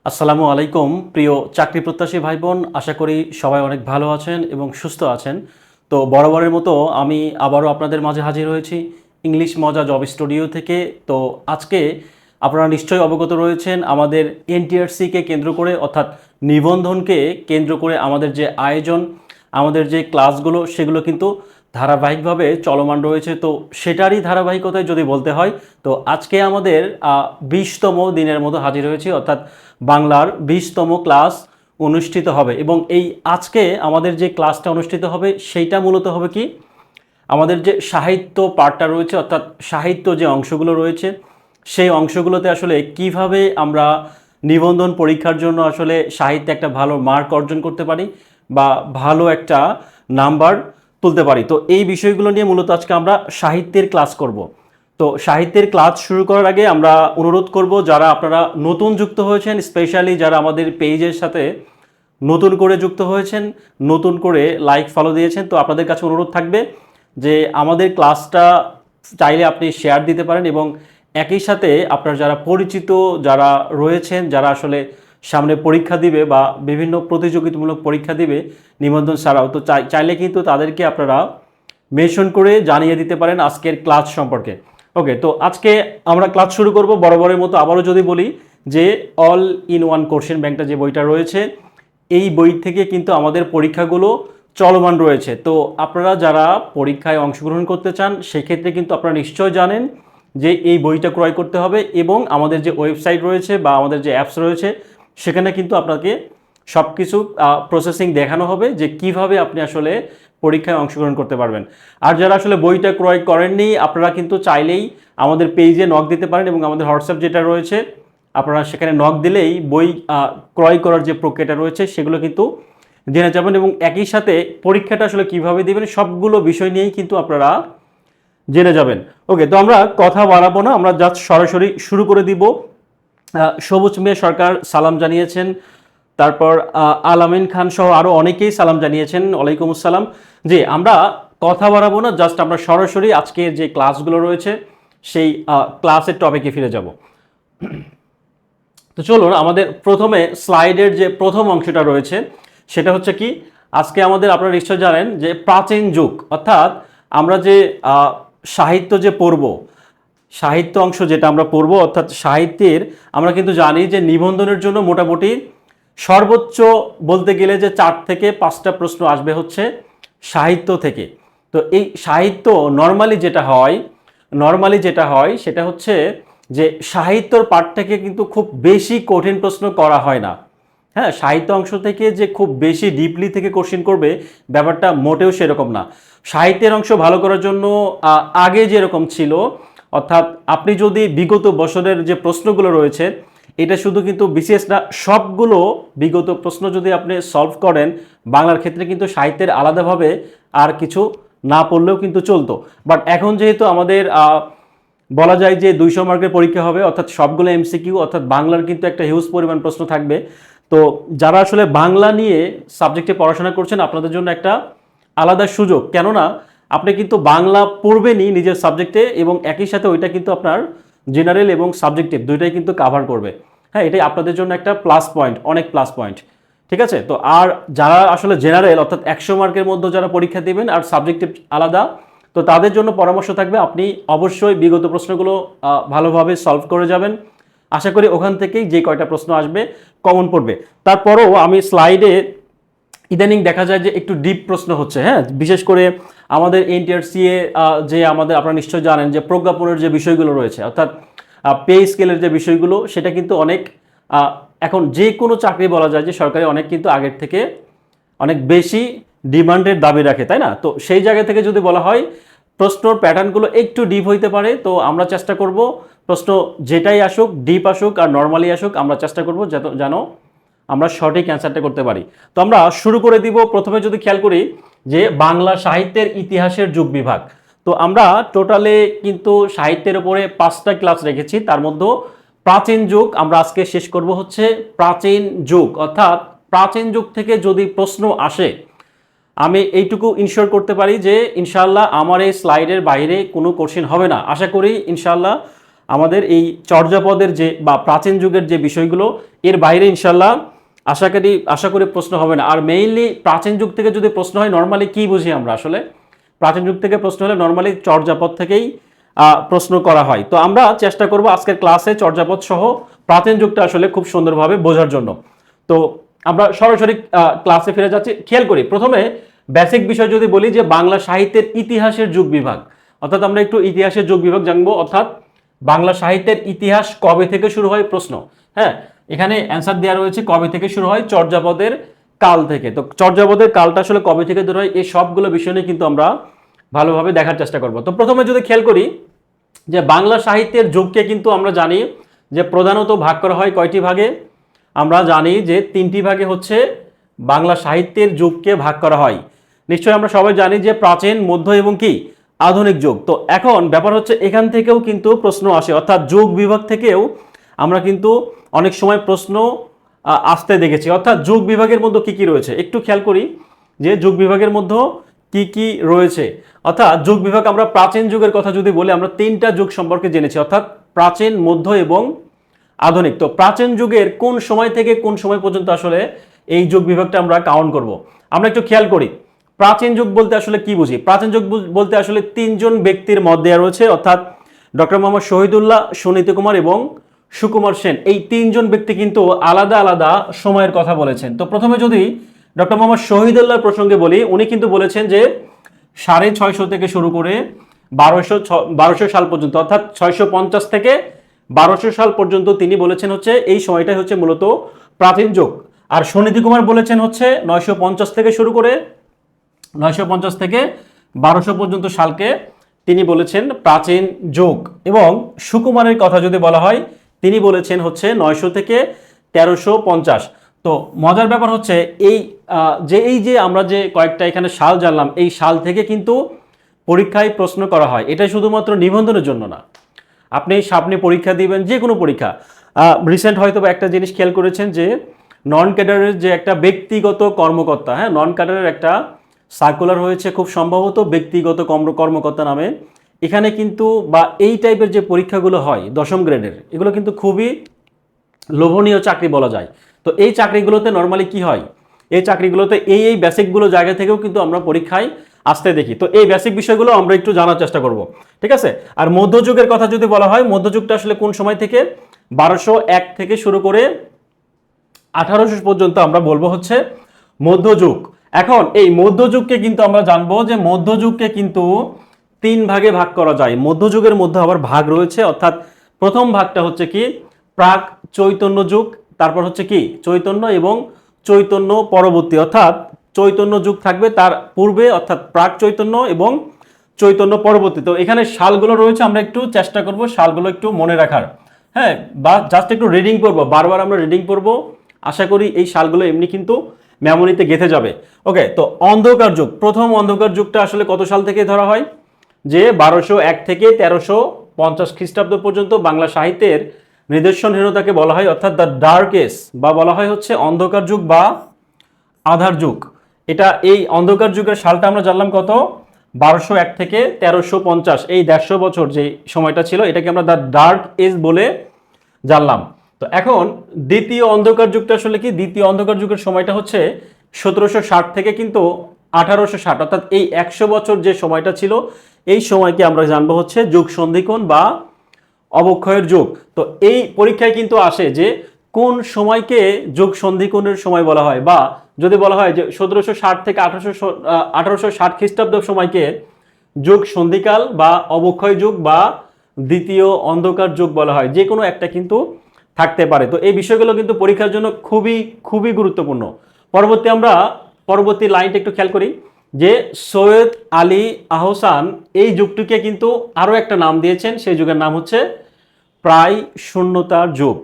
আসসালামু আলাইকুম প্রিয় চাকরি প্রত্যাশী ভাই বোন, আশা করি সবাই অনেক ভালো আছেন এবং সুস্থ আছেন। তো বরাবরের মতো আমি আবারও আপনাদের মাঝে হাজির হয়েছি ইংলিশ মজা জব স্টুডিও থেকে। তো আজকে আপনারা নিশ্চয়ই অবগত রয়েছেন আমাদের এনটিআরসিকে কেন্দ্র করে অর্থাৎ নিবন্ধনকে কেন্দ্র করে আমাদের যে আয়োজন, আমাদের যে ক্লাসগুলো সেগুলো কিন্তু ধারাবাহিকভাবে চলমান রয়েছে। তো সেটারই ধারাবাহিকতায় যদি বলতে হয়, তো আজকে আমাদের 20তম দিনের মতো হাজির হয়েছি, অর্থাৎ বাংলার 20তম ক্লাস অনুষ্ঠিত হবে। এবং এই আজকে আমাদের যে ক্লাসটা অনুষ্ঠিত হবে সেইটা মূলত হবে কি, আমাদের যে সাহিত্য পার্টটা রয়েছে অর্থাৎ সাহিত্য যে অংশগুলো রয়েছে সেই অংশগুলোতে আসলে কিভাবে আমরা নিবন্ধন পরীক্ষার জন্য আসলে সাহিত্যে একটা ভালো মার্ক অর্জন করতে পারি বা ভালো একটা নাম্বার তুলতে পারি। তো এই বিষয়গুলো নিয়ে মূলত আজকে আমরা সাহিত্যের ক্লাস করব। তো সাহিত্যের ক্লাস শুরু করার আগে আমরা অনুরোধ করব, যারা আপনারা নতুন যুক্ত হয়েছেন, স্পেশালি যারা আমাদের পেজের সাথে নতুন করে যুক্ত হয়েছেন, নতুন করে লাইক ফলো দিয়েছেন, তো আপনাদের কাছে অনুরোধ থাকবে যে আমাদের ক্লাসটা চাইলে আপনি শেয়ার দিতে পারেন এবং একই সাথে আপনার যারা পরিচিত যারা রয়েছেন, যারা আসলে সামনে পরীক্ষা দিবে বা বিভিন্ন প্রতিযোগিতামূলক পরীক্ষা দিবে নিবন্ধন ছাড়াও, তো চাইলে কিন্তু তাদেরকে আপনারা মেনশন করে জানিয়ে দিতে পারেন আজকের ক্লাস সম্পর্কে। ওকে, তো আজকে আমরা ক্লাস শুরু করব বরাবরের মতো। আবারও যদি বলি যে অল ইন ওয়ান কোশ্চেন ব্যাংকটা যে বইটা রয়েছে, এই বই থেকে কিন্তু আমাদের পরীক্ষাগুলো চলমান রয়েছে। তো আপনারা যারা পরীক্ষায় অংশগ্রহণ করতে চান সেক্ষেত্রে কিন্তু আপনারা নিশ্চয় জানেন যে এই বইটা ক্রয় করতে হবে এবং আমাদের যে ওয়েবসাইট রয়েছে বা আমাদের যে অ্যাপস রয়েছে সেখানে কিন্তু আপনাকে সব কিছু প্রসেসিং দেখানো হবে যে কিভাবে আপনি আসলে পরীক্ষায় অংশগ্রহণ করতে পারবেন। আর যারা আসলে বইটা ক্রয় করেননি, আপনারা কিন্তু চাইলেই আমাদের পেজে নক দিতে পারেন এবং আমাদের হোয়াটসঅ্যাপ যেটা রয়েছে আপনারা সেখানে নক দিলেই বই ক্রয় করার যে প্রক্রিয়াটা রয়েছে সেগুলো কিন্তু জেনে যাবেন এবং একই সাথে পরীক্ষাটা আসলে কিভাবে দেবেন সবগুলো বিষয় নিয়েই কিন্তু আপনারা জেনে যাবেন। ওকে, তো আমরা কথা বাড়াবো না, আমরা জাস্ট সরাসরি শুরু করে দিব। সবুজ মিয়া সরকার সালাম জানিয়েছেন, তারপর আলামিন খান সহ আরও অনেকেই সালাম জানিয়েছেন, ওয়ালাইকুম আসসালাম। জি, আমরা কথা বাড়াবো না, জাস্ট আমরা সরাসরি আজকের যে ক্লাসগুলো রয়েছে সেই ক্লাসের টপিকে ফিরে যাব। তো চলুন, আমাদের প্রথমে স্লাইডের যে প্রথম অংশটা রয়েছে সেটা হচ্ছে কি, আজকে আমাদের আপনারা নিশ্চয় জানেন যে প্রাচীন যুগ, অর্থাৎ আমরা যে সাহিত্য যে পড়ব, সাহিত্য অংশ যেটা আমরা পড়ব অর্থাৎ সাহিত্যের, আমরা কিন্তু জানি যে নিবন্ধনের জন্য মোটামুটি সর্বোচ্চ বলতে গেলে যে 4 থেকে 5টা প্রশ্ন আসবে হচ্ছে সাহিত্য থেকে। তো এই সাহিত্য নর্মালি যেটা হয় সেটা হচ্ছে যে সাহিত্যর পাঠ থেকে কিন্তু খুব বেশি কঠিন প্রশ্ন করা হয় না। হ্যাঁ, সাহিত্য অংশ থেকে যে খুব বেশি ডিপলি থেকে কোশ্চেন করবে ব্যাপারটা মোটেও সেরকম না। সাহিত্যের অংশ ভালো করার জন্য আগে যেরকম ছিল, অর্থাৎ আপনি যদি বিগত বছরের যে প্রশ্নগুলো রয়েছে, এটা শুধু কিন্তু বিশেষ না, সবগুলো বিগত প্রশ্ন যদি আপনি সলভ করেন বাংলার ক্ষেত্রে, কিন্তু সাহিত্যের আলাদাভাবে আর কিছু না পড়লেও কিন্তু চলতো। বাট এখন যেহেতু আমাদের বলা যায় যে 200 মার্কের পরীক্ষা হবে, অর্থাৎ সবগুলো এমসিকিউ, অর্থাৎ বাংলার কিন্তু একটা হিউজ পরিমাণ প্রশ্ন থাকবে। তো যারা আসলে বাংলা নিয়ে সাবজেক্টে পড়াশোনা করছেন আপনাদের জন্য একটা আলাদা সুযোগ, কেননা আপনি কিন্তু বাংলা পড়বেনই নিজের সাবজেক্টে এবং একই সাথে ওইটা কিন্তু আপনার জেনারেল এবং সাবজেক্টিভ দুইটাই কিন্তু কাভার করবে। হ্যাঁ, এটাই আপনাদের জন্য একটা প্লাস পয়েন্ট, অনেক প্লাস পয়েন্ট। ঠিক আছে, তো আর যারা আসলে জেনারেল অর্থাৎ 100 মার্কের মধ্যে যারা পরীক্ষা দেবেন আর সাবজেক্টিভ আলাদা, তো তাদের জন্য পরামর্শ থাকবে আপনি অবশ্যই বিগত প্রশ্নগুলো ভালোভাবে সলভ করে যাবেন। আশা করি ওখান থেকেই যে কয়টা প্রশ্ন আসবে কমন পড়বে। তারপরেও আমি স্লাইডে ইদানিং দেখা যায় যে একটু ডিপ প্রশ্ন হচ্ছে। হ্যাঁ, বিশেষ করে আমাদের এনটিআরসিএ যে আমাদের আপনারা নিশ্চয় জানেন যে প্রজ্ঞাপনের যে বিষয়গুলো রয়েছে অর্থাৎ পে স্কেলের যে বিষয়গুলো, সেটা কিন্তু অনেক এখন যে কোনো চাকরি বলা যায় যে সরকারি অনেক কিন্তু আগের থেকে অনেক বেশি ডিমান্ডের দাবি রাখে, তাই না? তো সেই জায়গা থেকে যদি বলা হয় প্রশ্নর প্যাটার্নগুলো একটু ডিপ হইতে পারে, তো আমরা চেষ্টা করব প্রশ্ন যেটাই আসুক, ডিপ আসুক আর নর্মালি আসুক, আমরা চেষ্টা করব যেন আমরা সঠিক অ্যান্সারটা করতে পারি। তো আমরা শুরু করে দিব। প্রথমে যদি খেয়াল করি যে বাংলা সাহিত্যের ইতিহাসের যুগ বিভাগ, তো আমরা টোটালে কিন্তু সাহিত্যের উপরে 5টা ক্লাস রেখেছি, তার মধ্যে প্রাচীন যুগ আমরা আজকে শেষ করব হচ্ছে প্রাচীন যুগ, অর্থাৎ প্রাচীন যুগ থেকে যদি প্রশ্ন আসে আমি এইটুকু ইনশিওর করতে পারি যে ইনশাআল্লাহ আমার এই স্লাইডের বাইরে কোনো কোশ্চেন হবে না। আশা করি ইনশাআল্লাহ আমাদের এই চর্যাপদের যে বা প্রাচীন যুগের যে বিষয়গুলো, এর বাইরে ইনশাল্লাহ আশা করি প্রশ্ন হবে না। আর মেইনলি প্রাচীন যুগ থেকে যদি প্রশ্ন হয়, নর্মালি কি বুঝি আমরা আসলে, প্রাচীন যুগ থেকে প্রশ্ন হলে নর্মালি চর্যাপদ থেকেই প্রশ্ন করা হয়। তো আমরা চেষ্টা করব আজকের ক্লাসে চর্যাপদ সহ প্রাচীন যুগটা আসলে খুব সুন্দরভাবে বোঝার জন্য। তো আমরা সরাসরি ক্লাসে ফিরে যাচ্ছি। খেয়াল করি প্রথমে বেসিক বিষয় যদি বলি যে বাংলা সাহিত্যের ইতিহাসের যুগ বিভাগ, অর্থাৎ আমরা একটু ইতিহাসের যুগ বিভাগ জানবো, অর্থাৎ বাংলা সাহিত্যের ইতিহাস কবে থেকে শুরু হয় প্রশ্ন। হ্যাঁ, এখানে অ্যান্সার দেওয়া রয়েছে কবে থেকে শুরু হয়, চর্যাপদের কাল থেকে। তো চর্যাপদের কালটা আসলে কবে থেকে শুরু হয়, এই সবগুলো বিষয় নিয়ে কিন্তু আমরা ভালোভাবে দেখার চেষ্টা করব। তো প্রথমে যদি খেয়াল করি যে বাংলা সাহিত্যের যুগকে কিন্তু আমরা জানি যে প্রধানত ভাগ করা হয় কয়টি ভাগে, আমরা জানি যে 3টি ভাগে হচ্ছে বাংলা সাহিত্যের যুগকে ভাগ করা হয়। নিশ্চয়ই আমরা সবাই জানি যে প্রাচীন, মধ্য এবং কি আধুনিক যুগ। তো এখন ব্যাপার হচ্ছে এখান থেকেও কিন্তু প্রশ্ন আসে, অর্থাৎ যুগ বিভাগ থেকেও আমরা কিন্তু অনেক সময় প্রশ্ন আসতে দেখেছি। অর্থাৎ যুগ বিভাগের মধ্যে কি কি রয়েছে একটু খেয়াল করি যে যুগ বিভাগের মধ্যে কি কি রয়েছে। অর্থাৎ যুগ বিভাগ, আমরা প্রাচীন যুগের কথা যদি বলি, আমরা 3টা যুগ সম্পর্কে জেনেছি, অর্থাৎ প্রাচীন, মধ্য এবং আধুনিক। তো প্রাচীন যুগের কোন সময় থেকে কোন সময় পর্যন্ত আসলে এই যুগ বিভাগটা আমরা কাউন্ট করব, আমরা একটু খেয়াল করি। প্রাচীন যুগ বলতে আসলে কি বুঝি? প্রাচীন যুগ বলতে আসলে 3জন ব্যক্তির মত দেওয়া রয়েছে, অর্থাৎ ডক্টর মোহাম্মদ শহীদুল্লাহ, সুনীতি কুমার এবং সুকুমার সেন। এই 3জন ব্যক্তি কিন্তু আলাদা আলাদা সময়ের কথা বলেছেন। তো প্রথমে যদি ডক্টর মোহাম্মদ শহীদুল্লাহর প্রসঙ্গে বলি, উনি কিন্তু বলেছেন যে 650 থেকে শুরু করে 1200 সাল পর্যন্ত, অর্থাৎ 650 থেকে 1200 সাল পর্যন্ত তিনি বলেছেন হচ্ছে এই সময়টাই হচ্ছে মূলত প্রাচীন যুগ। আর সুনীতি কুমার বলেছেন হচ্ছে 950 থেকে শুরু করে 950 থেকে 1200 পর্যন্ত সালকে তিনি বলেছেন প্রাচীন যুগ। এবং সুকুমারের কথা যদি বলা হয়, তিনি বলেছেন হচ্ছে 900 থেকে 1350। তো মজার ব্যাপার হচ্ছে এই যে আমরা যে কয়েকটা এখানে সাল জানলাম, এই সাল থেকে কিন্তু পরীক্ষায় প্রশ্ন করা হয়। এটা শুধুমাত্র নিবন্ধনের জন্য না, আপনি সামনে পরীক্ষা দিবেন, যে কোনো পরীক্ষা। রিসেন্ট হয়তো একটা জিনিস খেয়াল করেছেন যে নন ক্যাডারের যে একটা ব্যক্তিগত কর্মকর্তা, হ্যাঁ, নন ক্যাডারের একটা সার্কুলার হয়েছে খুব সম্ভবত ব্যক্তিগত কর্মকর্তা নামে। এখানে কিন্তু বা এই টাইপের যে পরীক্ষাগুলো হয় 10ম গ্রেডের, এগুলো কিন্তু খুবই লোভনীয় চাকরি বলা যায়। তো এই চাকরিগুলোতে নর্মালি কি হয়, এই চাকরিগুলোতে এই বেসিকগুলো জায়গা থেকেও কিন্তু আমরা পরীক্ষায় আসতে দেখি। তো এই বেসিক বিষয়গুলো আমরা একটু জানার চেষ্টা করব, ঠিক আছে। আর মধ্যযুগের কথা যদি বলা হয়, মধ্যযুগটা আসলে কোন সময় থেকে, 1201 থেকে শুরু করে 1800 পর্যন্ত আমরা বলবো হচ্ছে মধ্যযুগ। এখন এই মধ্যযুগকে কিন্তু আমরা জানবো যে মধ্যযুগকে কিন্তু 3 ভাগে ভাগ করা যায়। মধ্যযুগের মধ্যে আবার ভাগ রয়েছে, অর্থাৎ প্রথম ভাগটা হচ্ছে কি প্রাক চৈতন্য যুগ, তারপর হচ্ছে কি চৈতন্য এবং চৈতন্য পরবর্তী, অর্থাৎ চৈতন্য যুগ থাকবে তার পূর্বে, অর্থাৎ প্রাক চৈতন্য এবং চৈতন্য পরবর্তী। তো এখানে সালগুলো রয়েছে, আমরা একটু চেষ্টা করব সালগুলো একটু মনে রাখার, হ্যাঁ, বা জাস্ট একটু রিডিং করবো, বারবার আমরা রিডিং করবো। আশা করি এই সালগুলো এমনি কিন্তু মেমোরিতে গেঁথে যাবে। ওকে, তো অন্ধকার যুগ, প্রথম অন্ধকার যুগটা আসলে কত সাল থেকে ধরা হয়, যে 1201 থেকে 1350 খ্রিস্টাব্দ পর্যন্ত বাংলা সাহিত্যের নিদর্শনহীনতাকে বলা হয়, অর্থাৎ দ্য ডার্ক এজ, বা বলা হয় হচ্ছে অন্ধকার যুগ বা আধার যুগ। এটা এই অন্ধকার যুগের সালটা আমরা জানলাম কত, 1201 থেকে 1350, এই 150 বছর যে সময়টা ছিল, এটাকে আমরা দ্য ডার্ক এজ বলে জানলাম। তো এখন দ্বিতীয় অন্ধকার যুগটা আসলে কি, দ্বিতীয় অন্ধকার যুগের সময়টা হচ্ছে 1760 থেকে কিন্তু 1860, অর্থাৎ এই 100 বছর যে সময়টা ছিল, এই সময়কে আমরা জানবো হচ্ছে যুগ সন্ধিক্ষণ বা অবক্ষয়ের যুগ। তো এই পরীক্ষায় কিন্তু আসে যে কোন সময়কে যুগ সন্ধিক্ষণের সময় বলা হয়, বা যদি বলা হয় যে 1760 থেকে 1860 খ্রিস্টাব্দ সময়কে যুগ সন্ধিকাল বা অবক্ষয় যুগ বা দ্বিতীয় অন্ধকার যুগ বলা হয়, যে কোনো একটা কিন্তু থাকতে পারে। তো এই বিষয়গুলো কিন্তু পরীক্ষার জন্য খুবই খুবই গুরুত্বপূর্ণ। পরবর্তী লাইনটা একটু খেয়াল করি যে সৈয়দ আলী আহসান এই যুগটিকে কিন্তু আরও একটা নাম দিয়েছেন, সেই যুগের নাম হচ্ছে প্রায় শূন্যতার যুগ।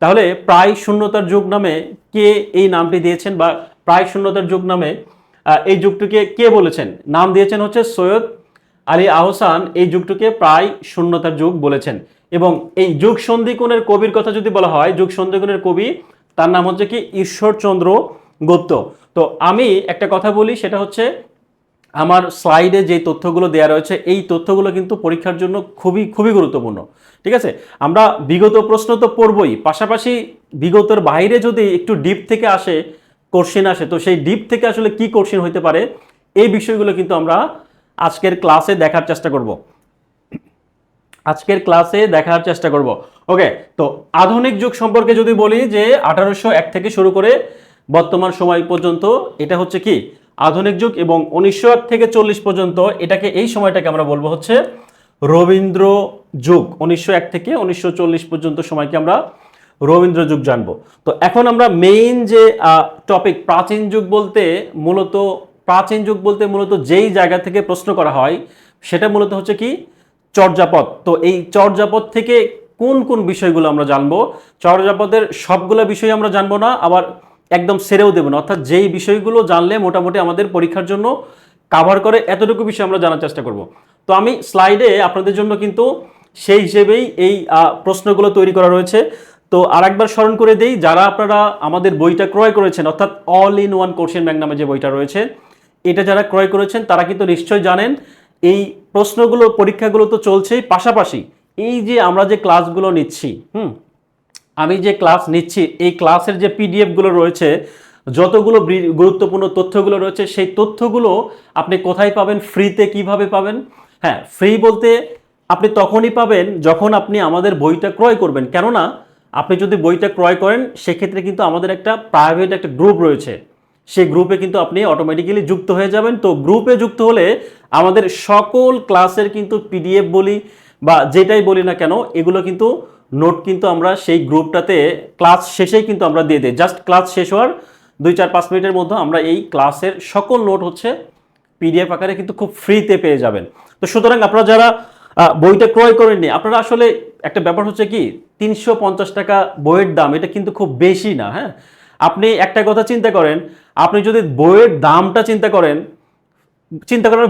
তাহলে প্রায় শূন্যতার যুগ নামে কে এই নামটি দিয়েছেন, বা প্রায় শূন্যতার যুগ নামে এই যুগটিকে কে বলেছেন, নাম দিয়েছেন হচ্ছে সৈয়দ আলী আহসান। এই যুগটিকে প্রায় শূন্যতার যুগ বলেছেন। এবং এই যুগ সন্ধিক্ষণের কবির কথা যদি বলা হয়, যুগ সন্ধিক্ষণের কবি তার নাম হচ্ছে কি ঈশ্বরচন্দ্র গুপ্ত। তো আমি একটা কথা বলি, সেটা হচ্ছে আমার স্লাইডে যে তথ্যগুলো দেওয়া রয়েছে এই তথ্যগুলো কিন্তু পরীক্ষার জন্য খুবই খুবই গুরুত্বপূর্ণ। ঠিক আছে, আমরা বিগত প্রশ্ন তো পড়বই, পাশাপাশি বিগতের বাইরে যদি একটু ডিপ থেকে আসে কোশ্চেন আসে, তো সেই ডিপ থেকে আসলে কি কোশ্চেন হতে পারে এই বিষয়গুলো কিন্তু আমরা আজকের ক্লাসে দেখার চেষ্টা করব। ওকে, তো আধুনিক যুগ সম্পর্কে যদি বলি যে 1801 থেকে শুরু করে বর্তমান সময় পর্যন্ত এটা হচ্ছে কি আধুনিক যুগ, এবং 1901 থেকে 40 পর্যন্ত এটাকে এই সময়টাকে আমরা বলবো হচ্ছে রবীন্দ্র যুগ। 1901 থেকে 1940 পর্যন্ত সময়কে আমরা রবীন্দ্র যুগ জানবো। তো এখন আমরা মেইন যে টপিক প্রাচীন যুগ বলতে মূলত যেই জায়গা থেকে প্রশ্ন করা হয় সেটা মূলত হচ্ছে কি চর্যাপদ। তো এই চর্যাপদ থেকে কোন কোন বিষয়গুলো আমরা জানবো, চর্যাপদের সবগুলো বিষয় আমরা জানবো না, আবার একদম সেরেও দেবো না, অর্থাৎ যেই বিষয়গুলো জানলে মোটামুটি আমাদের পরীক্ষার জন্য কাভার করে এতটুকু বিষয় আমরা জানার চেষ্টা করব। তো আমি স্লাইডে আপনাদের জন্য কিন্তু সেই হিসেবেই এই প্রশ্নগুলো তৈরি করা রয়েছে। তো আরেকবার স্মরণ করে দেই, যারা আপনারা আমাদের বইটা ক্রয় করেছেন, অর্থাৎ all in one question bank নামে যে বইটা রয়েছে, এটা যারা ক্রয় করেছেন তারা কিন্তু নিশ্চয়ই জানেন এই প্রশ্নগুলো পরীক্ষাগুলো তো চলছেই, পাশাপাশি এই যে আমরা যে ক্লাসগুলো নিচ্ছি, আমি যে ক্লাস নিচ্ছি এই ক্লাসের যে পিডিএফ গুলো রয়েছে, যতগুলো গুরুত্বপূর্ণ তথ্যগুলো রয়েছে, সেই তথ্যগুলো আপনি কোথায় পাবেন, ফ্রিতে কিভাবে পাবেন? হ্যাঁ, ফ্রি বলতে আপনি তখনই পাবেন যখন আপনি আমাদের বইটা ক্রয় করবেন। কেননা আপনি যদি বইটা ক্রয় করেন সেক্ষেত্রে কিন্তু আমাদের একটা প্রাইভেট একটা গ্রুপ রয়েছে, সেই গ্রুপে কিন্তু আপনি অটোমেটিক্যালি যুক্ত হয়ে যাবেন। তো গ্রুপে যুক্ত হলে আমাদের সকল ক্লাসের কিন্তু পিডিএফ বলি বা যেটাই বলি না কেন, এগুলো কিন্তু নোট কিন্তু আমরা সেই গ্রুপটাতে ক্লাস শেষেই কিন্তু আমরা দিয়ে দিই। জাস্ট ক্লাস শেষ হওয়ার 2-4-5 মিনিটের মধ্যে আমরা এই ক্লাসের সকল নোট হচ্ছে পিডিএফ আকারে কিন্তু খুব ফ্রিতে পেয়ে যাবেন। তো সুতরাং আপনারা যারা বইটা ক্রয় করেননি, আপনারা আসলে একটা ব্যাপার হচ্ছে কি 350 টাকা বইয়ের দাম, এটা কিন্তু খুব বেশি না। হ্যাঁ, আপনি একটা কথা চিন্তা করেন, আপনি যদি বইয়ের দামটা চিন্তা করেন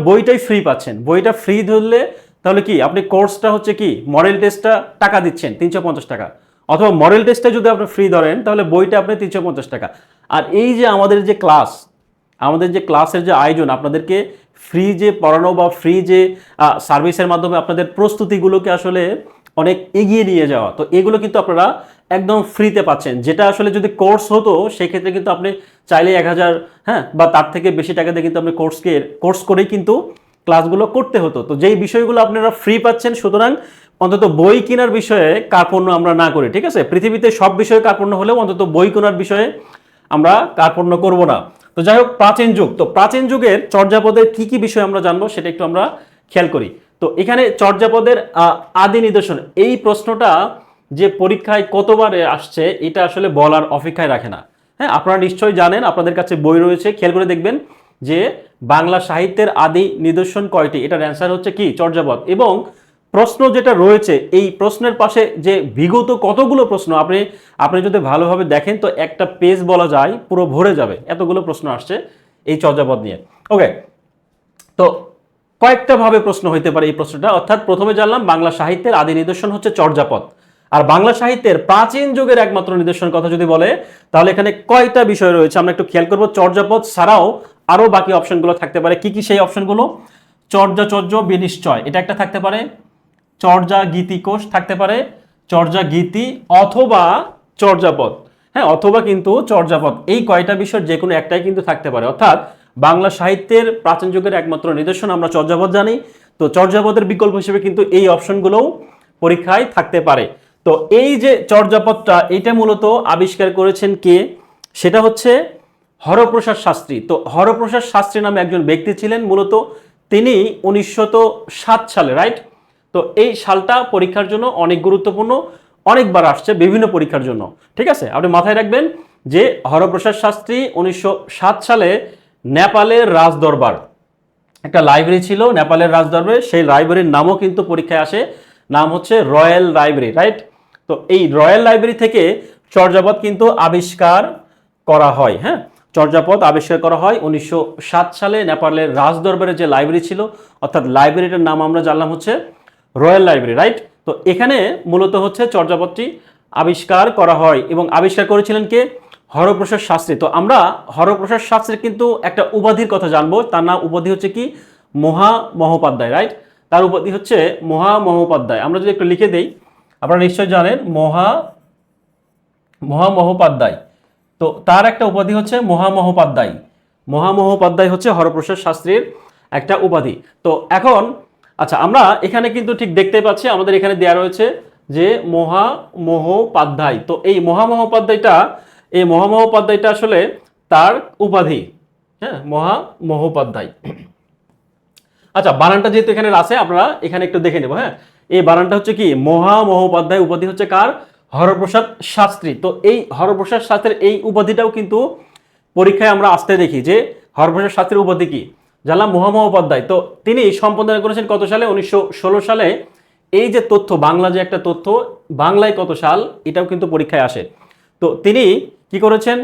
বইটাই ফ্রি পাচ্ছেন, বইটা ফ্রি ধরলে তাহলে কি আপনি কোর্সটা হচ্ছে কি মডেল টেস্টটা টাকা দিচ্ছেন 350 টাকা, অথবা মডেল টেস্টটা যদি আপনি ফ্রি ধরেন তাহলে বইটা আপনি 350 টাকা। আর এই যে আমাদের যে ক্লাসের যে আয়োজন, আপনাদেরকে ফ্রি যে পড়ানো বা ফ্রি যে সার্ভিসের মাধ্যমে আপনাদের প্রস্তুতিগুলোকে আসলে অনেক এগিয়ে নিয়ে যাওয়া, তো এগুলো কিন্তু আপনারা একদম ফ্রিতে পাচ্ছেন। যেটা আসলে যদি কোর্স হতো সেক্ষেত্রে কিন্তু আপনি চাইলে 1000 হ্যাঁ বা তার থেকে বেশি টাকা দিয়ে কিন্তু আপনি কোর্স করেই কিন্তু ক্লাসগুলো করতে হতো। তো যেই বিষয়গুলো আপনারা ফ্রি পাচ্ছেন, সুতরাং অন্তত বই কেনার বিষয়ে কার্পণ্য আমরা না করি। ঠিক আছে, পৃথিবীতে সব বিষয়ে কার্পণ্য হলেও অন্তত বই কেনার বিষয়ে আমরা কার্পণ্য করব না। তো যাই হোক, প্রাচীন যুগ, তো প্রাচীন যুগের চর্যাপদের কি কি বিষয় আমরা জানবো সেটা একটু আমরা খেয়াল করি। তো এখানে চর্যাপদের আদি নিদর্শন, এই প্রশ্নটা যে পরীক্ষায় কতবারে আসছে এটা আসলে বলার অপেক্ষায় রাখে না। হ্যাঁ, আপনারা নিশ্চয়ই জানেন, আপনাদের কাছে বই রয়েছে, খেয়াল করে দেখবেন যে বাংলা সাহিত্যের আদি নিদর্শন কয়টি, এটার অ্যান্সার হচ্ছে কি চর্যাপদ। এবং প্রশ্ন যেটা রয়েছে এই প্রশ্নের পাশে যে বিগত কতগুলো প্রশ্ন আপনি যদি ভালোভাবে দেখেন তো একটা পেজ বলা যায় পুরো ভরে যাবে, এতগুলো প্রশ্ন আসছে এই চর্যাপদ নিয়ে। ওকে, তো কয়েকটা ভাবে প্রশ্ন হইতে পারে এই প্রশ্নটা, অর্থাৎ প্রথমে জানলাম বাংলা সাহিত্যের আদি নিদর্শন হচ্ছে চর্যাপদ, আর বাংলা সাহিত্যের প্রাচীন যুগের একমাত্র নিদর্শন কথা যদি বলে তাহলে এখানে কয়টা বিষয় রয়েছে আমরা একটু খেয়াল করব। চর্যাপদ ছাড়াও আরো বাকি অপশনগুলো থাকতে পারে। কি কি সেই অপশনগুলো? চর্যাচর্য বিনিশ্চয়, এটা একটা থাকতে পারে। চর্যা গীতিকোষ থাকতে পারে, চর্যা গীতি অথবা চর্যাপদ। হ্যাঁ, অথবা কিন্তু চর্যাপদ, এই কয়টা বিষয়ের যে কোনো একটাই কিন্তু থাকতে পারে। অর্থাৎ বাংলা সাহিত্যের প্রাচীন যুগের একমাত্র নিদর্শন আমরা চর্যাপদ জানি, তো চর্যাপদের বিকল্প হিসেবে কিন্তু এই অপশনগুলোও পরীক্ষায় থাকতে পারে। তো এই যে চর্যাপদটা, এটা মূলত আবিষ্কার করেছেন কে? সেটা হচ্ছে হরপ্রসাদ শাস্ত্রী। তো হরপ্রসাদ শাস্ত্রী নামে একজন ব্যক্তি ছিলেন, মূলত তিনি 1907 সালে, রাইট? তো এই সালটা পরীক্ষার জন্য অনেক গুরুত্বপূর্ণ, অনেকবার আসছে বিভিন্ন পরীক্ষার জন্য। ঠিক আছে, আপনি মাথায় রাখবেন যে হরপ্রসাদ শাস্ত্রী 1907 সালে নেপালের রাজদরবার, একটা লাইব্রেরি ছিল নেপালের রাজদরবারে, সেই লাইব্রেরির নামও কিন্তু পরীক্ষায় আসে, নাম হচ্ছে রয়্যাল লাইব্রেরি, রাইট? তো এই রয়্যাল লাইব্রেরি থেকে চর্যাপদ কিন্তু আবিষ্কার করা হয়। হ্যাঁ, চর্যাপদ আবিষ্কার করা হয় 1907 সালে নেপালের রাজদরবারে যে লাইব্রেরি ছিল, অর্থাৎ লাইব্রেরিটার নাম আমরা জানলাম হচ্ছে রয়্যাল লাইব্রেরি, রাইট? তো এখানে মূলত হচ্ছে চর্যাপদটি আবিষ্কার করা হয়, এবং আবিষ্কার করেছিলেন কে? হরপ্রসাদ শাস্ত্রী। তো আমরা হরপ্রসাদ শাস্ত্রীর কিন্তু একটা উপাধির কথা জানবো, তার নাম উপাধি হচ্ছে কি মহামহোপাধ্যায়, রাইট? তার উপাধি হচ্ছে মহামহোপাধ্যায়। আমরা যদি একটু লিখে দেই, আপনারা নিশ্চয় জানেন মহামহোপাধ্যায়। তো তার একটা উপাধি হচ্ছে মহামহোপাধ্যায়। মহামহোপাধ্যায় হচ্ছে হরপ্রসাদ শাস্ত্রীর একটা উপাধি। তো এখন আচ্ছা, আমরা এখানে কিন্তু ঠিক দেখতে পাচ্ছি আমাদের এখানে দেয়া রয়েছে যে মহামহোপাধ্যায়। তো এই মহামহোপাধ্যায়টা আসলে তার উপাধি। হ্যাঁ, মহামহোপাধ্যায়। আচ্ছা, বানানটা যেহেতু এখানে আছে আপনারা এখানে একটু দেখে নেব। হ্যাঁ, এই বানানটা হচ্ছে কি মহামহোপাধ্যায়, উপাধি হচ্ছে কার? হরপ্রসাদ শাস্ত্রী। তো এই হরপ্রসাদ শাস্ত্রীর এই উপাধিটাও কিন্তু পরীক্ষায় আমরা আসতে দেখি যে হরপ্রসাদ শাস্ত্রীর উপাধি কি, জানলাম মহামহোপাধ্যায়। তো তিনি সম্পাদনা করেছেন কত সালে? 1916 সালে। এই যে তথ্য, বাংলা যে একটা তথ্য, বাংলায় কত সাল, এটাও কিন্তু পরীক্ষায় আসে। তো তিনি কি করেছেন?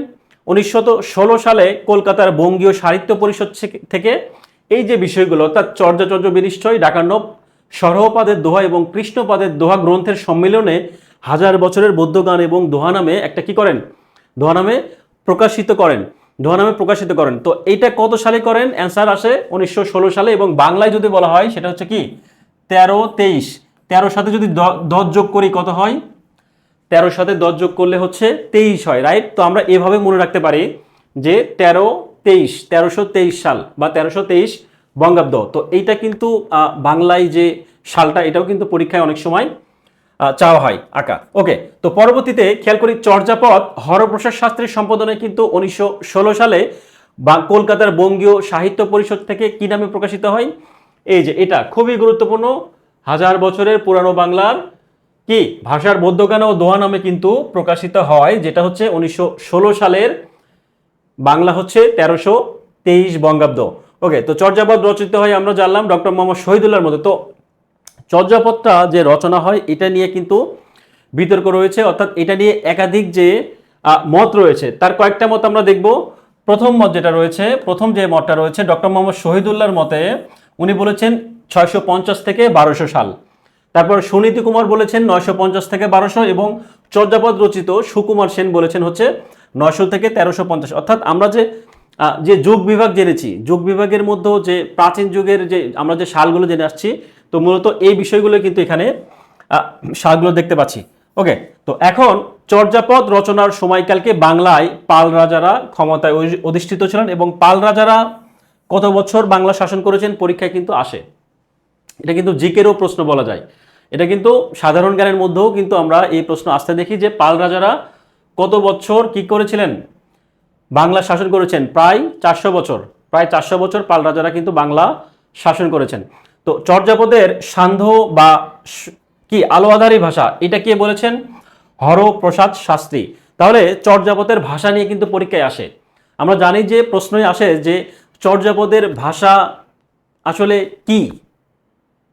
1916 সালে কলকাতার বঙ্গীয় সাহিত্য পরিষদ থেকে এই যে বিষয়গুলো, অর্থাৎ চর্যাচর্য বিনিশ্চয়, ডাকার্ণব, সরহপাদের দোহা এবং কৃষ্ণপাদের দোহা গ্রন্থের সম্মিলনে হাজার বছরের বৌদ্ধগান এবং দোহা নামে একটা কি করেন? দোহা নামে প্রকাশিত করেন। তো এইটা কত সালে করেন? অ্যান্সার আসে 1916 সালে। এবং বাংলায় যদি বলা হয় সেটা হচ্ছে কি 13-23। 13 সাথে যদি 10 যোগ করি কত হয়? 13 সাথে 10 যোগ করলে হচ্ছে 23 হয়, রাইট? তো আমরা এভাবে মনে রাখতে পারি যে 1323 সাল বা 1323 বঙ্গাব্দ। তো এইটা কিন্তু বাংলায় যে সালটা, এটাও কিন্তু পরীক্ষায় অনেক সময় চাওয়া হয় আঁকা। ওকে, তো পরবর্তীতে খেয়াল করি চর্যাপদ হরপ্রসাদ শাস্ত্রীর সম্পাদনায় কিন্তু 1916 সালে কলকাতার বঙ্গীয় সাহিত্য পরিষদ থেকে কি নামে প্রকাশিত হয়? এই যে এটা খুবই গুরুত্বপূর্ণ, হাজার বছরের পুরানো বাংলার কি ভাষার বৌদ্ধগান ও দোহা নামে কিন্তু প্রকাশিত হয়, যেটা হচ্ছে 1916 সালের, বাংলা হচ্ছে 1323 বঙ্গাব্দ। ওকে, তো চর্যাপদ রচিত হয় আমরা জানলাম ডক্টর মোহাম্মদ শহীদুল্লাহর মধ্যে। তো চর্যাপদটা যে রচনা হয় এটা নিয়ে কিন্তু বিতর্ক রয়েছে, অর্থাৎ এটা নিয়ে একাধিক যে মত রয়েছে, তার কয়েকটা মত আমরা দেখব। প্রথম মত যেটা রয়েছে, প্রথম যে মতটা রয়েছে ডক্টর মোহাম্মদ শহীদুল্লাহর মতে, উনি বলেছেন 650 থেকে 1200 সাল। তারপর সুনীতি কুমার বলেছেন 950 থেকে 1200, এবং চর্যাপদ রচিত সুকুমার সেন বলেছেন হচ্ছে 900 থেকে 1350। অর্থাৎ আমরা যে যুগ বিভাগ জেনেছি, যুগ বিভাগের মধ্যে যে প্রাচীন যুগের যে আমরা যে সালগুলো জেনে আসছি, তো মূলত এই বিষয়গুলো কিন্তু এখানে সালগুলো দেখতে পাচ্ছি। ওকে, তো এখন চর্যাপদ রচনার সময়কালকে বাংলায় পাল রাজারা ক্ষমতায় অধিষ্ঠিত ছিলেন, এবং পাল রাজারা কত বছর বাংলা শাসন করেছেন পরীক্ষায় কিন্তু আসে। এটা কিন্তু জিকেরও প্রশ্ন বলা যায়। এটা কিন্তু সাধারণ জ্ঞানের মধ্যেও কিন্তু আমরা এই প্রশ্ন আসতে দেখি যে পাল রাজারা কত বছর কি করেছিলেন? বাংলা শাসন করেছেন। প্রায় 400 বছর। প্রায় 400 বছর পাল রাজারা কিন্তু বাংলা শাসন করেছেন। তো চর্যাপদের সান্ধ্য বা কি আলো আধারী ভাষা, এটা কে বলেছেন? হরপ্রসাদ শাস্ত্রী। তাহলে চর্যাপদের ভাষা নিয়ে কিন্তু পরীক্ষায় আসে। আমরা জানি যে প্রশ্নই আসে যে চর্যাপদের ভাষা আসলে কি।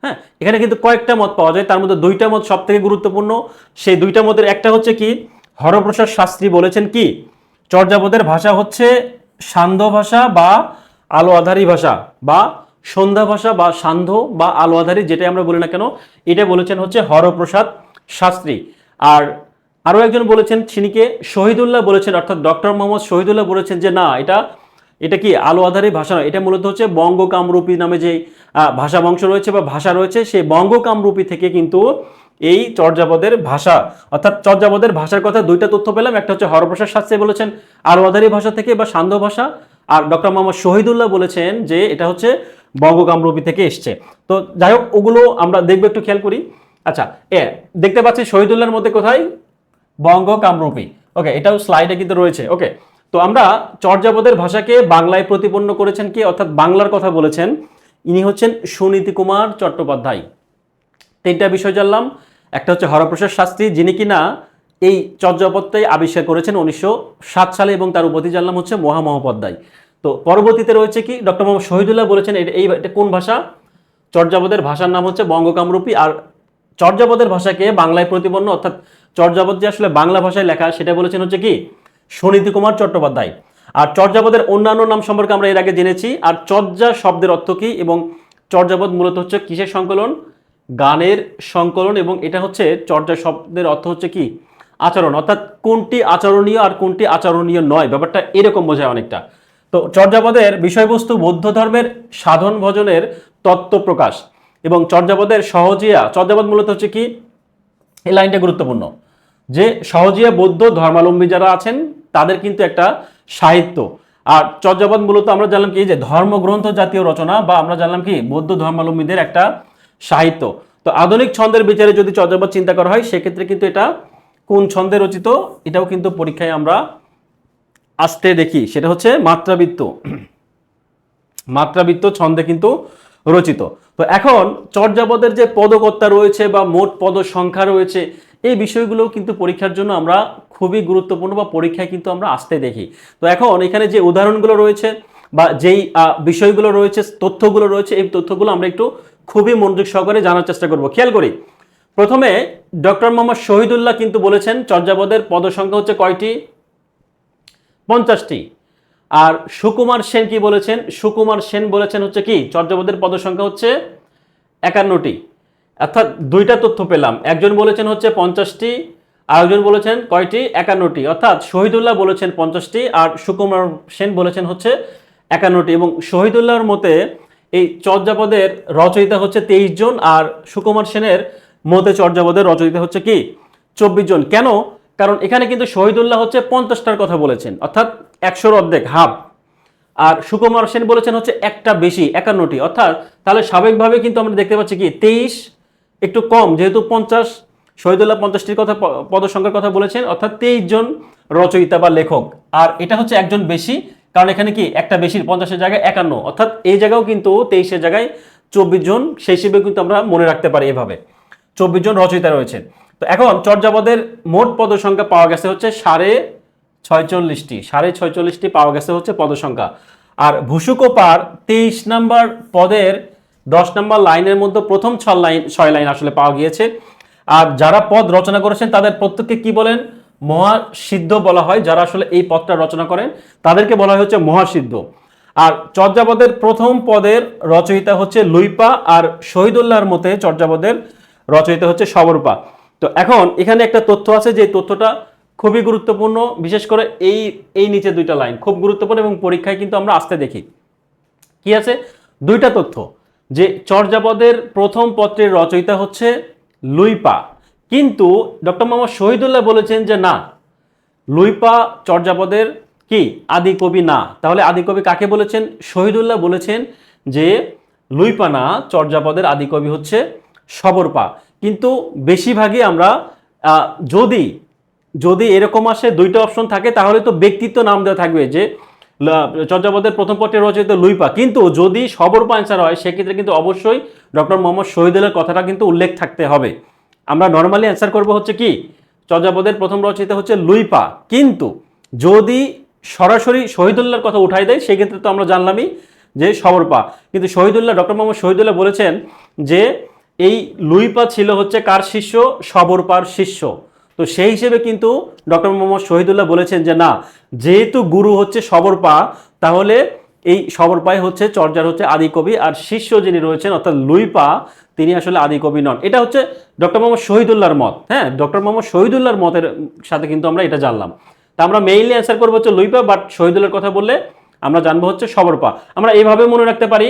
হ্যাঁ, এখানে কিন্তু কয়েকটা মত পাওয়া যায়, তার মধ্যে দুইটা মত সব থেকে গুরুত্বপূর্ণ। সেই দুইটা মতের একটা হচ্ছে কি, হরপ্রসাদ শাস্ত্রী বলেছেন কি চর্যাপদের ভাষা হচ্ছে সান্ধ্য ভাষা বা আলো আধারী ভাষা, বা সন্ধ্যা ভাষা বা সান্ধ্য বা আলো আধারী, যেটাই আমরা বলি না কেন, এটা বলেছেন হচ্ছে হরপ্রসাদ শাস্ত্রী। আর আরো একজন বলেছেন, সিনিকে শহীদুল্লাহ বলেছেন, অর্থাৎ ডক্টর মোহাম্মদ শহীদুল্লাহ বলেছেন যে না, এটা কি আলো আধারী ভাষা নয়, এটা মূলত হচ্ছে বঙ্গ কামরূপী নামে যে ভাষা বংশ রয়েছে বা ভাষা রয়েছে, সেই বঙ্গ কামরূপী থেকে কিন্তু এই চর্যাপদের ভাষা, অর্থাৎ চর্যাপদের ভাষার কথা দুইটা তথ্য পেলাম। একটা হচ্ছে হরপ্রসাদ শাস্ত্রী বলেছেন আলো আধারী ভাষা থেকে বা সান্ধ্য ভাষা, আর ডক্টর মোহাম্মদ শহীদুল্লাহ বলেছেন যে এটা হচ্ছে বঙ্গ কামরূপী থেকে এসছে। তো যাই হোক, ওগুলো আমরা দেখবো, একটু খেয়াল করি। আচ্ছা, দেখতে পাচ্ছি শহীদুল্লাহর মধ্যে কোথায়? বঙ্গ কামরূপী। ওকে, এটাও স্লাইডে কিন্তু রয়েছে। ওকে, তো আমরা চর্যাপদের ভাষাকে বাংলায় প্রতিপন্ন করেছেন কি, অর্থাৎ বাংলার কথা বলেছেন, ইনি হচ্ছেন সুনীতি কুমার চট্টোপাধ্যায়। তিনটা বিষয় জানলাম। একটা হচ্ছে হরপ্রসাদ শাস্ত্রী, যিনি কিনা এই চর্যাপদটাই আবিষ্কার করেছেন 1907 সালে, এবং তার উপাধি জানলাম হচ্ছে মহামহোপাধ্যায়। তো পরবর্তীতে রয়েছে কি, ডক্টর মোহাম্মদ শহীদুল্লাহ বলেছেন এটা কোন ভাষা? চর্যাপদের ভাষার নাম হচ্ছে বঙ্গ কামরূপী। আর চর্যাপদের ভাষাকে বাংলায় প্রতিপন্ন, অর্থাৎ চর্যাপদ যে আসলে বাংলা ভাষায় লেখা, সেটা বলেছেন হচ্ছে কি সুনীতি কুমার চট্টোপাধ্যায়। আর চর্যাপদের অন্যান্য নাম সম্পর্কে আমরা এর আগে জেনেছি। আর চর্যা শব্দের অর্থ কি, এবং চর্যাপদ মূলত হচ্ছে কিসের সংকলন? গানের সংকলন। এবং এটা হচ্ছে চর্যা শব্দের অর্থ হচ্ছে কি আচরণ, অর্থাৎ কোনটি আচরণীয় আর কোনটি আচরণীয় নয়, ব্যাপারটা এরকম বোঝায় অনেকটা। তো চর্যাপদের বিষয়বস্তু বৌদ্ধ ধর্মের সাধন ভজনের তত্ত্ব প্রকাশ এবং চর্যাপদের সহজিয়া, চর্যাপদ মূলত হচ্ছে কি, এই লাইনটা গুরুত্বপূর্ণ, যে সহজিয়া বৌদ্ধ ধর্মাবলম্বী যারা আছেন তাদের কিন্তু একটা সাহিত্য। আর চর্যাপদ মূলত আমরা জানলাম কি যে ধর্মগ্রন্থ জাতীয় রচনা, বা আমরা জানলাম কি বৌদ্ধ ধর্মাবলম্বীদের একটা সাহিত্য। তো আধুনিক ছন্দের বিচারে যদি চর্যাপদ চিন্তা করা হয় সেক্ষেত্রে কিন্তু এটা কোন ছন্দে রচিত, এটাও কিন্তু পরীক্ষায় আমরা আসতে দেখি, সেটা হচ্ছে মাত্রাবৃত্ত, মাত্রাবৃত্ত ছন্দে কিন্তু রচিত। তো এখন চর্যাপদের যে পদকর্তা রয়েছে বা মোট পদ সংখ্যা রয়েছে, এই বিষয়গুলোও কিন্তু পরীক্ষার জন্য আমরা খুবই গুরুত্বপূর্ণ, বা পরীক্ষায় কিন্তু আমরা আসতে দেখি। তো এখন এখানে যে উদাহরণগুলো রয়েছে বা যেই বিষয়গুলো রয়েছে, তথ্যগুলো রয়েছে, এই তথ্যগুলো আমরা একটু খুবই মনোযোগ সহকারে জানার চেষ্টা করব। খেয়াল করি, প্রথমে ডক্টর মোহাম্মদ শহীদুল্লাহ কিন্তু বলেছেন চর্যাপদের পদ সংখ্যা হচ্ছে কয়টি? 50টি। আর সুকুমার সেন কি বলেছেন? সুকুমার সেন বলেছেন হচ্ছে কি চর্যাপদের পদ সংখ্যা হচ্ছে 51টি। অর্থাৎ দুইটা তথ্য পেলাম, একজন বলেছেন হচ্ছে 50টি, আরেকজন বলেছেন কয়টি? 51টি। অর্থাৎ শহীদুল্লাহ বলেছেন 50টি আর সুকুমার সেন বলেছেন হচ্ছে 51টি। এবং শহীদুল্লাহর মতে এই চর্যাপদের রচয়িতা হচ্ছে 23 জন, আর সুকুমার সেনের মতে চর্যাপদের রচয়িতা হচ্ছে কি 24 জন। কেন? কারণ এখানে কিন্তু শহীদুল্লাহ হচ্ছে 50টার কথা বলেছেন, অর্থাৎ 100-র অর্ধেক, হাফ। আর সুকুমার সেন বলেছেন হচ্ছে একটা বেশি, 51টি। অর্থাৎ তাহলে স্বাভাবিকভাবে কিন্তু আমরা দেখতে পাচ্ছি কি 23 একটু কম, যেহেতু 50, শহীদুল্লাহ 50টির কথা, পদ সংখ্যার কথা বলেছেন, অর্থাৎ 23 জন রচয়িতা বা লেখক। আর এটা হচ্ছে একজন বেশি, কারণ এখানে কি একটা বেশির 50-এর জায়গায় 51, অর্থাৎ এই জায়গাও কিন্তু 23-এর জায়গায় 24 জন, সেই হিসেবে কিন্তু আমরা মনে রাখতে পারি এভাবে 24 জন রচয়িতা রয়েছে। তো এখন চর্যাপদের মোট পদ সংখ্যা পাওয়া গেছে হচ্ছে 46.5টি, 46.5টি পাওয়া গেছে হচ্ছে পদ সংখ্যা। আর ভুসুকোপার 23 নম্বর পদের 10 নম্বর লাইনের মধ্যে প্রথম 6 লাইন আসলে পাওয়া গিয়েছে। আর যারা পদ রচনা করেছেন তাদের প্রত্যেককে কি বলেন? মহাসিদ্ধ বলা হয়। যারা আসলে এই পদটা রচনা করেন তাদেরকে বলা হয় হচ্ছে মহাসিদ্ধ। আর চর্যাপদের প্রথম পদের রচয়িতা হচ্ছে লুইপা, আর শহীদুল্লাহর মতে চর্যাপদের রচয়িতা হচ্ছে সবরপা। তো এখন এখানে একটা তথ্য আছে, যে তথ্যটা খুবই গুরুত্বপূর্ণ, বিশেষ করে এই নিচে দুইটা লাইন খুব গুরুত্বপূর্ণ এবং পরীক্ষায় কিন্তু আমরা আসতে দেখি। কি আছে? দুইটা তথ্য, যে চর্যাপদের প্রথম পত্রের রচয়িতা হচ্ছে লুইপা, কিন্তু ডক্টর মোহাম্মদ শহীদুল্লাহ বলেছেন যে না, লুইপা চর্যাপদের কি আদি কবি না। তাহলে আদি কবি কাকে বলেছেন? শহীদুল্লাহ বলেছেন যে লুইপা না, চর্যাপদের আদি কবি হচ্ছে সবরপা। কিন্তু বেশিরভাগই আমরা যদি যদি এরকম আসে, দুইটা অপশন থাকে, তাহলে তো ব্যক্তিত্ব নাম দেওয়া থাকবে যে চর্যাপদের প্রথম পত্রের রচয়িতা লুইপা। কিন্তু যদি সবরপা অ্যান্সার হয় সেক্ষেত্রে কিন্তু অবশ্যই ডক্টর মোহাম্মদ শহীদুল্লাহর কথাটা কিন্তু উল্লেখ থাকতে হবে। আমরা নর্মালি অ্যান্সার করব হচ্ছে কি চর্যাপদের প্রথম রচয়িতা হচ্ছে লুইপা, কিন্তু যদি সরাসরি শহীদুল্লাহর কথা উঠাই দেয় সেক্ষেত্রে তো আমরা জানলামই যে সবরপা। কিন্তু শহীদুল্লাহ, ডক্টর মোহাম্মদ শহীদুল্লাহ বলেছেন যে এই লুইপা ছিল হচ্ছে কার শিষ্য? সবরপার শিষ্য। তো সেই হিসেবে কিন্তু ডক্টর মোহাম্মদ শহীদুল্লাহ বলেছেন যে না, যেহেতু গুরু হচ্ছে সবরপা, তাহলে এই সবরপাই হচ্ছে চর্যার হচ্ছে আদি কবি, আর শিষ্য যিনি রয়েছেন অর্থাৎ লুইপা, তিনি আসলে আদি কবি নন। এটা হচ্ছে ডক্টর মোহাম্মদ শহীদুল্লাহর মত। হ্যাঁ, ডক্টর মোহাম্মদ শহীদুল্লাহর মতের সাথে কিন্তু আমরা এটা জানলাম। তা আমরা মেইনলি অ্যান্সার করবো হচ্ছে লুইপা, বাট শহীদুল্লাহর কথা বললে আমরা জানবো হচ্ছে সবরপা। আমরা এইভাবে মনে রাখতে পারি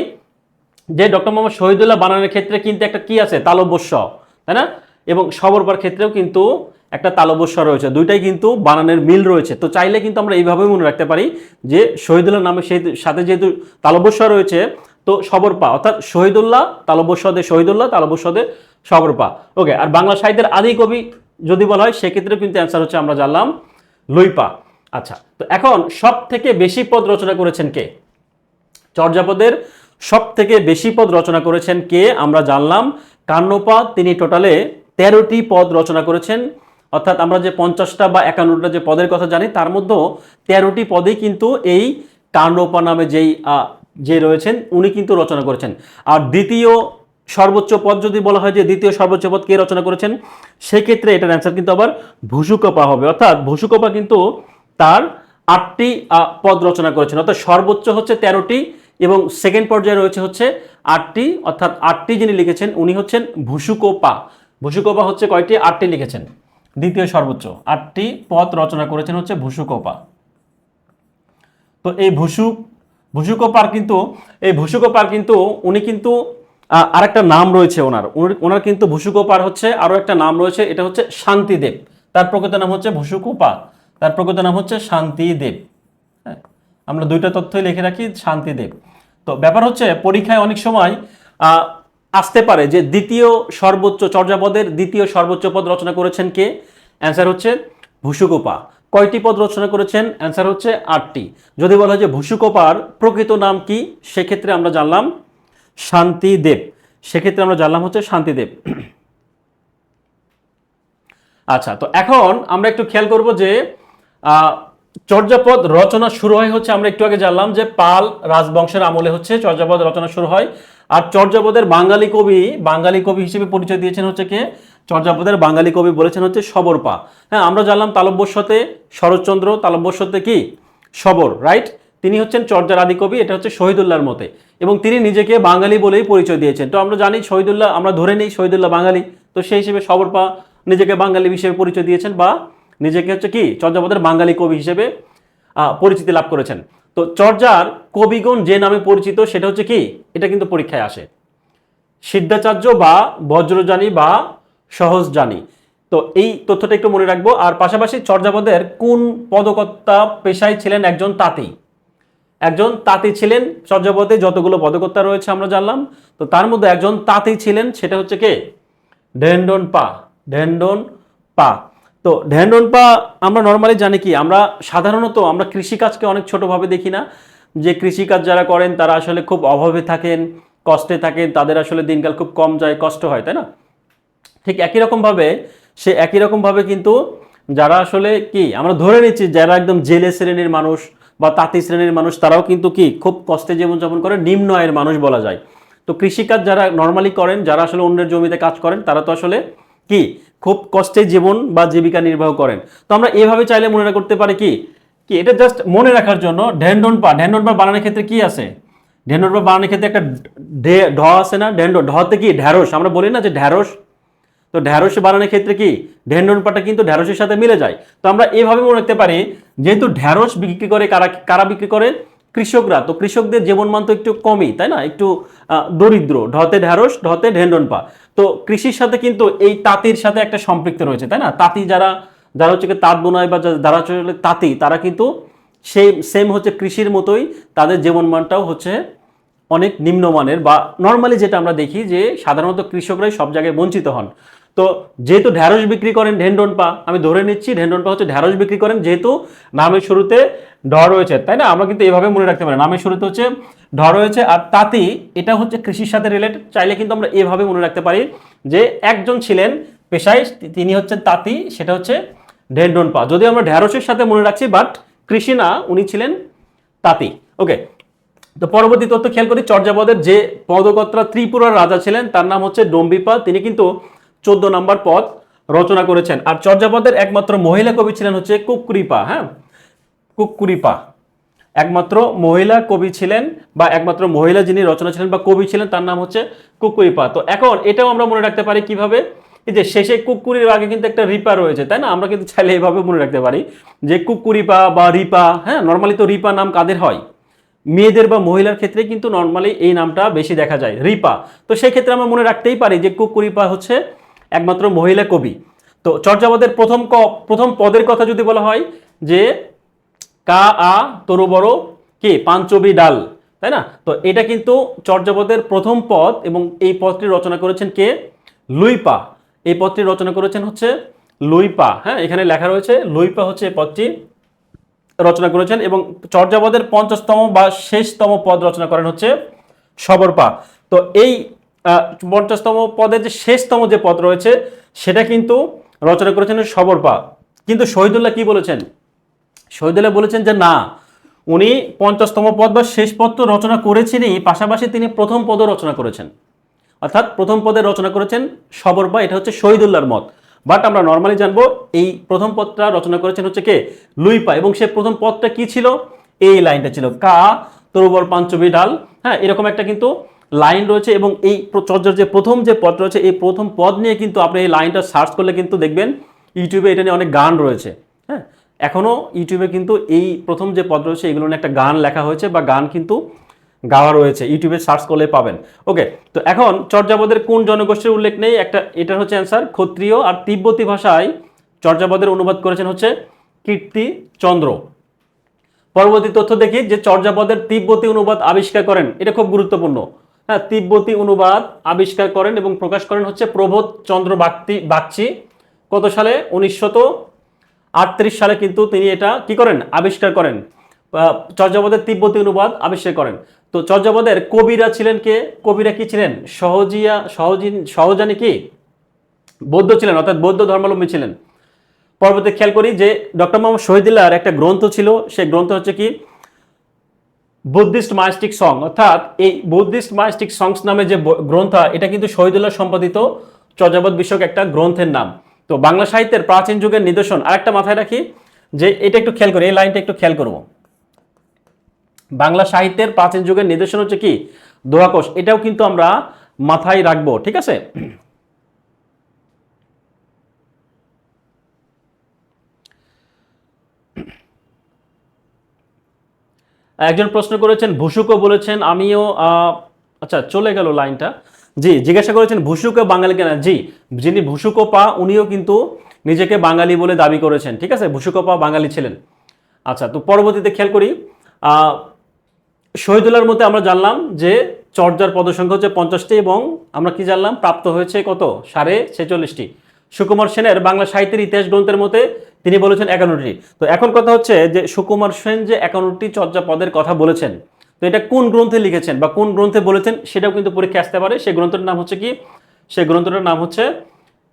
যে ডক্টর মোহাম্মদ শহীদুল্লাহ বানানোর ক্ষেত্রে কিন্তু একটা কি আছে? তালব্য, তাই না? এবং সবরপার ক্ষেত্রেও কিন্তু একটা তালব্য রয়েছে, দুইটাই কিন্তু বানানের মিল রয়েছে। তো চাইলে কিন্তু আমরা এইভাবে মনে রাখতে পারি যে শহীদুল্লাহ নামের সাথে যেহেতু তালব্য রয়েছে, তো সবরপা, অর্থাৎ শহীদুল্লাহ তালব্য দে শহীদুল্লাহ, তালব্য দে সবরপা। ওকে, আর বাংলা সাহিত্যের আদি কবি যদি বলা হয় সেক্ষেত্রে কিন্তু অ্যান্সার হচ্ছে আমরা জানলাম লুইপা। আচ্ছা, তো এখন সব থেকে বেশি পদ রচনা করেছেন কে? চর্যাপদের সব থেকে বেশি পদ রচনা করেছেন কে? আমরা জানলাম কান্নপা, তিনি টোটালে 13টি পদ রচনা করেছেন। অর্থাৎ আমরা যে 50টা বা 51টা যে পদের কথা জানি তার মধ্যে 13টি পদেই কিন্তু এই কান্নপা নামে যে রয়েছেন উনি কিন্তু রচনা করেছেন। আর দ্বিতীয় সর্বোচ্চ পদ যদি বলা হয় যে দ্বিতীয় সর্বোচ্চ পদ কে রচনা করেছেন, সেক্ষেত্রে এটার অ্যান্সার কিন্তু আবার ভুসুকোপা হবে। অর্থাৎ ভুসুকোপা কিন্তু তার 8টি পদ রচনা করেছেন, অর্থাৎ সর্বোচ্চ হচ্ছে 13টি এবং সেকেন্ড পর্যায়ে রয়েছে হচ্ছে 8টি, অর্থাৎ 8টি যিনি লিখেছেন উনি হচ্ছেন ভুসুকোপা। ভুসুকোপা হচ্ছে কয়টি? 8টি লিখেছেন। দ্বিতীয় সর্বোচ্চ। 8টি পদ রচনা করেছেন হচ্ছে ভূসুকোপা। তো এই ভূসুকোপার কিন্তু উনি কিন্তু আরেকটা নাম রয়েছে ওনার কিন্তু ভূসুকোপার হচ্ছে আরো একটা নাম রয়েছে, এটা হচ্ছে শান্তিদেব। তার প্রকৃত নাম হচ্ছে ভূসুকোপা, তার প্রকৃত নাম হচ্ছে শান্তিদেব। হ্যাঁ, আমরা দুইটা তথ্যই লিখে রাখি, শান্তিদেব। তো ব্যাপার হচ্ছে পরীক্ষায় অনেক সময় আসতে পারে যে দ্বিতীয় সর্বোচ্চ চর্যাপদের দ্বিতীয় সর্বোচ্চ পদ রচনা করেছেন কে? অ্যান্সার হচ্ছে ভূসুকোপা। কয়টি পদ রচনা করেছেন? অ্যান্সার হচ্ছে 8টি। যদি বলা হয় যে ভূসুকোপার প্রকৃত নাম কি, সেক্ষেত্রে আমরা জানলাম শান্তিদেব। সেক্ষেত্রে আমরা জানলাম হচ্ছে শান্তিদেব। আচ্ছা, তো এখন আমরা একটু খেয়াল করব যে চর্যাপদ রচনা শুরু হয় হচ্ছে, আমরা একটু আগে জানলাম যে পাল রাজবংশের আমলে হচ্ছে চর্যাপদ রচনা শুরু হয়। আর চর্যাপদের বাঙালি কবি হিসেবে পরিচয় দিয়েছেন হচ্ছে কে? চর্যাপদের বাঙালি কবি বলেছেন হচ্ছে শবরপা। হ্যাঁ, আমরা জানলাম তালব্যস্যতে শরৎচন্দ্র, তালব্যস্যতে কি শবর, রাইট? তিনি হচ্ছেন চর্যার আদি কবি, এটা হচ্ছে শহীদুল্লাহর মতে, এবং তিনি নিজেকে বাঙালি বলেই পরিচয় দিয়েছেন। তো আমরা জানি শহীদুল্লাহ, আমরা ধরে নিই শহীদুল্লাহ বাঙালি, তো সেই হিসেবে শবরপা নিজেকে বাঙালি হিসেবে পরিচয় দিয়েছেন, বা নিজেকে হচ্ছে কি চর্যাপদের বাঙালি কবি হিসেবে পরিচিতি লাভ করেছেন। তো চর্যার কবিগণ যে নামে পরিচিত সেটা হচ্ছে কি, এটা কিন্তু পরীক্ষায় আসে, সিদ্ধাচার্য বা বজ্রযানী বা সহজযানী। তো এই তথ্যটা একটু মনে রাখবো। আর পাশাপাশি চর্যাপদের কোন পদকর্তা পেশায় ছিলেন? একজন তাঁতি ছিলেন। চর্যাপদে যতগুলো পদকর্তা রয়েছে আমরা জানলাম, তো তার মধ্যে একজন তাঁতি ছিলেন, সেটা হচ্ছে কে? ঢেন্ডন পা। তো ঢেন্ডন পা আমরা নর্মালি জানি কি, আমরা সাধারণত আমরা কৃষিকাজকে অনেক ছোটভাবে দেখি না, যে কৃষিকাজ যারা করেন তারা আসলে খুব অভাবে থাকেন, কষ্টে থাকেন, তাদের আসলে দিনকাল খুব কম যায়, কষ্ট হয়, তাই না? ঠিক একই রকম ভাবে কিন্তু যারা আসলে কি আমরা ধরে নিচ্ছি যারা একদম জেলে শ্রেণীর মানুষ বা তাঁতি শ্রেণীর মানুষ, তারাও কিন্তু কি খুব কষ্টে জীবনযাপন করে, নিম্ন আয়ের মানুষ বলা যায়। তো কৃষিকাজ যারা নর্মালি করেন, যারা আসলে অন্যের জমিতে কাজ করেন, তারা তো আসলে কি খুব কষ্টে জীবন বা জীবিকা নির্বাহ করেন। তো আমরা এভাবে চাইলে মনে করতে পারি কি কি এটা জাস্ট মনে রাখার জন্য ঢেন্ডন পা বানানোর ক্ষেত্রে কি আছে? ঢেন্ডন পা বানানোর ক্ষেত্রে একটা ঢ আছে না? ঢতে কি ঢ্যাঁড়স, আমরা বলি না যে ঢ্যাঁড়স, তো ঢ্যাঁড়স বানানোর ক্ষেত্রে কি ঢেন্ডন পাটা কিন্তু ঢ্যাঁড়সের সাথে মিলে যায়। তো আমরা এভাবে মনে রাখতে পারি, যেহেতু ঢ্যাঁড়স বিক্রি করে কারা বিক্রি করে? কৃষকরা। তো কৃষকদের জীবনমান তো একটু কমই, তাই না? একটু দরিদ্র। ঢতে ঢ্যাঁড়স, ঢতে ঢেন্ডন পা। তো কৃষির সাথে কিন্তু এই তাঁতির সাথে একটা সম্পৃক্ত রয়েছে, তাই না? তাঁতি যারা হচ্ছে তাঁত বোনায় বা যারা হচ্ছে তাঁতি, তারা কিন্তু সেম হচ্ছে কৃষির মতোই, তাদের জীবনমানটাও হচ্ছে অনেক নিম্নমানের, বা নর্মালি যেটা আমরা দেখি যে সাধারণত কৃষকরাই সব জায়গায় বঞ্চিত হন। তো যেহেতু ঢ্যাঁড়স বিক্রি করেন ঢেন্ডন পা, আমি ধরে নিচ্ছি ঢেন্ডন পা হচ্ছে ঢ্যাঁড়স বিক্রি করেন, যেহেতু নামের শুরুতে ঢ রয়েছে, তাই না? আমরা কিন্তু এভাবে মনে রাখতে পারি, নামের শুরুতে হচ্ছে ঢ রয়েছে। আর তাঁতি এটা হচ্ছে কৃষির সাথে রিলেটেড, চাইলে কিন্তু আমরা এভাবে মনে রাখতে পারি যে একজন ছিলেন পেশায়, তিনি হচ্ছেন তাঁতি, সেটা হচ্ছে ঢেন্ডন পা। যদি আমরা ঢ্যাঁড়সের সাথে মনে রাখছি, বাট কৃষি না, উনি ছিলেন তাঁতি। ওকে, তো পরবর্তী তথ্য খেয়াল করি। চর্যাপদের যে পদকর্তা ত্রিপুরার রাজা ছিলেন, তার নাম হচ্ছে ডম্বিপা। তিনি কিন্তু 14 নম্বর পদ রচনা করেছেন। আর চর্যাপদের একমাত্র মহিলা কবি ছিলেন হচ্ছে কুক্কুরিপা। হ্যাঁ, কুক্কুরিপা একমাত্র মহিলা কবি ছিলেন, বা একমাত্র মহিলা যিনি রচনা ছিলেন বা কবি ছিলেন, তার নাম হচ্ছে কুক্কুরিপা। তো এখন এটাও আমরা মনে রাখতে পারি কিভাবে? এই যে শেষে কুক্কুরির আগে কিন্তু একটা রিপা রয়েছে, তাই না? আমরা কিন্তু চাইলে এইভাবে মনে রাখতে পারি যে কুক্কুরিপা বা রিপা। হ্যাঁ, নর্মালি তো রিপা নাম কাদের হয়? মেয়েদের বা মহিলার ক্ষেত্রে কিন্তু নর্মালি এই নামটা বেশি দেখা যায়, রিপা। তো সেই ক্ষেত্রে আমরা মনে রাখতেই পারি যে কুক্কুরিপা হচ্ছে একমাত্র মহিলা কবি। তো চর্যাপদের প্রথম পদের কথা যদি বলা হয় যে কা আ তরু বড় কি পাঞ্চবি ডাল, তাই না? তো এটা কিন্তু চর্যাপদের প্রথম পদ, এবং এই পদটি রচনা করেছেন কে? লুইপা। এই পদটি রচনা করেছেন হচ্ছে লুইপা। হ্যাঁ, এখানে লেখা রয়েছে লুইপা হচ্ছে এই পদটি রচনা করেছেন। এবং চর্যাপদের 50তম বা শেষতম পদ রচনা করেন হচ্ছে শবরপা। তো এই 50তম পদের যে শেষতম যে পদ রয়েছে, সেটা কিন্তু রচনা করেছেন শবরপা। কিন্তু শহীদুল্লাহ কি বলেছেন? শহীদুল্লাহ বলেছেন যে না, উনি 50তম পদ বা শেষ পদ তো রচনা করেছেনই, পাশাপাশি তিনি প্রথম পদও রচনা করেছেন, অর্থাৎ প্রথম পদে রচনা করেছেন শবরপা। এটা হচ্ছে শহীদুল্লাহর মত। বাট আমরা নর্মালি জানবো এই প্রথম পদটা রচনা করেছেন হচ্ছে কে? লুইপা। এবং সে প্রথম পদটা কি ছিল? এই লাইনটা ছিল কা তরুবর পাঞ্চবি ডাল। হ্যাঁ, এরকম একটা কিন্তু লাইন রয়েছে। এবং এই চর্যার যে প্রথম যে পদ রয়েছে, এই প্রথম পদ নিয়ে কিন্তু আপনি এই লাইনটা সার্চ করলে কিন্তু দেখবেন ইউটিউবে এটা নিয়ে অনেক গান রয়েছে। হ্যাঁ, এখনও ইউটিউবে কিন্তু এই প্রথম যে পদ রয়েছে এগুলো নিয়ে একটা গান লেখা হয়েছে বা গান কিন্তু গাওয়া রয়েছে, ইউটিউবে সার্চ করলে পাবেন। ওকে, তো এখন চর্যাপদের কোন জনগোষ্ঠীর উল্লেখ নেই? একটা, এটা হচ্ছে অ্যান্সার ক্ষত্রিয়। আর তিব্বতী ভাষায় চর্যাপদের অনুবাদ করেছেন হচ্ছে কীর্তিচন্দ্র। পরবর্তী তথ্য দেখি যে চর্যাপদের তিব্বতী অনুবাদ আবিষ্কার করেন, এটা খুব গুরুত্বপূর্ণ। হ্যাঁ, তিব্বতী অনুবাদ আবিষ্কার করেন এবং প্রকাশ করেন হচ্ছে প্রবোধ চন্দ্র বাগচি। কত সালে? 1938 সালে কিন্তু তিনি এটা কি করেন? আবিষ্কার করেন, চর্যাপদের তিব্বতী অনুবাদ আবিষ্কার করেন। তো চর্যাপদের কবিরা ছিলেন কে? কবিরা কি ছিলেন? সহজানী কি বৌদ্ধ ছিলেন, অর্থাৎ বৌদ্ধ ধর্মাবলম্বী ছিলেন। পরবর্তী খেয়াল করি যে ডক্টর মোহাম্মদ শহীদুল্লাহর একটা গ্রন্থ ছিল, সেই গ্রন্থ হচ্ছে কি বুদ্ধিস্ট মায়াস্টিক সং, অর্থাৎ এই বুদ্ধিস্ট মায়াস্টিক সংস নামে যে গ্রন্থ, এটা কিন্তু শহীদুল্লাহ সম্পাদিত চর্যাপদ বিষয়ক একটা গ্রন্থের নাম। তো বাংলা সাহিত্যের প্রাচীন যুগের নিদর্শন আরেকটা মাথায় রাখি, যে এটা একটু খেয়াল করি, এই লাইনটা একটু খেয়াল করব। বাংলা সাহিত্যের প্রাচীন যুগের নিদর্শন হচ্ছে কি দোহাকোষ, এটাও কিন্তু আমরা মাথায় রাখবো, ঠিক আছে। একজন প্রশ্ন করেছেন ভুসুকো বলেছেন, আমিও আচ্ছা চলে গেল লাইনটা। জি, জিজ্ঞাসা করেছেন ভুসুকো বাঙালি কেনা? জি, যিনি ভুসুকো পা উনিও কিন্তু নিজেকে বাঙালি বলে দাবি করেছেন, ঠিক আছে, ভুসুকো পা বাঙালি ছিলেন। আচ্ছা, তো পরবর্তীতে খেয়াল করি শহীদুল্লাহর মধ্যে আমরা জানলাম যে চর্যার পদসংখ্যা হচ্ছে 50টি এবং আমরা কি জানলাম প্রাপ্ত হয়েছে কত? 46.5টি। সুকুমার সেনের বাংলা সাহিত্যের ইতিহাস গ্রন্থের মধ্যে তিনি বলেছেন 51টি। তো এখন কথা হচ্ছে যে সুকুমার সেন যে 51টি চর্যা পদের কথা বলেছেন, তো এটা কোন গ্রন্থে লিখেছেন বা কোন গ্রন্থে বলেছেন সেটাও কিন্তু পরীক্ষা আসতে পারে। সেই গ্রন্থটার নাম হচ্ছে কি? সেই গ্রন্থটার নাম হচ্ছে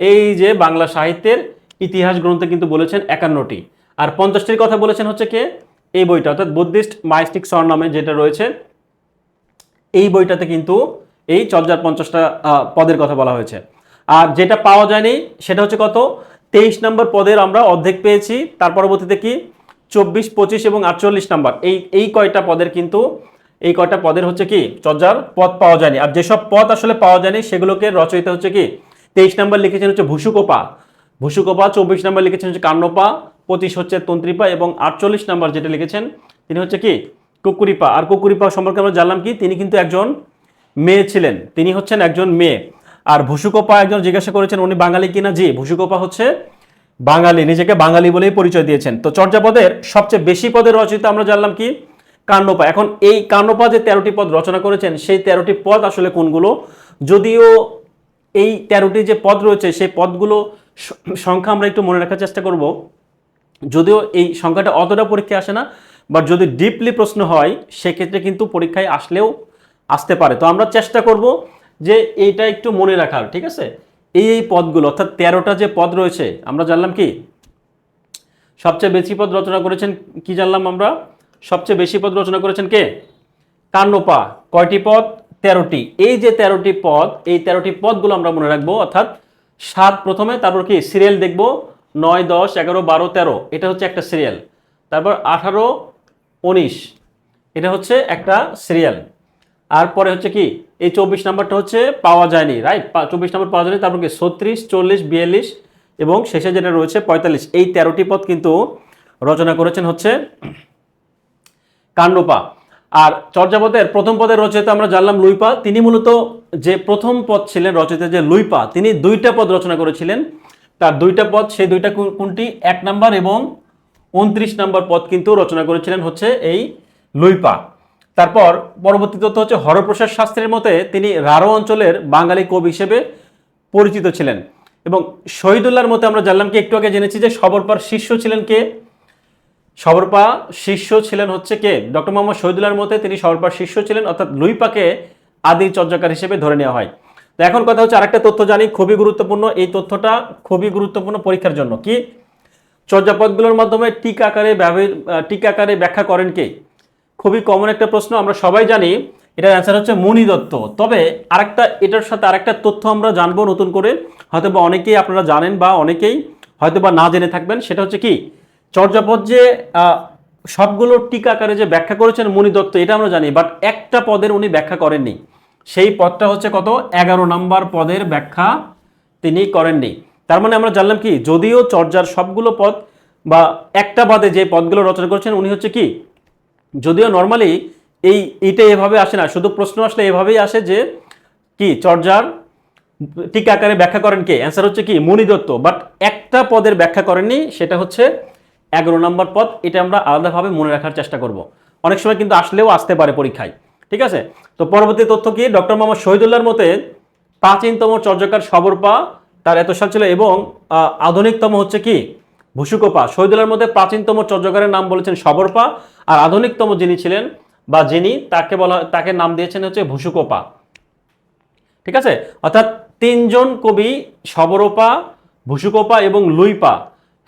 এই যে বাংলা সাহিত্যের ইতিহাস গ্রন্থে কিন্তু বলেছেন 51টি, আর 50টির কথা বলেছেন হচ্ছে কে? এই বইটা, অর্থাৎ বুদ্ধিস্ট মায়াস্টিক সং নামে যেটা রয়েছে এই বইটাতে কিন্তু এই চর্যার 50টা পদের কথা বলা হয়েছে। আর যেটা পাওয়া যায়নি সেটা হচ্ছে কত? 23 নম্বর পদের আমরা অর্ধেক পেয়েছি। তার পরবর্তীতে কি 24, 25 এবং 48 নাম্বার, এই কয়টা পদের কিন্তু এই কয়টা পদের হচ্ছে কি চর্যার পদ পাওয়া যায়নি। আর যেসব পদ আসলে পাওয়া যায়নি সেগুলোকে রচয়িতা হচ্ছে কি 23 নম্বর লিখেছেন হচ্ছে ভুসুকোপা, 24 নম্বর লিখেছেন হচ্ছে কান্নপা, 25 হচ্ছে তন্ত্রিপা এবং 48 নম্বর যেটা লিখেছেন তিনি হচ্ছে কি কুকুরিপা। আর কুকুরিপা সম্পর্কে আমরা জানলাম কি তিনি কিন্তু একজন মেয়ে ছিলেন, তিনি হচ্ছেন একজন মেয়ে। আর ভুসুকোপা একজন জিজ্ঞাসা করেছেন উনি বাঙালি কিনা? জি, ভুসুকোপা হচ্ছে বাঙালি, নিজেকে বাঙালি বলেই পরিচয় দিয়েছেন। তো চর্যাপদের সবচেয়ে বেশি পদের রচয়িতা আমরা জানলাম কি কান্নপা। এখন এই কান্নপা যে 13টি পদ রচনা করেছেন সেই 13টি পদ আসলে কোনগুলো? যদিও এই 13টি যে পদ রয়েছে সেই পদগুলো সংখ্যা আমরা একটু মনে রাখার চেষ্টা করব, যদিও এই সংখ্যাটা অতটা পরীক্ষায় আসে না, বাট যদি ডিপলি প্রশ্ন হয় সেক্ষেত্রে কিন্তু পরীক্ষায় আসলেও আসতে পারে। তো আমরা চেষ্টা করব যে এইটা একটু মনে রাখার, ঠিক আছে। এই পদগুলো অর্থাৎ 13টা যে পদ রয়েছে আমরা জানলাম কি সবচেয়ে বেশি পদ রচনা করেছেন, কি জানলাম আমরা? সবচেয়ে বেশি পদ রচনা করেছেন কে? কান্নপা। কয়টি পদ? 13টি। এই যে 13টি পদ, এই 13টি পদগুলো আমরা মনে রাখবো, অর্থাৎ 7 প্রথমে, তারপর কি সিরিয়াল দেখবো 9, 10, 11, 12, 13, এটা হচ্ছে একটা সিরিয়াল। তারপর 18, 19 এটা হচ্ছে একটা সিরিয়াল। আর পরে হচ্ছে কি এই 24 নাম্বারটা হচ্ছে পাওয়া যায়নি, রাইট? 24 নাম্বার পাওয়া যায়নি। তারপর কি 36, 40, 42 এবং শেষে যেটা রয়েছে 45। এই 13টি পদ কিন্তু রচনা করেছেন হচ্ছে কান্নপা। আর চর্যাপদের প্রথম পদের রচয়িতা আমরা জানলাম লুইপা। তিনি মূলত যে প্রথম পদ ছিলেন রচয়িতা যে লুইপা, তিনি 2টা পদ রচনা করেছিলেন। তার 2টা পদ, সেই 2টা কোনটি? 1 নাম্বার এবং 29 নাম্বার পদ কিন্তু রচনা করেছিলেন হচ্ছে এই লুইপা। তারপর পরবর্তী তথ্য হচ্ছে হরপ্রসাদ শাস্ত্রীর মতে তিনি রাঢ় অঞ্চলের বাঙালি কবি হিসেবে পরিচিত ছিলেন। এবং শহীদুল্লাহর মতে আমরা জানলাম কি একটু আগে জেনেছি যে সবরপার শিষ্য ছিলেন কে? সবরপা শিষ্য ছিলেন হচ্ছে কে? ডক্টর মোহাম্মদ শহীদুল্লাহর মতে তিনি সবরপার শিষ্য ছিলেন, অর্থাৎ লুইপাকে আদি চর্যাকার হিসেবে ধরে নেওয়া হয়। তো এখন কথা হচ্ছে আরেকটা তথ্য জানি, খুবই গুরুত্বপূর্ণ, এই তথ্যটা খুবই গুরুত্বপূর্ণ পরীক্ষার জন্য। কি? চর্যাপদগুলোর মাধ্যমে টিকা আকারে ব্যাখ্যা করেন কে? খুবই কমন একটা প্রশ্ন, আমরা সবাই জানি এটার অ্যান্সার হচ্ছে মুনি দত্ত। তবে আরেকটা, এটার সাথে আরেকটা তথ্য আমরা জানবো নতুন করে, হয়তো বা অনেকেই আপনারা জানেন বা অনেকেই হয়তো বা না জেনে থাকবেন, সেটা হচ্ছে কি চর্যাপদ যে সবগুলো টিকা আকারে যে ব্যাখ্যা করেছেন মুনি দত্ত, এটা আমরা জানি, বাট একটা পদের উনি ব্যাখ্যা করেননি। সেই পদটা হচ্ছে কত? 11 নম্বর পদের ব্যাখ্যা তিনি করেননি। তার মানে আমরা জানলাম কি, যদিও চর্যার সবগুলো পদ বা একটা বাদে যে পদগুলো রচনা করেছেন উনি হচ্ছে কি, যদিও নর্মালি এইটা এভাবে আসে না, শুধু প্রশ্ন আসলে এভাবেই আসে যে কি চর্যার টিকা আকারে ব্যাখ্যা করেন কে, অ্যান্সার হচ্ছে কি মণি দত্ত। বাট একটা পদের ব্যাখ্যা করেননি, সেটা হচ্ছে 11 নম্বর পদ। এটা আমরা আলাদাভাবে মনে রাখার চেষ্টা করব, অনেক সময় কিন্তু আসলেও আসতে পারে পরীক্ষায়। ঠিক আছে, তো পরবর্তী তথ্য কি, ডক্টর মোহাম্মদ শহীদুল্লাহর মতে প্রাচীনতম চর্যাকার সবরপা, তার এত সাল ছিল, এবং আধুনিকতম হচ্ছে কি ভুসুকোপা। শহীদুল্লাহর মধ্যে প্রাচীনতম চর্যাকারের নাম বলেছেন সবরপা, আর আধুনিকতম যিনি ছিলেন বা যিনি, তাকে নাম দিয়েছেন হচ্ছে ভুসুকোপা। ঠিক আছে, অর্থাৎ তিনজন কবি সবরপা, ভুসুকোপা এবং লুইপা,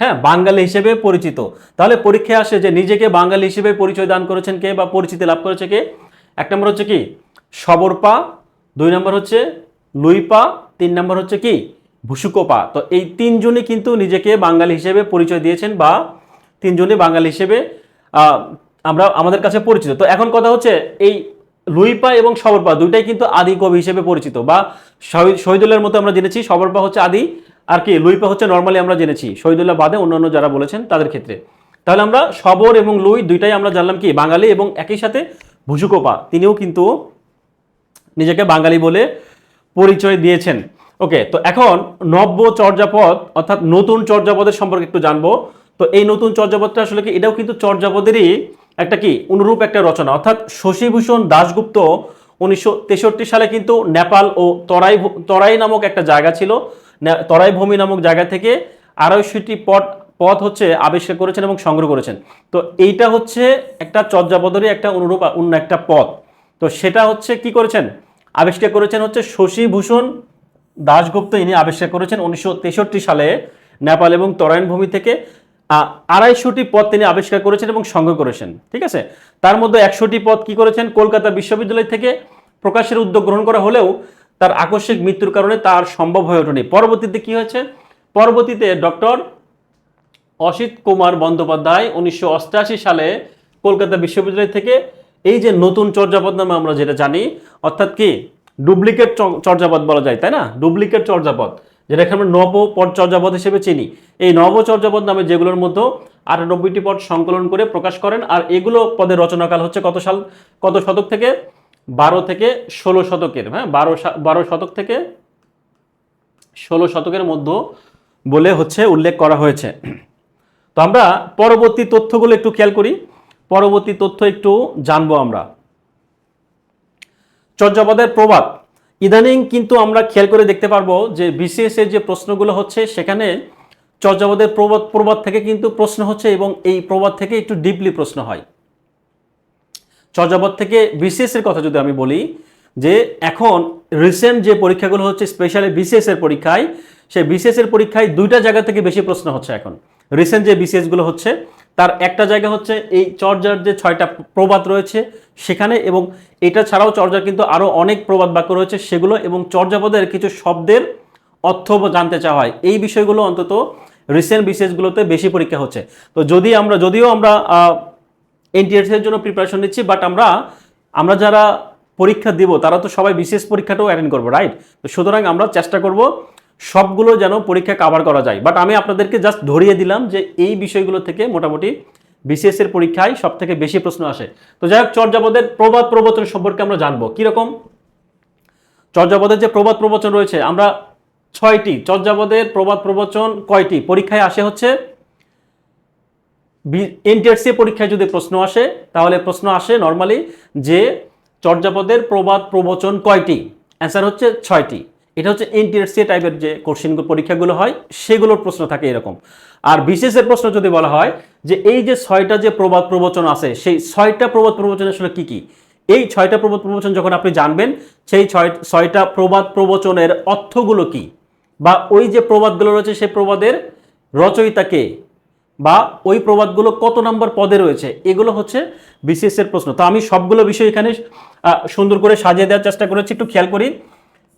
হ্যাঁ, বাঙালি হিসেবে পরিচিত। তাহলে পরীক্ষায় আসে যে নিজেকে বাঙালি হিসেবে পরিচয় দান করেছেন কে বা পরিচিতি লাভ করেছে কে, এক নম্বর হচ্ছে কি সবরপা, দুই নম্বর হচ্ছে লুইপা, তিন নম্বর হচ্ছে কি ভুসুকোপা। তো এই তিনজনই কিন্তু নিজেকে বাঙালি হিসেবে পরিচয় দিয়েছেন বা তিনজনই বাঙালি হিসেবে আমরা আমাদের কাছে পরিচিত। তো এখন কথা হচ্ছে এই লুইপা এবং সবরপা দুইটাই কিন্তু আদি কবি হিসেবে পরিচিত, বা শহীদুল্লাহর মতো আমরা জেনেছি সবরপা হচ্ছে আদি, আর কি লুইপা হচ্ছে নর্মালি আমরা জেনেছি শহীদুল্লাহ বাদে অন্যান্য যারা বলেছেন তাদের ক্ষেত্রে। তাহলে আমরা সবর এবং লুই দুইটাই আমরা জানলাম কি বাঙালি, এবং একই সাথে ভুসুকোপা তিনিও কিন্তু নিজেকে বাঙালি বলে পরিচয় দিয়েছেন। ওকে, তো এখন নব্য চর্যাপদ অর্থাৎ নতুন চর্যাপদের সম্পর্কে একটু জানবো। তো এই নতুন চর্যাপদটা আসলে কি, এটাও কিন্তু চর্যাপদেরই একটা কি অনুরূপ একটা রচনা। অর্থাৎ শশীভূষণ দাশগুপ্ত 1963 সালে কিন্তু নেপাল ও তরাই নামক একটা জায়গা ছিল, তরাই ভূমি নামক জায়গা থেকে 250টি পদ হচ্ছে আবিষ্কার করেছেন এবং সংগ্রহ করেছেন। তো এইটা হচ্ছে একটা চর্যাপদেরই একটা অনুরূপ অন্য একটা পদ। তো সেটা হচ্ছে কি করেছেন, আবিষ্কার করেছেন হচ্ছে শশীভূষণ দাশগুপ্ত। ইনি আবিষ্কার করেছেন 1963 সালে নেপাল এবং তরাইন ভূমি থেকে 250টি পদ তিনি আবিষ্কার করেছেন এবং সংগ্রহ করেছেন। ঠিক আছে, তার মধ্যে 100টি পদ কি করেছেন কলকাতা বিশ্ববিদ্যালয় থেকে প্রকাশের উদ্যোগ গ্রহণ করা হলেও তার আকস্মিক মৃত্যুর কারণে তার সম্ভব হয়ে ওঠেনি। পরবর্তীতে কি হয়েছে, পরবর্তীতে ডক্টর অসিত কুমার বন্দ্যোপাধ্যায় 1988 সালে কলকাতা বিশ্ববিদ্যালয় থেকে এই যে নতুন চর্যাপদ নামে আমরা যেটা জানি, অর্থাৎ কি ডুপ্লিকেট চর্যাপদ বলা যায়, তাই না, ডুপ্লিকেট চর্যাপদ যেটাকে আমরা নব চর্যাপদ হিসেবে চিনি, এই নব চর্যাপদ নামে যেগুলোর মধ্যে 98টি পদ সংকলন করে প্রকাশ করেন। আর এগুলো পদের রচনাকাল হচ্ছে কত শতক থেকে, 12 থেকে 16 শতকের, হ্যাঁ 12 শতক থেকে 16 শতকের মধ্যে বলে হচ্ছে উল্লেখ করা হয়েছে। তো আমরা পরবর্তী তথ্যগুলো একটু খেয়াল করি, পরবর্তী তথ্য একটু জানবো আমরা। চর্যাপদের প্রবাদ, ইদানিং কিন্তু আমরা খেয়াল করে দেখতে পারবো যে বিসিএস এর যে প্রশ্নগুলো হচ্ছে সেখানে চর্যাপদের প্রবাদ থেকে কিন্তু প্রশ্ন হচ্ছে, এবং এই প্রবাদ থেকে একটু ডিপলি প্রশ্ন হয়। চর্যাপদ থেকে বিসিএস এর কথা যদি আমি বলি, যে এখন রিসেন্ট যে পরীক্ষাগুলো হচ্ছে স্পেশালি বিসিএস এর পরীক্ষায়, সেই বিসিএস এর পরীক্ষায় দুইটা জায়গা থেকে বেশি প্রশ্ন হচ্ছে এখন। রিসেন্ট যে বিসিএস গুলো হচ্ছে তার একটা জায়গা হচ্ছে এই চর্যার যে 6টা প্রবাদ রয়েছে সেখানে, এবং এটা ছাড়াও চর্যার কিন্তু আরো অনেক প্রবাদ বাক্য রয়েছে সেগুলো, এবং চর্যাপদের কিছু শব্দের অর্থ জানতে চাওয়া হয়। এই বিষয়গুলো অন্তত রিসেন্ট বিসিএস গুলোতে বেশি পরীক্ষা হচ্ছে। তো যদিও আমরা এনটিএস এর জন্য প্রিপারেশন নিচ্ছি, বাট আমরা যারা পরীক্ষা দিব তারা তো সবাই বিসিএস পরীক্ষাটাও অ্যাটেন্ড করবো, রাইট? তো সুতরাং আমরা চেষ্টা করব সবগুলো যেন পরীক্ষা কভার করা যায়। বাট আমি আপনাদেরকে জাস্ট ধরিয়ে দিলাম যে এই বিষয়গুলো থেকে মোটামুটি বিসিএস এর পরীক্ষায় সব থেকে বেশি প্রশ্ন আসে। তো যাই হোক, চর্যাপদের প্রবাদ প্রবচন সম্পর্কে আমরা জানবো কিরকম। চর্যাপদের যে প্রবাদ প্রবচন রয়েছে, আমরা 6টি চর্যাপদের প্রবাদ প্রবচন কয়টি পরীক্ষায় আসে হচ্ছে, এনটিআরসি পরীক্ষায় যদি প্রশ্ন আসে তাহলে প্রশ্ন আসে নর্মালি যে চর্যাপদের প্রবাদ প্রবচন কয়টি, অ্যান্সার হচ্ছে 6টি। এটা হচ্ছে এনটিআরসি টাইপের যে কোশ্চেন পরীক্ষাগুলো হয় সেগুলোর প্রশ্ন থাকে এরকম। আর বিসিএস এর প্রশ্ন যদি বলা হয় যে এই যে 6টা যে প্রবাদ প্রবচন আছে, সেই 6টা প্রবাদ প্রবচন আসলে কি কি, এই 6টা প্রবাদ প্রবচন যখন আপনি জানবেন, সেই 6টা প্রবাদ প্রবচনের অর্থগুলো কি, বা ওই যে প্রবাদগুলো রয়েছে সেই প্রবাদের রচয়িতা কে, বা ওই প্রবাদগুলো কত নম্বর পদে রয়েছে, এগুলো হচ্ছে বিসিএস এর প্রশ্ন। তো আমি সবগুলো বিষয় এখানে সুন্দর করে সাজিয়ে দেওয়ার চেষ্টা করেছি, একটু খেয়াল করি।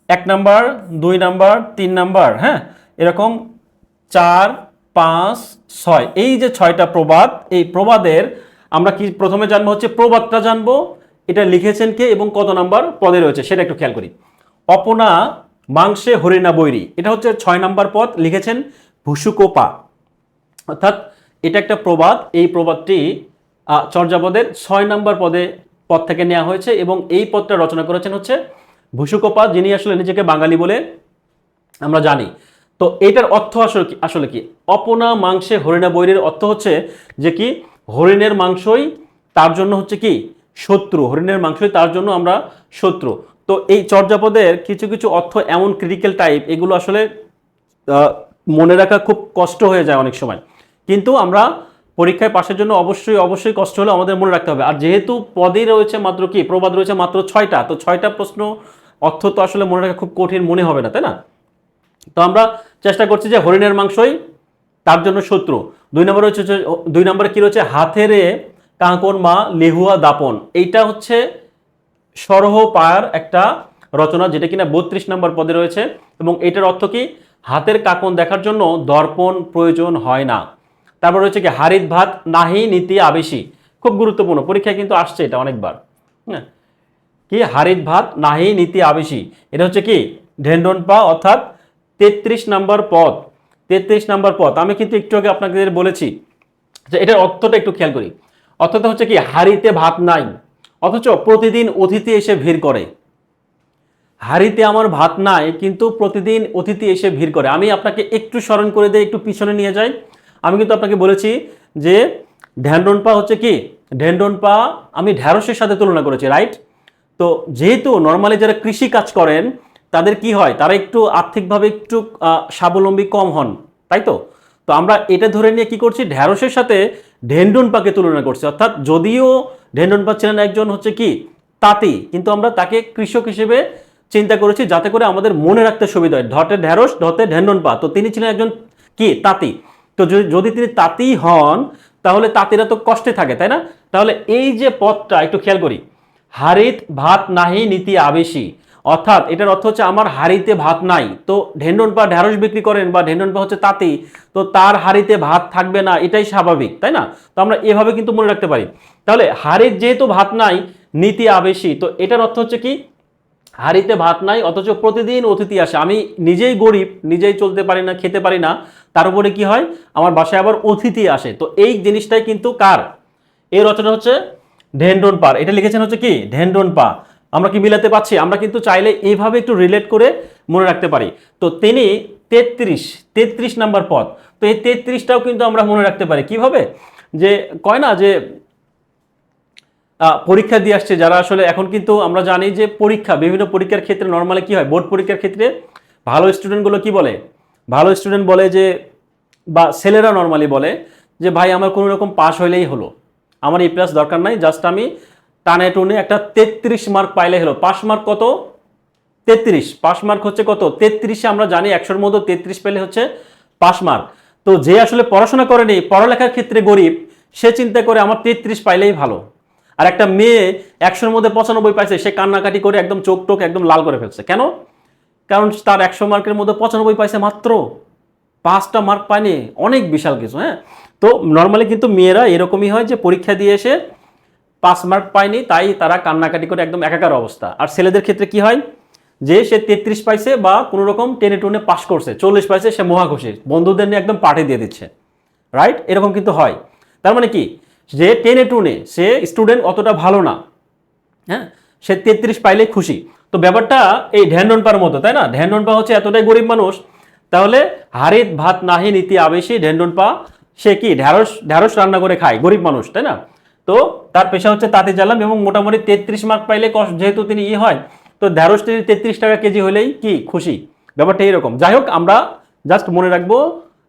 1 নাম্বার, 2 নাম্বার, 3 নাম্বার, হ্যাঁ এরকম 4, 5, 6, এই যে 6টা প্রবাদ, এই প্রবাদের আমরা কি প্রথমে জানবো হচ্ছে প্রবাদটা জানবো, এটা লিখেছেন কে এবং কত নাম্বার পদে রয়েছে সেটা একটু খেয়াল করি। অপনা মাংসে হরিণা বৈরী, এটা হচ্ছে 6 নম্বর পদ, লিখেছেন ভুসুকোপা। অর্থাৎ এটা একটা প্রবাদ, এই প্রবাদটি চর্যাপদের 6 নম্বর পদ থেকে নেওয়া হয়েছে এবং এই পদটা রচনা করেছেন হচ্ছে ভুসুকোপা, যিনি আসলে নিজেকে বাঙালি বলে আমরা জানি। তো এটার অর্থ আসলে কি, অপনা মাংসে হরিণা বৈরীর অর্থ হচ্ছে যে কি হরিণের মাংসই তার জন্য হচ্ছে কি শত্রু, হরিণের মাংসই তার জন্য আমরা শত্রু। তো এই চর্যাপদের কিছু কিছু অর্থ এমন ক্রিটিক্যাল টাইপ, এগুলো আসলে মনে রাখা খুব কষ্ট হয়ে যায় অনেক সময়, কিন্তু আমরা পরীক্ষায় পাশের জন্য অবশ্যই কষ্ট হলে আমাদের মনে রাখতে হবে। আর যেহেতু পদই রয়েছে মাত্র কি, প্রবাদ রয়েছে মাত্র 6টা, তো 6টা প্রশ্ন অর্থ তো আসলে মনে রাখা খুব কঠিন মনে হবে না, তাই না? তো আমরা চেষ্টা করছি যে হরিণের মাংসই তার জন্য শত্রু। 2 নম্বরে কি রয়েছে, হাতেরে কাঁকন মা লেহুয়া দাপন, এইটা হচ্ছে সরহ পায়ার একটা রচনা, যেটা কিনা 32 নম্বর পদে রয়েছে এবং এটার অর্থ কি, হাতের কাকন দেখার জন্য দর্পণ প্রয়োজন হয় না। তারপর রয়েছে কি, হারিত ভাত নাহি নীতি আবেশী, খুব গুরুত্বপূর্ণ, পরীক্ষায় কিন্তু আসছে এটা অনেকবার। হ্যাঁ, কি হারিত ভাত নাহি নীতি আবেশী, এটা হচ্ছে কি ঢেন্ডনপা, অর্থাৎ 33 নম্বর পদ। 33 নম্বর পদ আমি কিন্তু একটু আগে আপনাদের বলেছি যে এটার অর্থটা একটু খেয়াল করি। অর্থটা হচ্ছে কি, হাড়িতে ভাত নাই অথচ প্রতিদিন অতিথি এসে ভিড় করে। হাড়িতে আমার ভাত নাই কিন্তু প্রতিদিন অতিথি এসে ভিড় করে। আমি আপনাকে একটু স্মরণ করে দিয়ে একটু পিছনে নিয়ে যাই। আমি কিন্তু আপনাকে বলেছি যে ঢ্যান্ডনপা হচ্ছে কি, ঢেন্ডনপা আমি ঢ্যাঁড়সের সাথে তুলনা করেছি, রাইট? তো যেহেতু নর্মালি যারা কৃষি কাজ করেন তাদের কি হয়, তারা একটু আর্থিকভাবে একটু স্বাবলম্বী কম হন, তাই তো? তো আমরা এটা ধরে নিয়ে কি করছি, ঢ্যাঁড়সের সাথে ঢেন্ডনপাকে তুলনা করছি। অর্থাৎ যদিও ঢেন্ডনপা ছিলেন একজন হচ্ছে কি তাঁতি, কিন্তু আমরা তাকে কৃষক হিসেবে চিন্তা করেছি যাতে করে আমাদের মনে রাখতে সুবিধা হয়, ঢটে ঢ্যাঁড়স ঢতে ঢেন্ডনপা। তো তিনি ছিলেন একজন কি তাঁতি। তো যদি তিনি তাঁতি হন তাহলে তাঁতিরা তো কষ্টে থাকে, তাই না? তাহলে এই যে পদটা একটু খেয়াল করি, হারিত ভাত নাহি নীতি আবেশী, অর্থাৎ এটার অর্থ হচ্ছে আমার হাড়িতে ভাত নাই। তো ঢেন্ডনপা ঢ্যাঁড়স বিক্রি করেন বা ঢেন্ডনপা হচ্ছে তাঁতি, তো তার হাড়িতে ভাত থাকবে না, এটাই স্বাভাবিক, তাই না? তো আমরা এভাবে কিন্তু মনে রাখতে পারি। তাহলে হাড়ির যেহেতু ভাত নাই, নীতি আবেশী, তো এটার অর্থ হচ্ছে কি, হাড়িতে ভাত নাই অথচ প্রতিদিন অতিথি আসে, আমি নিজেই গরিব, নিজেই চলতে পারি না, খেতে পারি না, তার উপরে কি হয় আমার বাসায় আবার অতিথি আসে। তো এই জিনিসটাই কিন্তু কার, এই রচনা হচ্ছে ঢেন্ডনপার, এটা লিখেছেন হচ্ছে কি ঢেন্ডনপা। আমরা কি মিলাতে পারছি? আমরা কিন্তু চাইলে এইভাবে একটু রিলেট করে মনে রাখতে পারি। তো তিনি 33 নাম্বার পদ, তো এই 33টাও কিন্তু আমরা মনে রাখতে পারি কিভাবে, যে কয় না যে পরীক্ষা দিয়ে আসছে যারা, আসলে এখন কিন্তু আমরা জানি যে পরীক্ষা, বিভিন্ন পরীক্ষার ক্ষেত্রে নর্মালি কি হয়, বোর্ড পরীক্ষার ক্ষেত্রে ভালো স্টুডেন্টগুলো কি বলে, ভালো স্টুডেন্ট বলে যে, বা ছেলেরা নর্মালি বলে যে ভাই আমার কোনো রকম পাস হইলেই হলো, আমার এই প্লাস দরকার নাই, জাস্ট আমি টানে টুনে একটা 33 মার্ক পাইলে হলো। পাস মার্ক কত, 33, পাস মার্ক হচ্ছে কত 33, আমরা জানি 100-র মধ্যে 33 পেলে হচ্ছে পাস মার্ক। তো যে আসলে পড়াশোনা করেনি, পড়ালেখার ক্ষেত্রে গরিব, সে চিন্তা করে আমার 33 পাইলেই ভালো। আর একটা মেয়ে 100-র মধ্যে 95 পাইছে, সে কান্নাকাটি করে একদম চোখ টোক একদম লাল করে ফেলছে। কেন? কারণ তার 100 মার্কের মধ্যে 95 পাইছে মাত্র, 5টা মার্ক পায়নি, অনেক বিশাল কিছু। হ্যাঁ, তো নর্মালি কিন্তু মেয়েরা এরকমই হয় যে পরীক্ষা দিয়ে এসে 5 মার্ক পায়নি, তাই তারা কান্নাকাটি করে একদম একাকার অবস্থা। আর ছেলেদের ক্ষেত্রে কি হয়, যে সে 33 পাইছে বা কোনো রকম টেনে টুনে পাস করছে, 40 পাইছে, সে মহা খুশি, বন্ধুদের নিয়ে একদম পার্টি দিয়ে দিচ্ছে, রাইট? এরকম কিন্তু হয়। তার মানে কি, যে টেনে টুনে সে স্টুডেন্ট অতটা ভালো না, হ্যাঁ, সে 33 পাইলেই খুশি। তো ব্যাপারটা এই ঢেন্ডনপার মতো, তাই না? ঢেন্ডনপা হচ্ছে এতটাই গরিব মানুষ, তাহলে হারিত ভাত নাহি নীতি আবেশী, ঢেন্ডনপা সে কি ঢ্যাঁড়স রান্না করে খায়, গরিব মানুষ, তাই না? তো তার পেশা হচ্ছে তাঁতি জ্বালাম এবং মোটামুটি 33 মার্ক পাইলে যেহেতু তিনি হয়, তো ঢ্যাঁড়স তিনি 33 টাকা কেজি হলেই কি খুশি, ব্যাপারটা এইরকম। যাই হোক, আমরা জাস্ট মনে রাখবো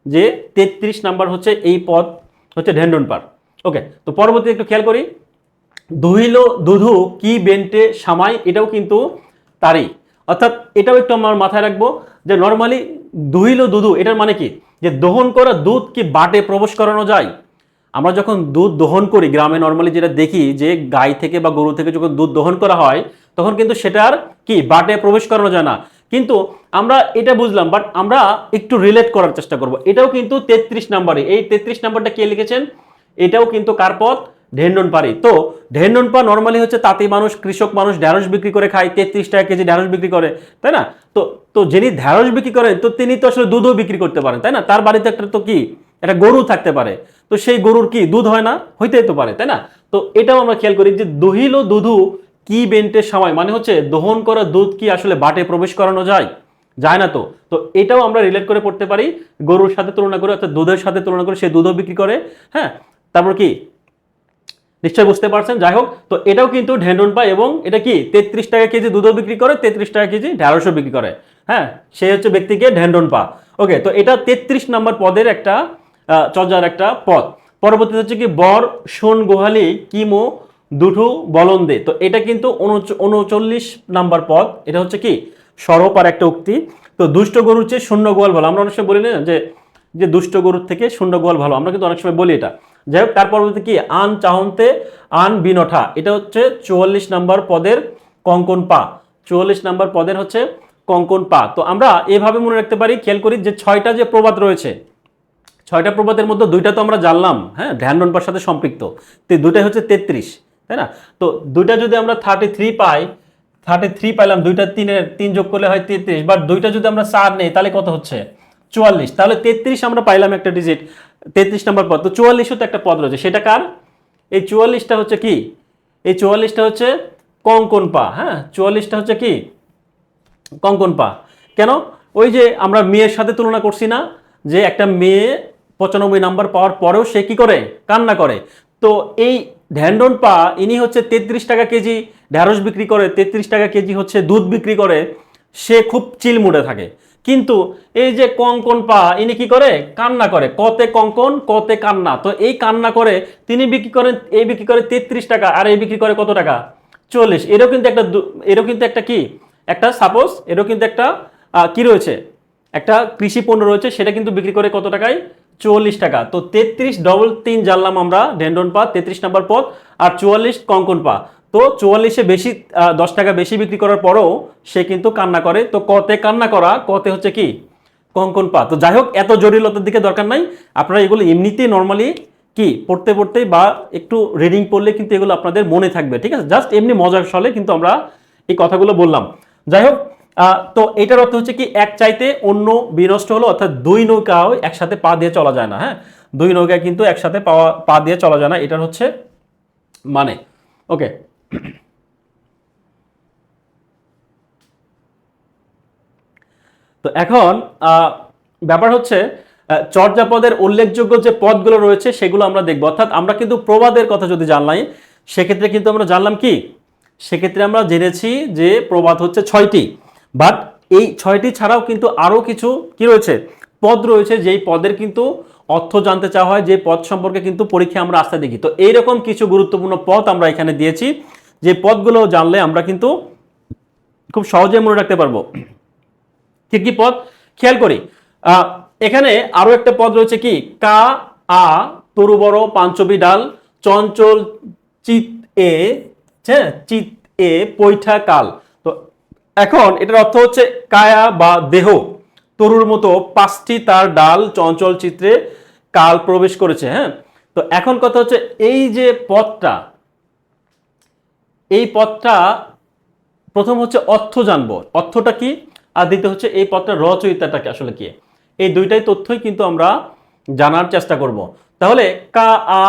যে 33 নাম্বার হচ্ছে এই পদ হচ্ছে ঢেন্ডনপার। ওকে, তো পরবর্তী একটু খেয়াল করি, দুহিল দুধু কি বেন্টে সামাই, এটাও কিন্তু তারই। অর্থাৎ এটাও একটু আমার মাথায় রাখবো যে নর্মালি দুহিল দুধু এটার মানে কি, যে দহন করা দুধ কি বাটে প্রবেশ করানো যায়? আমরা যখন দুধ দহন করি গ্রামে নর্মালি যেটা দেখি, যে গাই থেকে বা গরু থেকে যখন দুধ দহন করা হয় তখন কিন্তু সেটার কি বাটে প্রবেশ করানো যায় না। কিন্তু আমরা এটা বুঝলাম, বাট আমরা একটু রিলেট করার চেষ্টা করব। এটাও কিন্তু 33 নাম্বারে, এই 33 নাম্বারটা কে লিখেছেন, এটাও কিন্তু কার পদ, ঢেন্ডন পারি। তো ঢেন্ডন পা নর্মালি হচ্ছে তাঁতি মানুষ, কৃষক মানুষ ঢ্যাঁড়স বিক্রি করে খায়, 33 টাকা কেজি ঢ্যাঁড়স বিক্রি করে, তাই না? তো তো যিনি ঢ্যাঁড়স বিক্রি করেন তো তিনি তো আসলে দুধও বিক্রি করতে পারেন, তাই না? তার বাড়িতে একটা তো কি একটা গরু থাকতে পারে, তো সেই গরুর কি দুধ হয় না? হইতেই তো পারে, তাই না? তো এটাও আমরা খেয়াল করি যে দহিল দুধু কি বেন্টের সময়, মানে হচ্ছে দহন করা দুধ কি আসলে বাটে প্রবেশ করানো যায়? যায় না। তো তো এটাও আমরা রিলেট করে পড়তে পারি, গরুর সাথে তুলনা করে অর্থাৎ দুধের সাথে তুলনা করে সে দুধও বিক্রি করে। হ্যাঁ, তারপর কি নিশ্চয় বুঝতে পারছেন। যাই হোক, তো এটাও কিন্তু ঢেন্ডন পায় এবং এটা কি 33 টাকা কেজি দুধও বিক্রি করে, 33 টাকা কেজি ঢ্যাঁড়সও বিক্রি করে। হ্যাঁ, সে হচ্ছে ব্যক্তিকে ঢেন্ডন পা। ওকে, তো এটা 33 নম্বর পদের একটা চর্যার একটা পদ। পরবর্তীতে হচ্ছে কি বর সোন গোহালি কিমো দুঠু বলন দে। তো এটা কিন্তু 39 নাম্বার পদ। এটা হচ্ছে কি সরপ আর একটা উক্তি। তো দুষ্ট গরুর চেয়ে শূন্য গোয়াল ভালো, আমরা অনেক সময় বলি না যে যে দুষ্ট গরুর থেকে শূন্য গোয়াল ভালো, আমরা কিন্তু অনেক সময় বলি এটা। যাই হোক, তার পরবর্তী কি আন চাহন্তে আন বিনঠা। এটা হচ্ছে 44 নাম্বার পদের কঙ্কন পা। 44 নাম্বার পদের হচ্ছে কঙ্কন পা। তো আমরা এভাবে মনে রাখতে পারি, খেয়াল করি যে 6টা যে প্রবাদ রয়েছে, 6টা প্রবাদের মধ্যে 2টা তো আমরা জানলাম, হ্যাঁ, ধ্যান পার সাথে সম্পৃক্ত। তো 2টাই হচ্ছে 33, তাই না? তো 2টা যদি আমরা 33 পাই, 33 পাইলাম, 2টা 3 যোগ করলে হয় 33, বাট 2টা যদি আমরা 4 নেই তাহলে কত হচ্ছে 44। তাহলে 33 আমরা পাইলাম একটা ডিজিট, 33 নম্বর পদ। তো 44ও তো একটা পদ রয়েছে, সেটা কার? এই 44টা হচ্ছে কি, এই 44টা হচ্ছে কঙ্কন পা। হ্যাঁ, 44টা হচ্ছে কি কঙ্কন পা। কেন? ওই যে আমরা মেয়ের সাথে তুলনা করছি না, যে একটা মেয়ে 95 নাম্বার পাওয়ার পরেও সে কি করে কান্না করে। তো এই ঢ্যান্ডন পা ইনি হচ্ছে 33 টাকা কেজি ঢ্যাঁড়স বিক্রি করে, 33 টাকা কেজি হচ্ছে দুধ বিক্রি করে, সে খুব চিল মুডে থাকে। কিন্তু এই যে কঙ্কন পা ইনি কি করে কান্না করে, কতে কঙ্কন কতে কান্না। তো এই কান্না করে তিনি বিক্রি করেন, এই বিক্রি করে 33 টাকা আর এই বিক্রি করে কত টাকা 40। এরও কিন্তু একটা এরও কিন্তু একটা কি একটা সাপোজ, এরও কিন্তু একটা কি রয়েছে, একটা কৃষি পণ্য রয়েছে, সেটা কিন্তু বিক্রি করে কত টাকায় 44 টাকা। তো 33 ডবল 3 জানলাম আমরা ঢেন্ডন পা 33 নাম্বার পদ, আর 44 কঙ্কন পা। তো 44-এ বেশি 10 টাকা বেশি বিক্রি করার পরেও সে কিন্তু কান্না করে। তো কতে কান্না করা, কতে হচ্ছে কি কঙ্কন পা। তো যাই হোক, এত জটিলতার দিকে দরকার নাই, আপনারা এগুলো এমনিতেই নর্মালি কি পড়তে পড়তে বা একটু রিডিং পড়লে কিন্তু এগুলো আপনাদের মনে থাকবে, ঠিক আছে? জাস্ট এমনি মজার ছলে কিন্তু আমরা এই কথাগুলো বললাম। যাই হোক, তো এটার অর্থ হচ্ছে কি এক চাইতে অন্য বিনষ্ট হলো, অর্থাৎ দুই নৌকাও একসাথে পা দিয়ে চলা যায় না। হ্যাঁ, দুই নৌকায় কিন্তু একসাথে পা দিয়ে চলা যায় না, এটার হচ্ছে মানে। ওকে, তো এখন ব্যাপার হচ্ছে চর্যাপদের উল্লেখযোগ্য যে পদগুলো রয়েছে সেগুলো আমরা দেখবো। অর্থাৎ আমরা কিন্তু প্রবাদের কথা যদি জানলাই, সেক্ষেত্রে কিন্তু আমরা জানলাম কি, সেক্ষেত্রে আমরা জেনেছি যে প্রবাদ হচ্ছে 6টি, বাট এই 6টি ছাড়াও কিন্তু আরো কিছু কি রয়েছে পদ রয়েছে, যেই পদের কিন্তু অর্থ জানতে চাওয়া হয়, যে পদ সম্পর্কে কিন্তু পরীক্ষায় আমরা আসতে দেখি। তো এইরকম কিছু গুরুত্বপূর্ণ পদ আমরা এখানে দিয়েছি, যে পদগুলো জানলে আমরা কিন্তু খুব সহজে মনে রাখতে পারবো। কি কি পদ খেয়াল করি, এখানে আরো একটা পদ রয়েছে কি কা আ তরু বড় পাঞ্চবি ডাল চঞ্চল চিত এ, হ্যাঁ, চিত এ পৈঠা কাল। তো এখন এটার অর্থ হচ্ছে কায়া বা দেহ তরুর মতো 5টি তার ডাল চঞ্চল চিত্রে কাল প্রবেশ করেছে। হ্যাঁ, তো এখন কথা হচ্ছে এই যে পদটা, এই পদটা প্রথম হচ্ছে অর্থ জানবো, অর্থটা কি, আর দ্বিতীয় হচ্ছে এই পদটার রচয়িতাটাকে আসলে কি। এই দুইটাই তথ্যই কিন্তু আমরা জানার চেষ্টা করব। তাহলে কা আ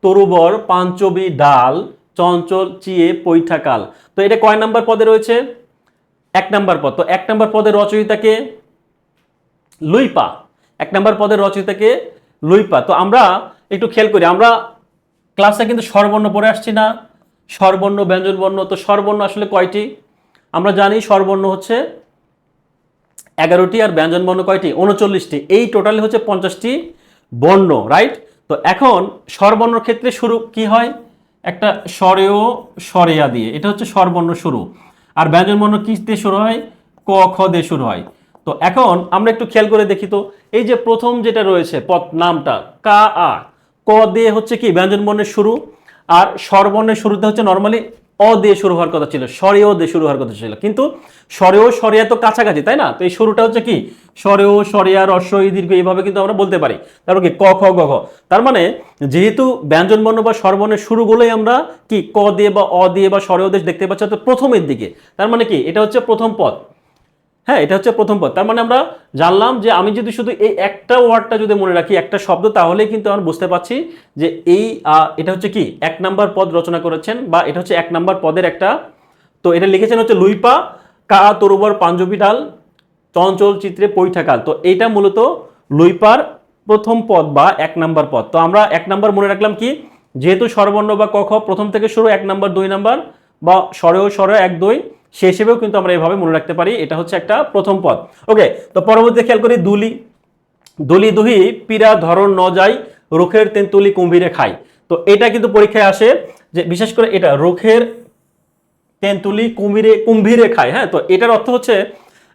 তরুবর পাঞ্চবি ডাল চঞ্চল চিয়ে পৈঠা কাল। তো এটা কয় নাম্বার পদে রয়েছে? 1 নাম্বার পদ। তো 1 নাম্বার পদের রচয়িতাকে লুইপা, 1 নাম্বার পদের রচয়িতাকে লুইপা। তো আমরা একটু খেয়াল করি, আমরা ক্লাসে কিন্তু স্বরবর্ণ পড়ে আসছি না, স্বরবর্ণ ব্যঞ্জন বর্ণ। তো স্বরবর্ণ আসলে কয়টি? আমরা জানি স্বরবর্ণ হচ্ছে 11টি, আর ব্যঞ্জন বর্ণ কয়টি? 39টি। এই টোটালি হচ্ছে 50টি বর্ণ, রাইট? তো এখন স্বরবর্ণের ক্ষেত্রে শুরু কি হয়? একটা স্বরেয় স্বরেয়া দিয়ে, এটা হচ্ছে স্বরবর্ণ শুরু। আর ব্যঞ্জন বর্ণ কি দিয়ে শুরু হয়? ক খ দিয়ে শুরু হয়। তো এখন আমরা একটু খেয়াল করে দেখি তো, এই যে প্রথম যেটা রয়েছে পদ নামটা কা আ, ক দিয়ে হচ্ছে কি ব্যঞ্জন বর্ণের শুরু, আর স্বরবর্ণের শুরুতে হচ্ছে নর্মালি অ দিয়ে শুরু হওয়ার কথা ছিল, স্বরেয় দিয়ে শুরু হওয়ার কথা ছিল, কিন্তু স্বরেয় স্বরিয়া তো কাছাকাছি, তাই না? তো এই শুরুটা হচ্ছে কি স্বরেও স্বরেয়া রস্ব ই দীর্ঘ এইভাবে কিন্তু আমরা বলতে পারি। তারপর কি ক খ গ ঘ। তার মানে যেহেতু ব্যঞ্জন বর্ণ বা স্বরবর্ণের শুরুগুলোই আমরা কি ক দিয়ে বা অ দিয়ে বা স্বরেও দেশ দেখতে পাচ্ছি অর্থাৎ প্রথমের দিকে, তার মানে কি এটা হচ্ছে প্রথম পদ। হ্যাঁ, এটা হচ্ছে প্রথম পদ। তার মানে আমরা জানলাম যে আমি যদি শুধু এই একটা ওয়ার্ডটা যদি মনে রাখি, একটা শব্দ, তাহলেই কিন্তু আমরা বুঝতে পারছি যে এই এটা হচ্ছে কি 1 নাম্বার পদ রচনা করেছেন, বা এটা হচ্ছে 1 নাম্বার পদের একটা। তো এটা লিখেছেন হচ্ছে লুইপা কা তরুবর পাঞ্জবি ডাল চঞ্চল চিত্রে পৈঠাকাল। তো এইটা মূলত লুইপার প্রথম পদ বা 1 নাম্বার পদ। তো আমরা 1 নাম্বার মনে রাখলাম কি, যেহেতু স্বরবর্ণ বা ক খ প্রথম থেকে শুরু 1 নাম্বার 2 নাম্বার, বা স্বরেও স্বরে 1 2 সে হিসেবেও কিন্তু আমরা এভাবে মনে রাখতে পারি, এটা হচ্ছে একটা প্রথম পদ। ওকে, তো পরবর্তীতে খেয়াল করি দুলি দলি দুহি পীরা ধরন ন যায় রুখের তেঁতুলি কুম্ভীরে খায়। তো এটা কিন্তু পরীক্ষায় আসে, যে বিশেষ করে এটা রুখের তেঁতুলি কুমিরে কুম্ভীরে খায়। হ্যাঁ, তো এটার অর্থ হচ্ছে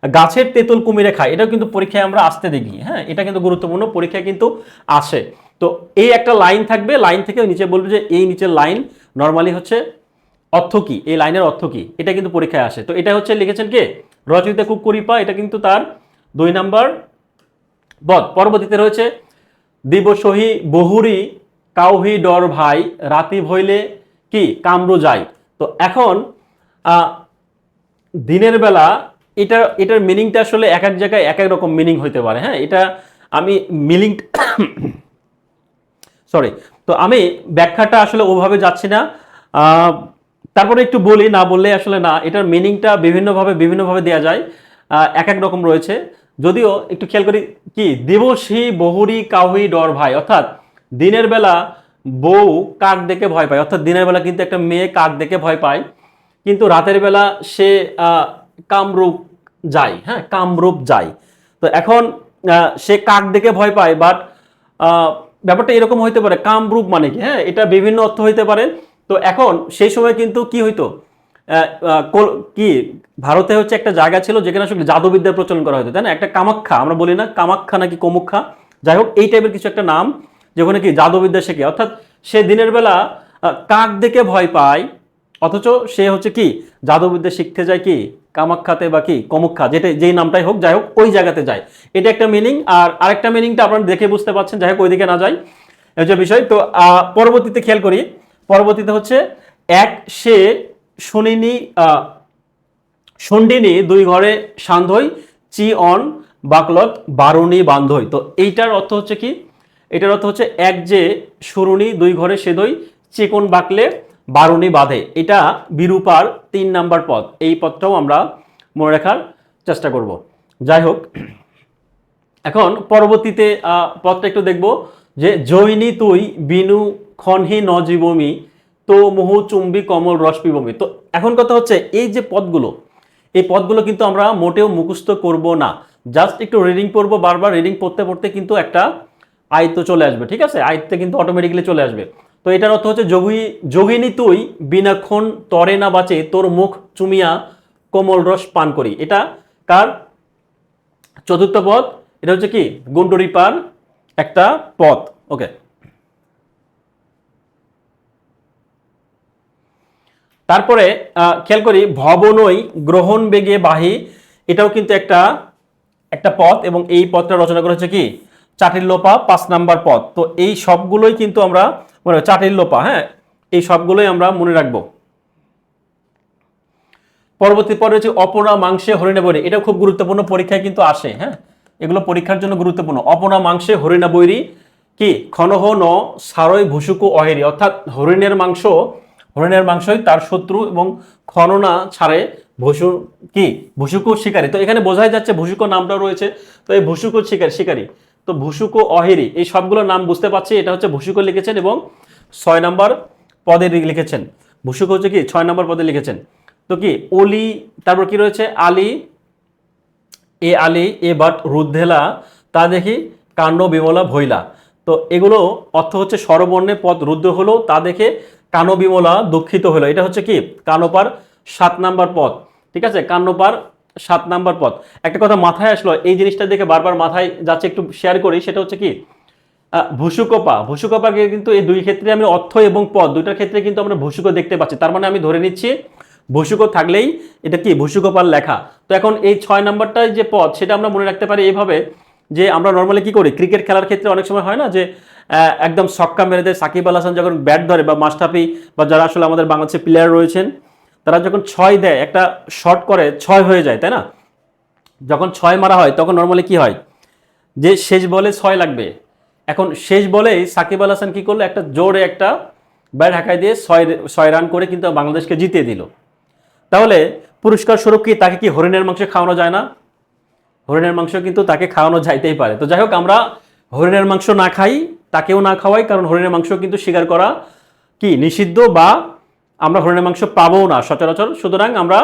গাছের তেঁতুল কুমিরে খায়। এটাও কিন্তু পরীক্ষায় আমরা আসতে দেখি। হ্যাঁ, এটা কিন্তু গুরুত্বপূর্ণ, পরীক্ষায় কিন্তু আসে। তো এই একটা লাইন থাকবে, লাইন থেকে নিচে বলবে যে এই নিচের লাইন নরমালি হচ্ছে অর্থ কি, এই লাইনের অর্থ কি, এটা কিন্তু পরীক্ষায় আসে। তো এটা হচ্ছে লিখেছেন কে, রচয়িতা কুকুরিপা, এটা কিন্তু তার 2 নাম্বার পদ। পরবর্তীতে রয়েছে দিবসহি বহুরি কাউহি ডর ভাই রাতি ভইলে কি কামরু যায়। তো এখন দিনের বেলা এটার মিনিংটা আসলে এক এক জায়গায় এক এক রকম মিনিং হইতে পারে। হ্যাঁ, এটা আমি মিনিং সরি, তো আমি ব্যাখ্যাটা আসলে ওভাবে যাচ্ছি না। তারপরে একটু বলি, না বললে আসলে না, এটার মিনিংটা বিভিন্নভাবে দেওয়া যায়, এক এক রকম রয়েছে। যদিও একটু খেয়াল করি কি দিবসী বহুরি কাহুই ডর ভাই, অর্থাৎ দিনের বেলা বউ কাক দেখে ভয় পায়, অর্থাৎ দিনের বেলা কিন্তু একটা মেয়ে কাক দেখে ভয় পায়, কিন্তু রাতের বেলা সে কামরূপ যায়। হ্যাঁ, কামরূপ যায়। তো এখন সে কাক দেখে ভয় পায়, বাট ব্যাপারটা এরকম হইতে পারে কামরূপ মানে কি, হ্যাঁ এটা বিভিন্ন অর্থ হইতে পারে। তো এখন সেই সময় কিন্তু কি হইতো, কি ভারতে হচ্ছে একটা জায়গা ছিল যেখানে আসলে জাদুবিদ্যার প্রচলন করা হতো, তাই না? একটা কামাখ্যা আমরা বলি না, কামাখ্যা নাকি কমুখ্যা, যাই হোক এই টাইপের কিছু একটা নাম, যেখানে কি জাদুবিদ্যা শেখে। অর্থাৎ সে দিনের বেলা কাক দেখে ভয় পায়, অথচ সে হচ্ছে কি জাদুবিদ্যা শিখতে যায় কি কামাখ্যাতে বা কি কমুখ্যা, যেটা যেই নামটাই হোক, যাই হোক ওই জায়গাতে যায়। এটা একটা মিনিং। আর আরেকটা মিনিংটা আপনারা দেখে বুঝতে পারছেন, যাই হোক ওইদিকে না যাই, হচ্ছে বিষয়। তো পরবর্তীতে খেয়াল করি, পরবর্তীতে হচ্ছে এক সে শুনিনি সন্ডিনী দুই ঘরে সান্ধ্যই চি অন বাকলত বারুণী বান্ধই। তো এইটার অর্থ হচ্ছে কি, এটার অর্থ হচ্ছে এক যে সুরুণী দুই ঘরে সেদই চিকন বাকলে বারুণী বাঁধে। এটা বিরূপার 3 নাম্বার পদ। এই পদটাও আমরা মনে রাখার চেষ্টা করব। যাই হোক, এখন পরবর্তীতে পদটা একটু দেখব, যে জৈনী তুই বিনু খনহি নজীবমি তো মোহ চুম্বি কমল রস পিবমি। তো এখন কথা হচ্ছে এই যে পদগুলো, এই পদগুলো কিন্তু আমরা মোটেও মুখস্থ করব না, জাস্ট একটু রিডিং পড়বো, বারবার রিডিং পড়তে পড়তে কিন্তু একটা আয়ত্ত চলে আসবে। ঠিক আছে, আয়ত্তে কিন্তু অটোমেটিক্যালি চলে আসবে। তো এটার অর্থ হচ্ছে যোগিনী তুই বিনাক্ষণ তরে না বাঁচে তোর মুখ চুমিয়া কোমল রস পান করি। এটা কার চতুর্থ পদ, এটা হচ্ছে কি গুন্ডরিপার একটা পদ। ওকে, তারপরে খেয়াল করি ভবনই গ্রহণ বেগে বাহি, এটাও কিন্তু একটা একটা পদ, এবং এই পদটা রচনা করেছে কি চাটিল্যপা 5 নাম্বার পদ। তো এই সবগুলোই কিন্তু আমরা মনে চাটিল্যপা, হ্যাঁ এই সবগুলোই আমরা মনে রাখবো। পরবর্তী পরে হচ্ছে অপনা মাংসে হরিণা বৈরী, এটা খুব গুরুত্বপূর্ণ, পরীক্ষায় কিন্তু আসে। হ্যাঁ, এগুলো পরীক্ষার জন্য গুরুত্বপূর্ণ। অপনা মাংসে হরিণা বৈরী কি খনহ ন সারই ভুসুকু অহেরি, অর্থাৎ হরিণের মাংসই তার শত্রু, এবং খননা ছাড়ে ভুসুকু শিকারী। তো এখানে বোঝাই যাচ্ছে ভুসুকো নামটাও রয়েছে, তো এই ভুসুকো শিকারী, তো ভুসুকো অহেরি এই সবগুলোর নাম বুঝতে পারছি। এটা হচ্ছে ভুসুকো লিখেছেন এবং 6 নাম্বার পদে লিখেছেন। ভুসুকো হচ্ছে কি 6 নাম্বার পদে লিখেছেন। তো কি অলি, তারপর কি রয়েছে আলী এ বাট রুদ্ধেলা তা দেখি কাণ্ড বিমলা ভৈলা। তো এগুলো অর্থ হচ্ছে স্বরবর্ণে পদ রুদ্র হলো, তা দেখে কানো বিমলা দুঃখিত হলো। এটা হচ্ছে কি কানোপার 7 নাম্বার পদ। ঠিক আছে, কান্নপার 7 নাম্বার পদ। একটা কথা মাথায় আসলো, এই জিনিসটা দেখে বারবার মাথায় যাচ্ছে, একটু শেয়ার করি। সেটা হচ্ছে কি ভুসুকোপাকে কিন্তু এই দুই ক্ষেত্রে আমি অর্থ এবং পদ দুইটার ক্ষেত্রে কিন্তু আমরা ভুসুকো দেখতে পাচ্ছি। তার মানে আমি ধরে নিচ্ছি ভুসুক থাকলেই এটা কি ভুসুকপাল লেখা। তো এখন এই 6 নাম্বারটায় যে পদ সেটা আমরা মনে রাখতে পারি এইভাবে যে আমরা নর্মালি কি করি, ক্রিকেট খেলার ক্ষেত্রে অনেক সময় হয় না যে একদম ছক্কা মেরে দেয় সাকিব আল হাসান যখন ব্যাট ধরে, বা মাশরাফি বা যারা আসলে আমাদের বাংলাদেশের প্লেয়ার রয়েছেন তারা যখন 6 দেয়, একটা শট করে 6 হয়ে যায়, তাই না? যখন 6 মারা হয় তখন নর্মালি কি হয় যে শেষ বলে 6 লাগবে। এখন শেষ বলেই সাকিব আল হাসান কি করলো, একটা জোরে একটা ব্যাট হাঁকায় দিয়ে 6 রান করে কিন্তু বাংলাদেশকে জিতিয়ে দিল। তাহলে পুরস্কার স্বরূপ কি তাকে কি হরিণের মাংস খাওয়ানো যায় না? হরিণের মাংস কিন্তু তাকে খাওয়ানো যাইতেই পারে। তো যাই হোক, আমরা হরিণের মাংস না খাই, তাকেও না খাওয়াই, কারণ হরিণের মাংস কিন্তু শিকার করা কি নিষিদ্ধ, বা আমরা হরিণের মাংস পাবো না সচরাচর। সুতরাং আমরা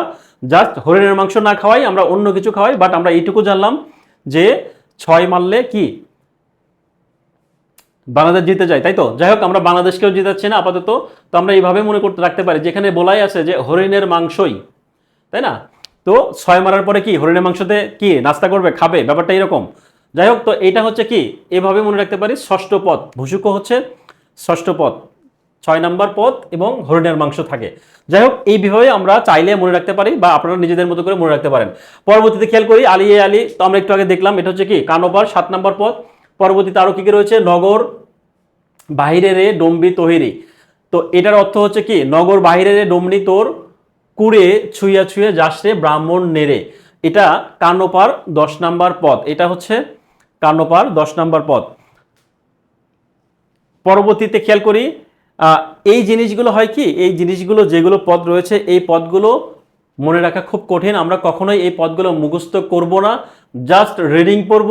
জাস্ট হরিণের মাংস না খাওয়াই, আমরা অন্য কিছু খাওয়াই। বাট আমরা এইটুকু জানলাম যে 6 মারলে কি বাংলাদেশ জিতে যায়, তাই তো? যাই হোক, আমরা বাংলাদেশকেও জিতাচ্ছি না আপাতত। তো আমরা এইভাবে মনে করতে রাখতে পারি, যেখানে বলাই আছে যে হরিণের মাংসই, তাই না? তো 6 মারার পরে কি হরিণের মাংসতে কি নাস্তা করবে, খাবে, ব্যাপারটা এরকম। যাই হোক, তো এইটা হচ্ছে কি এভাবে মনে রাখতে পারি, ষষ্ঠ পদ ভুসুক হচ্ছে ষষ্ঠ পদ, 6 নাম্বার পদ এবং হরিণের মাংস থাকে। যাই হোক, এইভাবে আমরা চাইলে মনে রাখতে পারি, বা আপনারা নিজেদের মতো করে মনে রাখতে পারেন। পরবর্তীতে খেয়াল করি আলী এ আলী, তো আমরা একটু আগে দেখলাম এটা হচ্ছে কি কানোবার 7 নাম্বার পদ। পরবর্তীতে আরো কি কি রয়েছে, নগর বাহিরে রে ডম্বি তহিরি। তো এটার অর্থ হচ্ছে কি নগর বাহিরে রে ডমনি তোর কুড়ে ছুঁয়া ছুঁয়ে যাসরে ব্রাহ্মণ নেড়ে। এটা কান্নপার 10 নাম্বার পদ, এটা হচ্ছে কান্নপার 10 নাম্বার পদ। পরবর্তীতে খেয়াল করি এই জিনিসগুলো হয় কি, এই জিনিসগুলো যেগুলো পদ রয়েছে এই পদগুলো মনে রাখা খুব কঠিন। আমরা কখনোই এই পদগুলো মুখস্থ করব না, জাস্ট রিডিং পড়ব।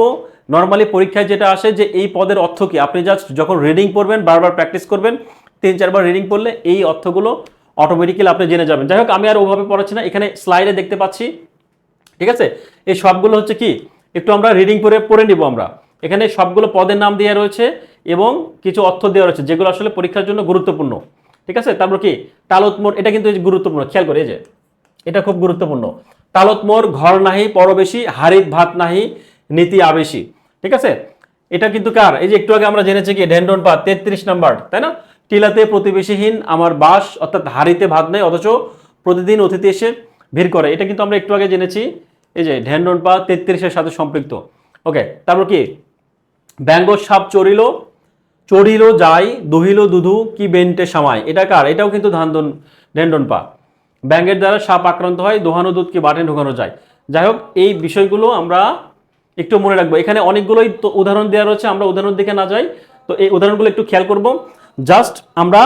নর্মালি পরীক্ষায় যেটা আসে যে এই পদের অর্থ কি, আপনি জাস্ট যখন রিডিং পড়বেন, বারবার প্র্যাকটিস করবেন, 3-4 বার রিডিং পড়লে এই অর্থগুলো অটোমেটিক্যালি আপনি জেনে যাবেন। যাই হোক, আমি আর ওভাবে পড়াচ্ছি না, এখানে স্লাইডে দেখতে পাচ্ছি, ঠিক আছে? এই সবগুলো হচ্ছে কি একটু আমরা রিডিং করে পড়ে নিব আমরা। এখানে সবগুলো পদের নাম দেওয়া রয়েছে এবং কিছু অর্থ দেওয়া রয়েছে যেগুলো আসলে পরীক্ষার জন্য গুরুত্বপূর্ণ, ঠিক আছে? তারপর কি তালত মোড়, এটা কিন্তু গুরুত্বপূর্ণ, খেয়াল করে, এই যে এটা খুব গুরুত্বপূর্ণ। তালত মোড় ঘর নাহি পরবেশী, হারিত ভাত নাহি নীতি আবেশী, ঠিক আছে? এটা কিন্তু কার, এই যে একটু আগে আমরা জেনেছি কি ঢেন্ডন পা 33 নাম্বার, তাই না? টিলাতে প্রতিবেশীহীন আমার বাস, অর্থাৎ হাড়িতে ভাত নেই অথচ প্রতিদিন অতিথি এসে ভিড় করে, এটা কিন্তু আমরা একটু আগে জেনেছি। এই যে ঢেন্ডন পা 33-এর সাথে সম্পৃক্ত। ওকে, তারপর কি ব্যঙ্গ সাপ চড়িল চড়িল যাই দহিল দুধু কি বেন্টে সামায়, এটা কার, এটাও কিন্তু ঢেন্ডন পা। ব্যাঙের দ্বারা সাপ আক্রান্ত হয়, দোহানো দুধ কি বাটে ঢোকানো যায়। যাই হোক, এই বিষয়গুলো আমরা একটু মনে রাখবো। এখানে অনেকগুলোই তো উদাহরণ দেওয়া রয়েছে, আমরা উদাহরণ দিকে না যাই, তো এই উদাহরণগুলো একটু খেয়াল করব। জাস্ট আমরা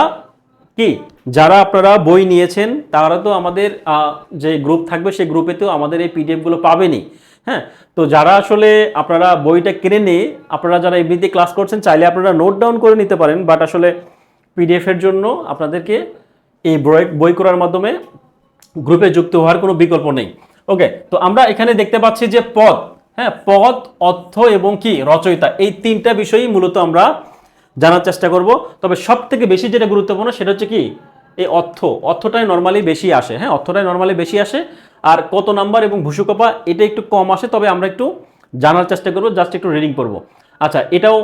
কি যারা আপনারা বই নিয়েছেন তারা তো আমাদের যে গ্রুপ থাকবে সেই গ্রুপেতেও আমাদের এই পিডিএফ গুলো পাবেনই। হ্যাঁ, তো যারা আসলে আপনারা বইটা কিনে নিয়ে আপনারা যারা এমনিতে ক্লাস করছেন চাইলে আপনারা নোট ডাউন করে নিতে পারেন, বাট আসলে পিডিএফ এর জন্য আপনাদেরকে এই বই করার মাধ্যমে গ্রুপে যুক্ত হওয়ার কোনো বিকল্প নেই। ওকে, তো আমরা এখানে দেখতে পাচ্ছি যে পদ, হ্যাঁ, পদ, অর্থ এবং কি রচয়িতা, এই 3টা বিষয়ই মূলত আমরা জানার চেষ্টা করব। তবে সব থেকে বেশি যেটা গুরুত্বপূর্ণ সেটা হচ্ছে কি এই অর্থটাই নর্মালি বেশি আসে। হ্যাঁ, অর্থটাই নর্মালি বেশি আসে, আর কত নাম্বার এবং ভুসুকপা এটা একটু কম আসে। তবে আমরা একটু জানার চেষ্টা করব, জাস্ট একটু রিডিং করব। আচ্ছা, এটাও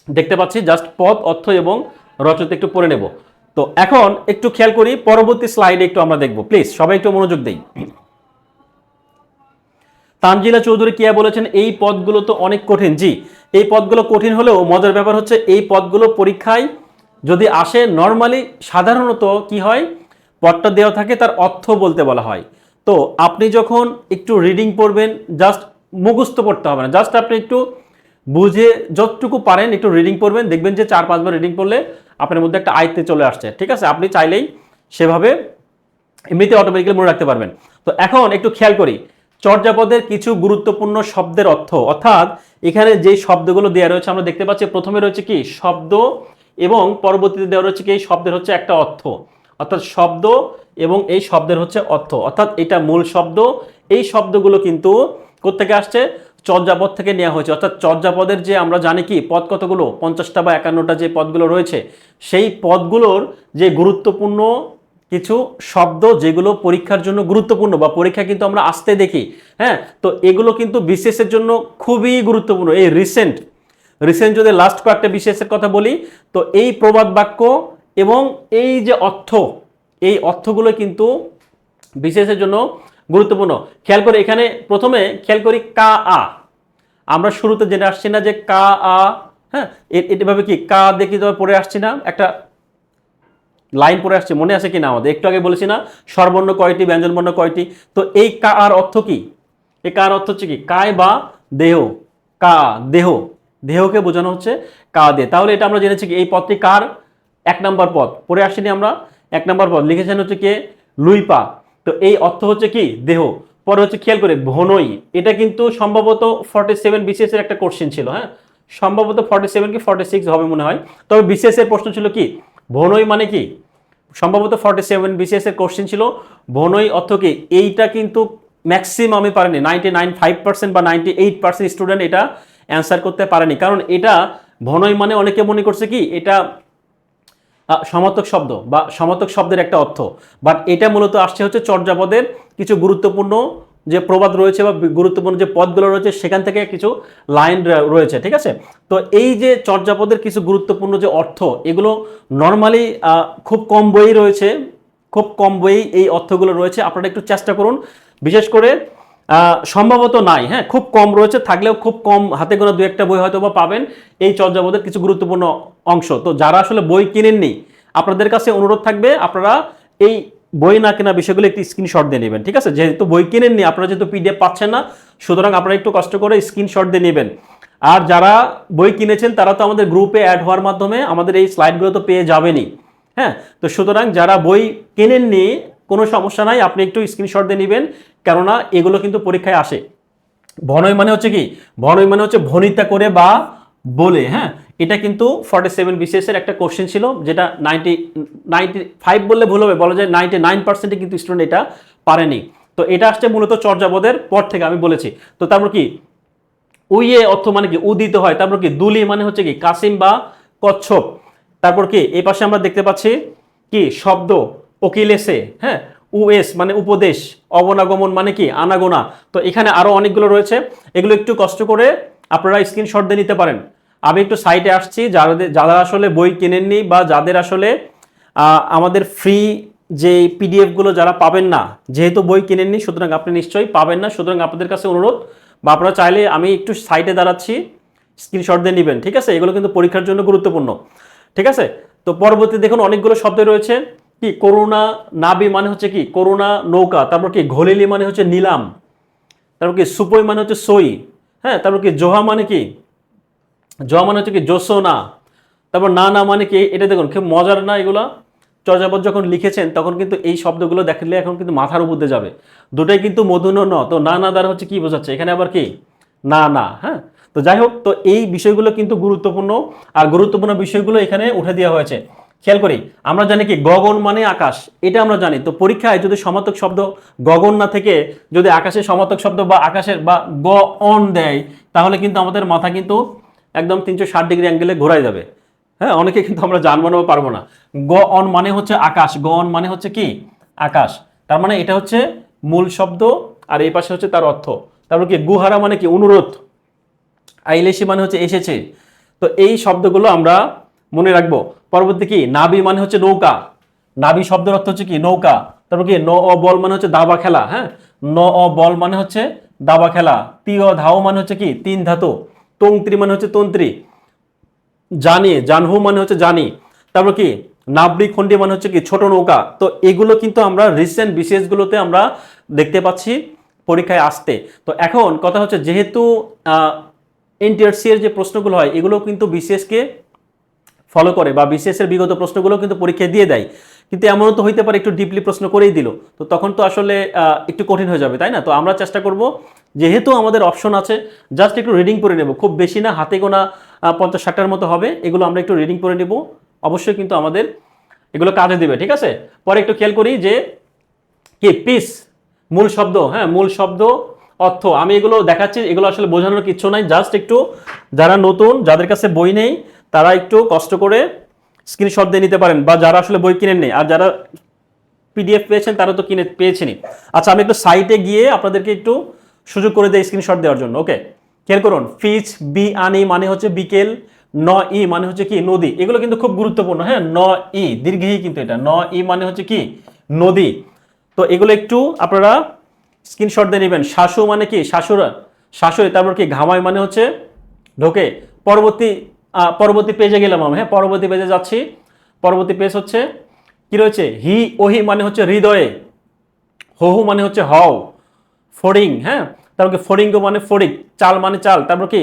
দেখতে পাচ্ছি, জাস্ট পদ, অর্থ এবং রচয়িতা একটু পড়ে নেব। তো এখন একটু খেয়াল করি পরবর্তী স্লাইডে একটু আমরা দেখব, প্লিজ সবাই একটু মনোযোগ দেই। তানজিলা চৌধুরী কিয়া বলেছেন এই পদগুলো তো অনেক কঠিন। জি, এই পদগুলো কঠিন হলেও মজার ব্যাপার হচ্ছে এই পদগুলো পরীক্ষায় যদি আসে নর্মালি সাধারণত কি হয়, পদটা দেওয়া থাকে তার অর্থ বলতে বলা হয়। তো আপনি যখন একটু রিডিং পড়বেন, জাস্ট মুখস্থ পড়তে হবে না, জাস্ট আপনি একটু বুঝে যতটুকু পারেন একটু রিডিং পড়বেন, দেখবেন যে 4-5 বার রিডিং পড়লে আপনার মধ্যে একটা আয়ত্তে চলে আসছে, ঠিক আছে? আপনি চাইলেই সেভাবে এমনিতে অটোমেটিক্যালি মনে রাখতে পারবেন। তো এখন একটু খেয়াল করি চর্যাপদের কিছু গুরুত্বপূর্ণ শব্দের অর্থ, অর্থাৎ এখানে যে শব্দগুলো দেওয়া রয়েছে আমরা দেখতে পাচ্ছি প্রথমে রয়েছে কি শব্দ, এবং পরবর্তীতে দেওয়া রয়েছে কি এই শব্দের হচ্ছে একটা অর্থ, অর্থাৎ শব্দ এবং এই শব্দের হচ্ছে অর্থ, অর্থাৎ এটা মূল শব্দ। এই শব্দগুলো কিন্তু কোত্থেকে আসছে, চর্যাপদ থেকে নেওয়া হয়েছে। অর্থাৎ চর্যাপদের যে আমরা জানি কি পদ কতগুলো, 50টা বা 51টা যে পদগুলো রয়েছে, সেই পদগুলোর যে গুরুত্বপূর্ণ কিছু শব্দ যেগুলো পরীক্ষার জন্য গুরুত্বপূর্ণ বা পরীক্ষা কিন্তু আমরা আসতে দেখি। হ্যাঁ, তো এগুলো কিন্তু বিশেষের জন্য খুবই গুরুত্বপূর্ণ। এই রিসেন্ট যদি লাস্ট কয়েকটা বিশেষের কথা বলি, তো এই প্রবাদ বাক্য এবং এই যে অর্থ, এই অর্থগুলো কিন্তু বিসিএস এর জন্য গুরুত্বপূর্ণ। খেয়াল করে এখানে প্রথমে খেয়াল করি কা আ, আমরা শুরুতে জেনে আসছি না যে কা আ, হ্যাঁ এভাবে কি কা দেখি তো পড়ে আসছি না, একটা লাইন পড়ে আসছে, মনে আছে কিনা আমাদের? একটু আগে বলেছি না স্বরবর্ণ কয়টি, ব্যঞ্জনবর্ণ কয়টি। তো এই কা আর অর্থ কি? এই কার অর্থ হচ্ছে কি কায় বা দেহ, কা দেহ, দেহকে বোঝানো হচ্ছে কা দিয়ে। তাহলে এটা আমরা জেনেছি কি এই পদটি কার? 1 নম্বর পদ পড়ে আসছিনি আমরা, 1 নম্বর পদ লিখেছেন হচ্ছে কে? লুইপা। তো এই অর্থ হচ্ছে কি দেহ। পরে হচ্ছে খেয়াল করে ভনই, এটা কিন্তু সম্ভবত 47 বিসিএস এর একটা কোশ্চেন ছিল, হ্যাঁ সম্ভবত 47 কি 46 হবে মনে হয়। তবে বিসিএস এর প্রশ্ন ছিল কি ভনই মানে কি, সম্ভবত 47 বিসিএস এর কোশ্চেন ছিল ভনই অর্থ কি। এইটা কিন্তু ম্যাক্সিমামই পারেনি, 99.5% বা 98% স্টুডেন্ট এটা অ্যান্সার করতে পারেনি। কারণ এটা ভনই মানে অনেকে মনে করছে কি এটা সমার্থক শব্দ বা সমার্থক শব্দের একটা অর্থ, বাট এটা মূলত আসছে হচ্ছে চর্যাপদের কিছু গুরুত্বপূর্ণ যে প্রবাদ রয়েছে বা গুরুত্বপূর্ণ যে পদগুলো রয়েছে সেখান থেকে কিছু লাইন রয়েছে, ঠিক আছে। তো এই যে চর্যাপদের কিছু গুরুত্বপূর্ণ যে অর্থ, এগুলো নর্মালি খুব কম বই রয়েছে, খুব কম বই এই অর্থগুলো রয়েছে। আপনারা একটু চেষ্টা করুন, বিশেষ করে সম্ভবত নাই, হ্যাঁ খুব কম রয়েছে, থাকলেও খুব কম, হাতে গোনা 2-1টা বই হয়তো বা পাবেন এই চর্যাপদের কিছু গুরুত্বপূর্ণ অংশ। তো যারা আসলে বই কিনেননি আপনাদের কাছে অনুরোধ থাকবে আপনারা এই বই না কেনা বিষয়গুলো একটি স্ক্রিনশট দিয়ে নেবেন, ঠিক আছে। যেহেতু বই কিনেননি, আপনারা যেহেতু পিডিএফ পাচ্ছেন না, সুতরাং আপনারা একটু কষ্ট করে স্ক্রিনশট দিয়ে নেবেন। আর যারা বই কিনেছেন তারা তো আমাদের গ্রুপে অ্যাড হওয়ার মাধ্যমে আমাদের এই স্লাইডগুলো তো পেয়ে যাবেনই, হ্যাঁ। তো সুতরাং যারা বই কেনেননি কোনো সমস্যা নাই, আপনি একটু স্ক্রিনশট দিয়ে নেবেন, কেননা এগুলো কিন্তু পরীক্ষায় আসে। ভনই মানে হচ্ছে কি, ভনই মানে হচ্ছে ভনিতা করে বা বলে, হ্যাঁ এটা কিন্তু 47 বিসিএস এর একটা কোশ্চেন ছিল, যেটা 95 বললে ভুল হবে, বলা যায় 99% কিন্তু স্টুডেন্ট এটা পারেনি। তো এটা আসছে মূলত চর্যাপদের পর থেকে, আমি বলেছি। তো তারপর কি উইয়ে অর্থ মানে কি উদিত হয়। তারপর কি দুলি মানে হচ্ছে কি কাসিম বা কচ্ছপ। তারপর কি এই পাশে আমরা দেখতে পাচ্ছি কি শব্দ ওকিলেসে, হ্যাঁ উএস মানে উপদেশ, অবনাগমন মানে কি আনাগোনা। তো এখানে আরো অনেকগুলো রয়েছে, এগুলো একটু কষ্ট করে আপনারা স্ক্রিনশট দিয়ে নিতে পারেন। আমি একটু সাইটে আসছি, যারা আসলে বই কিনেননি বা যাদের আসলে আমাদের ফ্রি যে পিডিএফ গুলো যারা পাবেন না, যেহেতু বই কিনেননি সুতরাং আপনি নিশ্চয়ই পাবেন না। সুতরাং আপনাদের কাছে অনুরোধ, বা আপনারা চাইলে আমি একটু সাইটে দাঁড়াচ্ছি, স্ক্রিনশট দিয়ে নেবেন, ঠিক আছে। এগুলো কিন্তু পরীক্ষার জন্য গুরুত্বপূর্ণ, ঠিক আছে। তো পরবর্তী দেখুন অনেকগুলো শব্দ রয়েছে, কি করুণা নাবি মানে হচ্ছে কি করুণা নৌকা। তারপর কি ঘোলেলি মানে হচ্ছে নিলাম। তারপর কি সুপই মানে হচ্ছে সই, হ্যাঁ। তারপর কি জোহা মানে কি, জোহা মানে হচ্ছে কি জোসোনা। তারপর না না মানে কি, এটা দেখুন খুব মজার না এগুলা। চর্যাপদ যখন লিখেছেন তখন কিন্তু এই শব্দগুলো দেখলে এখন কিন্তু মাথার উপর দিয়ে যাবে, দুটাই কিন্তু মধুন ন। তো না না দ্বারা হচ্ছে কি বোঝাচ্ছে এখানে আবার কি না না, হ্যাঁ। তো যাই হোক, তো এই বিষয়গুলো কিন্তু গুরুত্বপূর্ণ, আর গুরুত্বপূর্ণ বিষয়গুলো এখানে উঠে দেওয়া হয়েছে। খেয়াল করি, আমরা জানি কি গগন মানে আকাশ, এটা আমরা জানি। তো পরীক্ষায় যদি সমার্থক শব্দ গগন না থেকে যদি আকাশের সমার্থক শব্দ বা আকাশের বা গ অন দেয়, তাহলে কিন্তু আমাদের মাথা কিন্তু একদম 360 ডিগ্রি অ্যাঙ্গেলে ঘোরায় যাবে, হ্যাঁ। অনেকে কিন্তু আমরা জানবানও পারবো না। গ অন মানে হচ্ছে আকাশ, গ অন মানে হচ্ছে কি আকাশ। তার মানে এটা হচ্ছে মূল শব্দ, আর এই পাশে হচ্ছে তার অর্থ। তারপর কি গুহারা মানে কি অনুরোধ, আইলেসি মানে হচ্ছে এসেছে। তো এই শব্দগুলো আমরা মনে রাখবো। পরবর্তী কি নাবি মানে হচ্ছে নৌকা, নাবি শব্দের অর্থ হচ্ছে কি নৌকা। তারপর কি ন অ বল মানে হচ্ছে দাবা খেলা, হ্যাঁ ন অ বল মানে হচ্ছে দাবা খেলা। তি অ ধাও মানে হচ্ছে কি 3 ধাতু। তন্ত্রী মানে হচ্ছে তন্ত্রী। জানি জানহু মানে হচ্ছে জানি। তারপর কি নাবড়ি খন্ডি মানে হচ্ছে কি ছোট নৌকা। তো এগুলো কিন্তু আমরা রিসেন্ট বিসিএস গুলোতে আমরা দেখতে পাচ্ছি পরীক্ষায় আসতে। তো এখন কথা হচ্ছে, যেহেতু এনটিআরসি এর যে প্রশ্নগুলো হয় এগুলো কিন্তু বিসিএস কে ফলো করে, বা বিসিএস এর বিগত প্রশ্নগুলো কিন্তু পরীক্ষায় দিয়ে দেয়। কিন্তু এমনও তো হইতে পারে একটু ডিপলি প্রশ্ন করেই দিল, তো তখন তো আসলে একটু কঠিন হয়ে যাবে, তাই না? তো আমরা চেষ্টা করব, যেহেতু আমাদের অপশন আছে, জাস্ট একটু রিডিং করে নেব, খুব বেশি না, হাতে গোনা 50-60টার মতো হবে, এগুলো আমরা একটু রিডিং করে নেব। অবশ্যই কিন্তু আমাদের এগুলো কাজে দিবে, ঠিক আছে। পরে একটু খেয়াল করি যে কি পিস মূল শব্দ, হ্যাঁ মূল শব্দ অর্থ আমি এগুলো দেখাচ্ছি, এগুলো আসলে বোঝানোর কিছু নাই, জাস্ট একটু যারা নতুন, যাদের কাছে বই নেই তারা একটু কষ্ট করে স্ক্রিনশট দিয়ে নিতে পারেন, বা যারা আসলে বই কিনেন নেই, আর যারা পিডিএফ পেয়েছেন তারা তো কিনে পেয়েছেনই। আচ্ছা, আমি একটু সাইটে গিয়ে আপনাদেরকে একটু সুযোগ করে দেই স্ক্রিনশট দেওয়ার জন্য। ওকে, খেয়াল করুন, ফিচ বি আনি মানে হচ্ছে বিকেল, ন ই মানে হচ্ছে কি নদী, এগুলো কিন্তু খুব গুরুত্বপূর্ণ। হ্যাঁ, ন ই দীর্ঘই কিন্তু এটা, ন ই মানে হচ্ছে কি নদী। তো এগুলো একটু আপনারা স্ক্রিনশট দিয়ে নেবেন। শাশু মানে কি শাশুড়া, শাশুড়ি, তারপর কি ঘামাই মানে হচ্ছে ঢোকে। পরবর্তী পরবর্তী পেজে গেলাম আমি। হ্যাঁ, পরবর্তী পেজে যাচ্ছি। পরবর্তী পেজ হচ্ছে কি রয়েছে, হি ওহি মানে হচ্ছে হৃদয়ে, হহু মানে হচ্ছে হও, ফড়িং, হ্যাঁ, তারপর কি ফড়িঙ্গ মানে ফড়িক, চাল মানে চাল, তারপর কি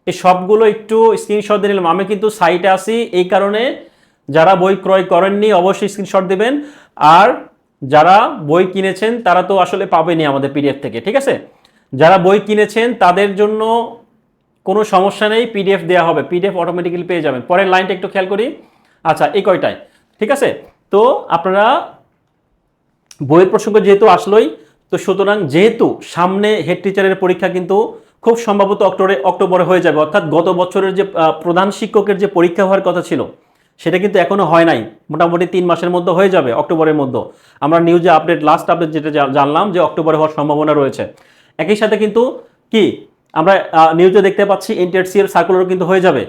এই সবগুলো একটু স্ক্রিনশট দিয়ে নিলাম। আমি কিন্তু সাইটে আসি, এই কারণে যারা বই ক্রয় করেননি অবশ্যই স্ক্রিনশট দিবেন, আর যারা বই কিনেছেন তারা তো আসলে পাবেনই আমাদের পিডিএফ থেকে, ঠিক আছে। যারা বই কিনেছেন তাদের জন্য কোনো সমস্যা নেই, পিডিএফ দেওয়া হবে, পিডিএফ অটোমেটিক্যালি পেয়ে যাবেন। পরের লাইনটা একটু খেয়াল করি। আচ্ছা, এই কয়টায়, ঠিক আছে। তো আপনারা বইয়ের প্রসঙ্গ যেহেতু আসলোই, তো সুতরাং যেহেতু সামনে হেড টিচারের পরীক্ষা কিন্তু খুব সম্ভবত অক্টোবরে হয়ে যাবে, অর্থাৎ গত বছরের যে প্রধান শিক্ষকের যে পরীক্ষা হওয়ার কথা ছিল সেটা কিন্তু এখনো হয় নাই, মোটামুটি 3 মাসের মধ্যে হয়ে যাবে, অক্টোবরের মধ্যে। আমরা নিউজে আপডেট, লাস্ট আপডেট যেটা জানলাম যে অক্টোবরে হওয়ার সম্ভাবনা রয়েছে। একই সাথে কিন্তু কি আমরা নিউজে দেখতে পাচ্ছি এনটিআরসি এর সার্কুলারও কিন্তু হয়ে যাবে।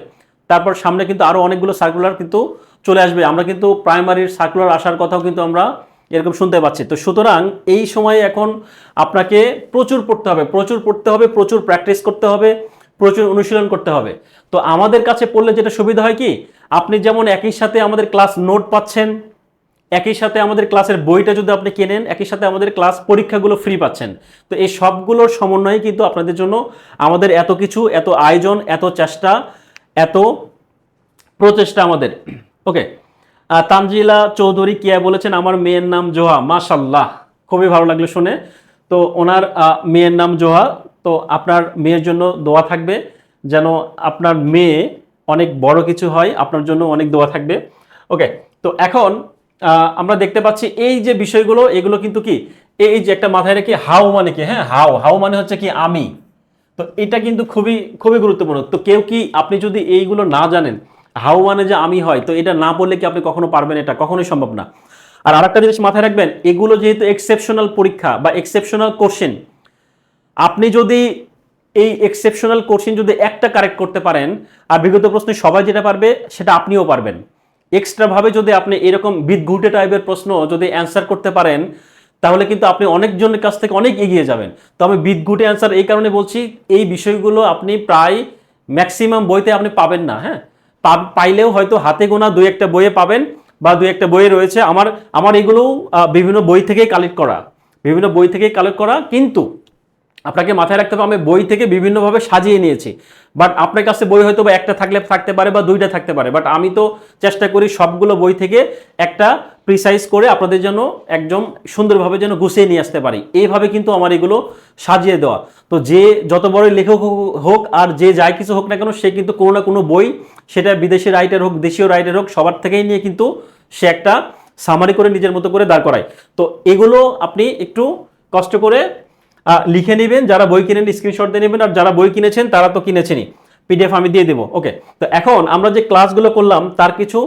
তারপর সামনে কিন্তু আরো অনেকগুলো সার্কুলার কিন্তু চলে আসবে। আমরা কিন্তু প্রাইমারির সার্কুলার আসার কথাও কিন্তু আমরা এরকম শুনতে পাচ্ছি। তো সুতরাং এই সময়ে এখন আপনাকে প্রচুর পড়তে হবে, প্রচুর পড়তে হবে, প্রচুর প্র্যাকটিস করতে হবে, প্রচুর অনুশীলন করতে হবে। তো আমাদের কাছে পড়লে যেটা সুবিধা হয় কি, আপনি যেমন একই সাথে আমাদের ক্লাস নোট পাচ্ছেন, একই সাথে আমাদের ক্লাসের বইটা যদি আপনি কেনেন, একই সাথে আমাদের ক্লাস পরীক্ষাগুলো ফ্রি পাচ্ছেন। তো এই সবগুলোর সমন্বয়ে কিন্তু আপনাদের জন্য আমাদের এত কিছু, এত আয়োজন, এত চেষ্টা, এত প্রচেষ্টা আমাদের। ওকে, তানজিলা চৌধুরী কিয়া বলেছেন আমার মেয়ের নাম জোহা, মাশাল্লাহ, খুবই ভালো লাগলো শুনে। তো ওনার মেয়ের নাম জোহা, তো আপনার মেয়ের জন্য দোয়া থাকবে যেন আপনার মেয়ে অনেক বড় কিছু হয়, আপনার জন্য অনেক দোয়া থাকবে। ওকে, তো এখন আমরা দেখতে পাচ্ছি এই যে বিষয়গুলো, এগুলো কিন্তু কি এই যে একটা মাথায় রেখে হাউ মানে কি, হ্যাঁ, হাউ, হাউ মানে হচ্ছে কি আমি। তো এটা কিন্তু খুবই খুবই গুরুত্বপূর্ণ। তো কেউ কি আপনি যদি এইগুলো না জানেন, হাউ মানে যে আমি হয়, তো এটা না বললে কি আপনি কখনো পারবেন? এটা কখনোই সম্ভব না। আর আরেকটা জিনিস মাথায় রাখবেন, এগুলো যেহেতু এক্সেপশনাল পরীক্ষা বা এক্সেপশনাল কোশ্চেন, আপনি যদি এই এক্সেপশনাল কোশ্চেন যদি একটা কারেক্ট করতে পারেন, আর বিগত প্রশ্নে সবাই যেটা পারবে সেটা আপনিও পারবেন, এক্সট্রা ভাবে যদি আপনি এরকম বিদঘুটে টাইপের প্রশ্ন যদি অ্যান্সার করতে পারেন, তাহলে কিন্তু আপনি অনেকজনের কাছ থেকে অনেক এগিয়ে যাবেন। তো আমি বিদঘুটে অ্যান্সার এই কারণে বলছি, এই বিষয়গুলো আপনি প্রায় ম্যাক্সিমাম বইতে আপনি পাবেন না। হ্যাঁ, পাইলেও হয়তো হাতে গোনা 2-1টা বইয়ে পাবেন, বা 2-1টা বইয়ে রয়েছে। আমার আমার এগুলোও বিভিন্ন বই থেকেই কালেক্ট করা, বিভিন্ন বই থেকেই কালেক্ট করা। কিন্তু আপনাকে মাথায় রাখতে হবে আমি বই থেকে বিভিন্নভাবে সাজিয়ে নিয়েছি। বাট আপনার কাছে বই হয়তো বা একটা থাকতে পারে বা 2টা থাকতে পারে, বাট আমি তো চেষ্টা করি সবগুলো বই থেকে একটা প্রিসাইজ করে আপনাদের জন্য একদম সুন্দরভাবে যেন গুছিয়ে নিয়ে আসতে পারি। এইভাবে কিন্তু আমার এগুলো সাজিয়ে দেওয়া। তো যে যত বড় লেখক হোক আর যে যাই কিছু হোক না কেন, সে কিন্তু কোনো না কোনো বই, সেটা বিদেশি রাইটার হোক, দেশীয় রাইটার হোক, সবার থেকেই নিয়ে কিন্তু সে একটা সামারি করে নিজের মতো করে দাঁড় করায়। তো এগুলো আপনি একটু কষ্ট করে লিখে নেবেন। যারা বই কিনেন স্ক্রিনশট দিয়ে নেবেন, আর যারা বই কিনেছেন তারা তো কিনেছেনই, পিডিএফ আমি দিয়ে দেবো। ওকে, তো এখন আমরা যে ক্লাসগুলো করলাম তার কিছু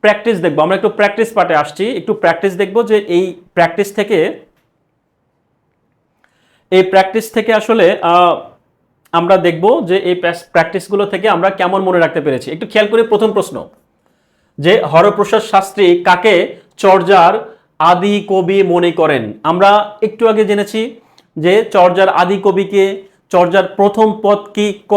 প্র্যাকটিস দেখবো। আমরা একটু প্র্যাকটিস পার্টে আসছি, একটু প্র্যাকটিস দেখবো যে এই প্র্যাকটিস থেকে আসলে আমরা দেখবো যে এই প্র্যাকটিসগুলো থেকে আমরা কেমন মনে রাখতে পেরেছি। একটু খেয়াল করে প্রথম প্রশ্ন, যে হরপ্রসাদ শাস্ত্রী কাকে চর্যার আদি কবি মনে করেন? আমরা একটু আগে জেনেছি যে চর্যার আদি কবিকে, চর্যার প্রথম পদ কি, ক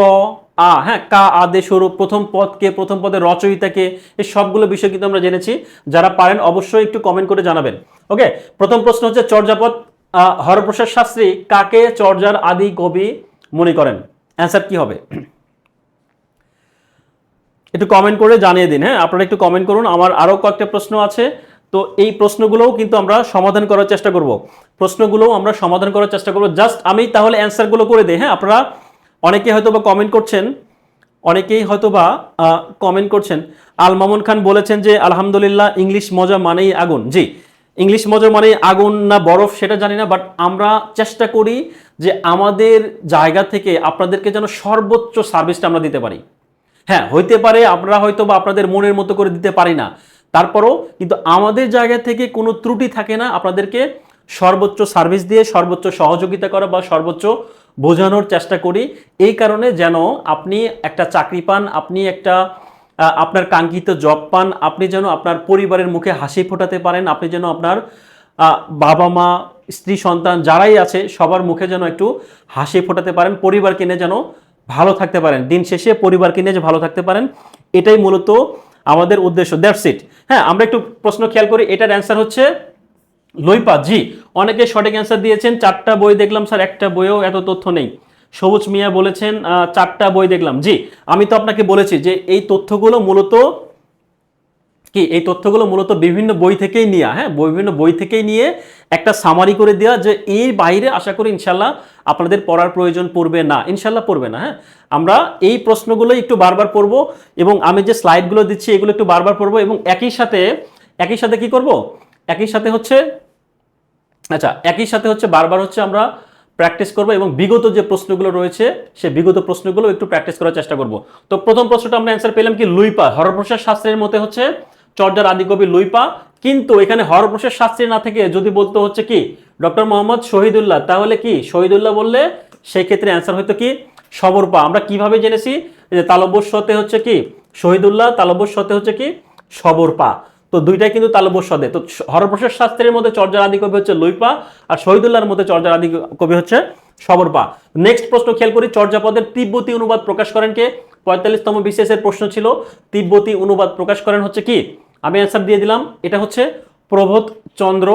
আ, হ্যাঁ, কা আদে শুরু, প্রথম পদকে, প্রথম পদের রচয়িতাকে, এই সবগুলো বিষয় কিন্তু আমরা জেনেছি। যারা পারেন অবশ্যই একটু কমেন্ট করে জানাবেন। ওকে, প্রথম প্রশ্ন হচ্ছে চর্যাপদ হরপ্রসাদ শাস্ত্রী কাকে চর্যার আদি কবি মনে করেন? অ্যান্সার কি হবে একটু কমেন্ট করে জানিয়ে দিন। হ্যাঁ, আপনারা একটু কমেন্ট করুন। আমার আরো কয়েকটা প্রশ্ন আছে, তো এই প্রশ্নগুলোও কিন্তু আমরা সমাধান করার চেষ্টা করব। জাস্ট আমি তাহলে অ্যান্সারগুলো করে দিই। হ্যাঁ, আপনারা অনেকেই হয়তো বা কমেন্ট করছেন। আল মামুন খান বলেছেন যে আলহামদুলিল্লাহ, ইংলিশ মজা মানেই আগুন। জি, ইংলিশ মজা মানেই আগুন না বরফ সেটা জানি না, বাট আমরা চেষ্টা করি যে আমাদের জায়গা থেকে আপনাদেরকে যেন সর্বোচ্চ সার্ভিসটা আমরা দিতে পারি। হ্যাঁ, হইতে পারে আমরা হয়তো বা আপনাদের মনের মতো করে দিতে পারি না, তারপরও কিন্তু আমাদের জায়গা থেকে কোনো ত্রুটি থাকে না আপনাদেরকে সর্বোচ্চ সার্ভিস দিয়ে সর্বোচ্চ সহযোগিতা করা বা সর্বোচ্চ বোঝানোর চেষ্টা করি, এই কারণে যেন আপনি একটা চাকরি পান, আপনি একটা আপনার কাঙ্ক্ষিত জব পান, আপনি যেন আপনার পরিবারের মুখে হাসি ফোটাতে পারেন, আপনি যেন আপনার বাবা মা স্ত্রী সন্তান যারাই আছে সবার মুখে যেন একটু হাসি ফোটাতে পারেন, পরিবারকে নিয়ে যেন ভালো থাকতে পারেন, দিন শেষে পরিবারকে নিয়ে যে ভালো থাকতে পারেন, এটাই মূলত আমাদের উদ্দেশ্য। That's it. হ্যাঁ, আমরা একটু প্রশ্ন খেয়াল করি, এটার অ্যান্সার হচ্ছে লইপা। জি, অনেকে সঠিক অ্যান্সার দিয়েছেন। 4টা বই দেখলাম স্যার, একটা বইও এত তথ্য নেই। সবুজ মিয়া বলেছেন 4টা বই দেখলাম। জি, আমি তো আপনাকে বলেছি যে এই তথ্যগুলো মূলত কি, এই তথ্যগুলো মূলত বিভিন্ন বই থেকেই নেওয়া। হ্যাঁ, বিভিন্ন বই থেকেই নিয়ে একটা সামারি করে দেওয়া, যে এর বাইরে আশা করি ইনশাল্লাহ আপনাদের পড়ার প্রয়োজন পড়বে না, ইনশাল্লাহ পড়বে না। হ্যাঁ, আমরা এই প্রশ্নগুলো একটু বারবার পড়ব এবং আমি যে স্লাইডগুলো দিচ্ছি এগুলো একটু বারবার পড়ব এবং একই সাথে কি করব, একই সাথে হচ্ছে আচ্ছা একই সাথে হচ্ছে বারবার হচ্ছে আমরা প্র্যাকটিস করব এবং বিগত যে প্রশ্নগুলো রয়েছে সে বিগত প্রশ্নগুলো একটু প্র্যাকটিস করার চেষ্টা করব। তো প্রথম প্রশ্নটা আমরা অ্যান্সার পেলাম কি, লুইপা। হরপ্রসাদ শাস্ত্রীর মতে হচ্ছে চর্যার আদিকবি লুইপা, কিন্তু এখানে হরপ্রসাদ শাস্ত্রী না থেকে যদি বলতে হচ্ছে কি ডক্টর মোহাম্মদ শহীদুল্লাহ, তাহলে কি শহীদুল্লাহ বললে সেই ক্ষেত্রে অ্যান্সার হয়তো কি সবরপা। আমরা কিভাবে জেনেছি যে তালব্যর সতে হচ্ছে কি শহীদুল্লাহ, তালব্যর সতে হচ্ছে কি সবরপা। তো দুইটাই কিন্তু তালব্য সদে। তো হরপ্রসাদ শাস্ত্রীর মধ্যে চর্যার আদি কবি হচ্ছে লুইপা আর শহীদুল্লাহর মধ্যে চর্যার আদি কবি হচ্ছে সবরপা। নেক্সট প্রশ্ন খেয়াল করি, চর্যাপদের তিব্বতী অনুবাদ প্রকাশ করেন কে? 45তম বিসিএস এর প্রশ্ন ছিল, তিব্বতী অনুবাদ প্রকাশ করেন হচ্ছে কি, আমি অ্যান্সার দিয়ে দিলাম, এটা হচ্ছে প্রবোধ চন্দ্র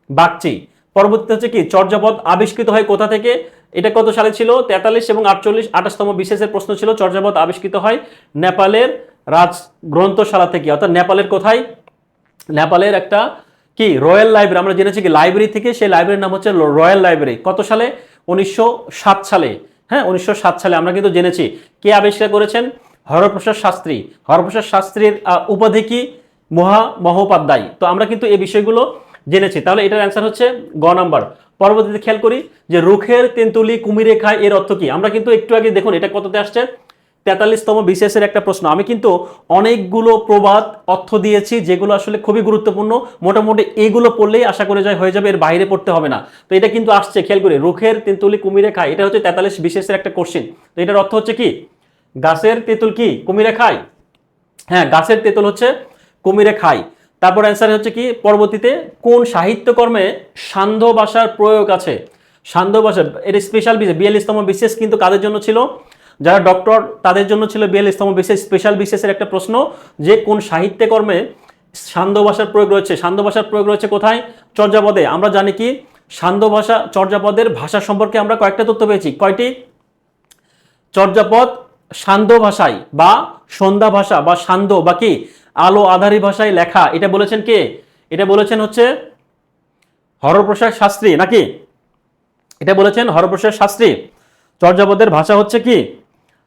বাগচি। পরবর্তীতে হচ্ছে কি, চর্যাপদ আবিষ্কৃত হয় কোথা থেকে? এটা কত সালে ছিল? 43 এবং 48, 28তম বিসিএস এর প্রশ্ন ছিল, চর্যাপদ আবিষ্কৃত হয় নেপালের রাজ গ্রন্থশালা থেকে, অর্থাৎ নেপালের কোথায়? নেপালের একটা কি রয়্যাল লাইব্রেরি, আমরা জেনেছি কি লাইব্রেরি থেকে, সেই লাইব্রেরির নাম হচ্ছে রয়্যাল লাইব্রেরি। কত সালে? 1907 সালে। হ্যাঁ, 1907 সালে আমরা কিন্তু জেনেছি। কে আবিষ্কার করেছেন? হরপ্রসাদ শাস্ত্রী। হরপ্রসাদ শাস্ত্রীর উপাধি কি? মহোপাধ্যায়। তো আমরা কিন্তু এই বিষয়গুলো জেনেছি। তাহলে এটার অ্যান্সার হচ্ছে গ নাম্বার। পরবর্তীতে খেয়াল করি যে রুখের তেন্তুলি কুমিরে খায়, এর অর্থ কি? আমরা কিন্তু একটু আগে দেখুন এটা কততে আসছে, 43তম বিসিএস এর একটা প্রশ্ন। আমি কিন্তু অনেকগুলো প্রবাদ অর্থ দিয়েছি যেগুলো আসলে খুবই গুরুত্বপূর্ণ, মোটামুটি এইগুলো পড়লেই আশা করে যায় হয়ে যাবে, এর বাইরে পড়তে হবে না। তো এটা কিন্তু আসছে, খেয়াল করে, রুখের তেঁতুলি কুমিরে খায়, এটা হচ্ছে 43 বিসিএস এর একটা কোশ্চেন। তো এটার অর্থ হচ্ছে কি, গাছের তেঁতুল কি কুমিরে খায়? হ্যাঁ, গাছের তেঁতুল হচ্ছে কুমিরে খায়। তারপর অ্যান্সার হচ্ছে কি, পরবর্তীতে কোন সাহিত্যকর্মে সান্ধ্য ভাষার প্রয়োগ আছে? সান্ধ্য ভাষা এর স্পেশাল বিশেষ 42তম বিশেষ কিন্তু কাদের জন্য ছিল? যারা ডক্টর তাদের জন্য ছিল 42তম বিশেষ, স্পেশাল বিশেষের একটা প্রশ্ন, যে কোন সাহিত্যকর্মে সান্ধ্য ভাষার প্রয়োগ রয়েছে। সান্ধ্য ভাষার প্রয়োগ রয়েছে কোথায়? চর্যাপদে। আমরা জানি কি সান্ধ্য ভাষা, চর্যাপদের ভাষা সম্পর্কে আমরা কয়েকটা তথ্য পেয়েছি। কয়টি? চর্যাপদ সান্ধ্য ভাষায় বা সন্ধ্যা ভাষা বা সান্ধ্য বা কি আলো আধারী ভাষায় লেখা, এটা বলেছেন কে? এটা বলেছেন হচ্ছে হরপ্রসাদ শাস্ত্রী, নাকি? এটা বলেছেন হরপ্রসাদ শাস্ত্রী। চর্যাপদের ভাষা হচ্ছে কি,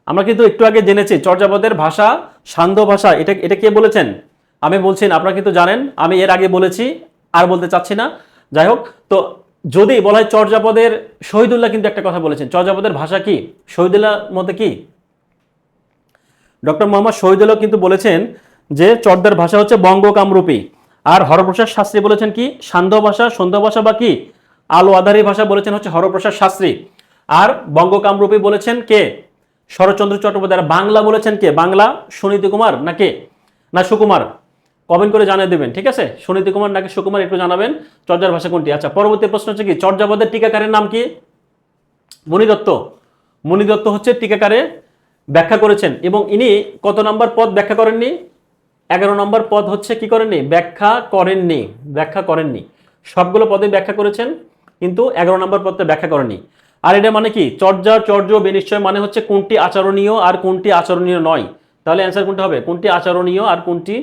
আমরা কিন্তু একটু আগে জেনেছি চর্যাপদের ভাষা সান্ধ্য ভাষা। এটা এটা কে বলেছেন? আমি বলছি না, আপনারা কিন্তু জানেন, আমি এর আগে বলেছি, আর বলতে চাচ্ছি না। যাই হোক, তো যদি বলা হয় চর্যাপদের, শহীদুল্লাহ কিন্তু একটা কথা বলেছেন, চর্যাপদের ভাষা কি? শহীদুল্লাহ মতে কি, ডক্টর মোহাম্মদ শহীদুল্লাহ কিন্তু বলেছেন যে চর্যার ভাষা হচ্ছে বঙ্গ কামরূপী। আর হরপ্রসাদ শাস্ত্রী বলেছেন কি সান্ধ্য ভাষা, সন্ধ্যা ভাষা বা কি আলো আধারী ভাষা বলেছেন হচ্ছে হরপ্রসাদ শাস্ত্রী। আর বঙ্গ কামরূপী বলেছেন কে? শরৎচন্দ্র চট্টোপাধ্যায়। বাংলা বলেছেন কে? বাংলা সুনীতি কুমার নাকি না সুকুমার? কমেন্ট করে জানিয়ে দেবেন, ঠিক আছে? সুনীতি কুমার নাকি সুকুমার একটু জানাবেন চর্যার ভাষা কোনটি। আচ্ছা, পরবর্তী প্রশ্ন হচ্ছে কি, চর্যাপদের টিকাকারের নাম কি? মণিদত্ত। মণিদত্ত হচ্ছে টিকাকারে ব্যাখ্যা করেছেন এবং ইনি কত নম্বর পদ ব্যাখ্যা করেননি? 11 নম্বর পদ হচ্ছে কি করেননি? ব্যাখ্যা করেননি। ব্যাখ্যা করেননি, সবগুলো পদে ব্যাখ্যা করেছেন কিন্তু 11 নম্বর পদটা ব্যাখ্যা করেননি। আর এটা মানে কি, চর্যা চর্য বিনিশ্চয় মানে হচ্ছে কোনটি আচরণীয় আর কোনটি আচরণীয় নয়। তাহলে অ্যান্সার কোনটা হবে? কোনটি আচরণীয় আর কোনটি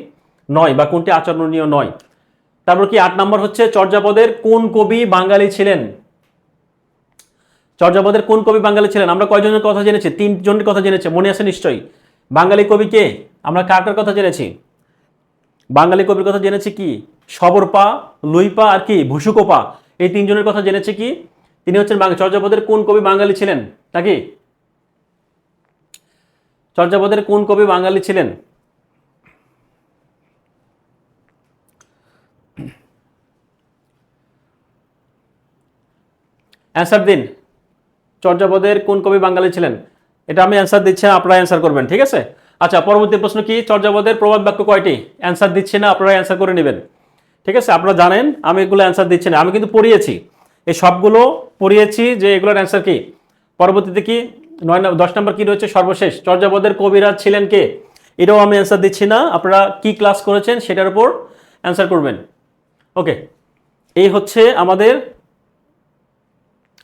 নয়, বা কোনটি আচরণীয় নয়। তারপর কি 8 নম্বর হচ্ছে চর্যাপদের কোন কবি বাঙালি ছিলেন? চর্যাপদের কোন কবি বাঙালি ছিলেন? আমরা কয়জনের কথা জেনেছি? 3 জনের কথা জেনেছি, মনে আছে নিশ্চয়ই। বাঙালি কবি কে? আমরা কার কার কথা জেনেছি? বাঙালি কবির কথা জেনেছি কি সবরপা, লুইপা আর কি ভুসুকোপা, এই 3 জনের কথা জেনেছি কি তিনি হচ্ছেন চর্যাপদের কোন কবি বাঙালি ছিলেন নাকি? চর্যাপদের কোন কবি বাঙালি ছিলেন? অ্যান্সার দিন। চর্যাপদের কোন কবি বাঙালি ছিলেন? এটা আমি অ্যান্সার দিচ্ছি না, আপনারা অ্যান্সার করবেন, ঠিক আছে? আচ্ছা, পরবর্তী প্রশ্ন কি? চর্যাপদের প্রবাদ বাক্য কয়টি? অ্যান্সার দিচ্ছি না, আপনারা অ্যান্সার করে নেবেন, ঠিক আছে? আপনারা জানেন আমি এগুলো অ্যান্সার দিচ্ছি না, আমি কিন্তু পড়িয়েছি, এই সবগুলো পড়িয়েছি যে এগুলোর অ্যান্সার কি। পরবর্তীতে কি 10 নম্বর কি রয়েছে সর্বশেষ? চর্যাপদের কবিরাজ ছিলেন কে? এটাও আমি অ্যান্সার দিচ্ছি না, আপনারা কি ক্লাস করেছেন সেটার উপর অ্যান্সার করবেন। ওকে, এই হচ্ছে আমাদের।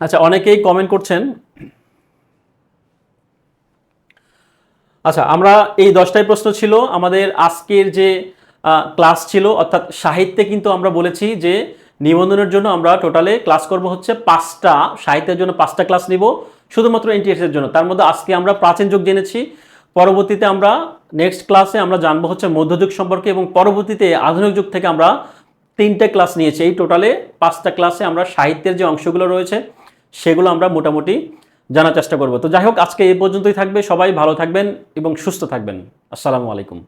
আচ্ছা, অনেকেই কমেন্ট করছেন। আচ্ছা, আমরা এই 10টাই প্রশ্ন ছিল আমাদের আজকের যে ক্লাস ছিল, অর্থাৎ সাহিত্যে কিন্তু আমরা বলেছি যে নিবন্ধনের জন্য আমরা টোটালে ক্লাস করব হচ্ছে 5টা, সাহিত্যের জন্য 5টা ক্লাস নিব শুধুমাত্র এনটিএস এর জন্য। তার মধ্যে আজকে আমরা প্রাচীন যুগ জেনেছি, পরবর্তীতে আমরা নেক্সট ক্লাসে আমরা জানবো হচ্ছে মধ্যযুগ সম্পর্কে, এবং পরবর্তীতে আধুনিক যুগ থেকে আমরা 3টে ক্লাস নিয়েছি। এই টোটালে 5টা ক্লাসে আমরা সাহিত্যের যে অংশগুলো রয়েছে সেগুলো আমরা মোটামুটি জানার চেষ্টা করব। তো যাই হোক, আজকে এই পর্যন্তই থাকবে। সবাই ভালো থাকবেন এবং সুস্থ থাকবেন। আসসালামু আলাইকুম।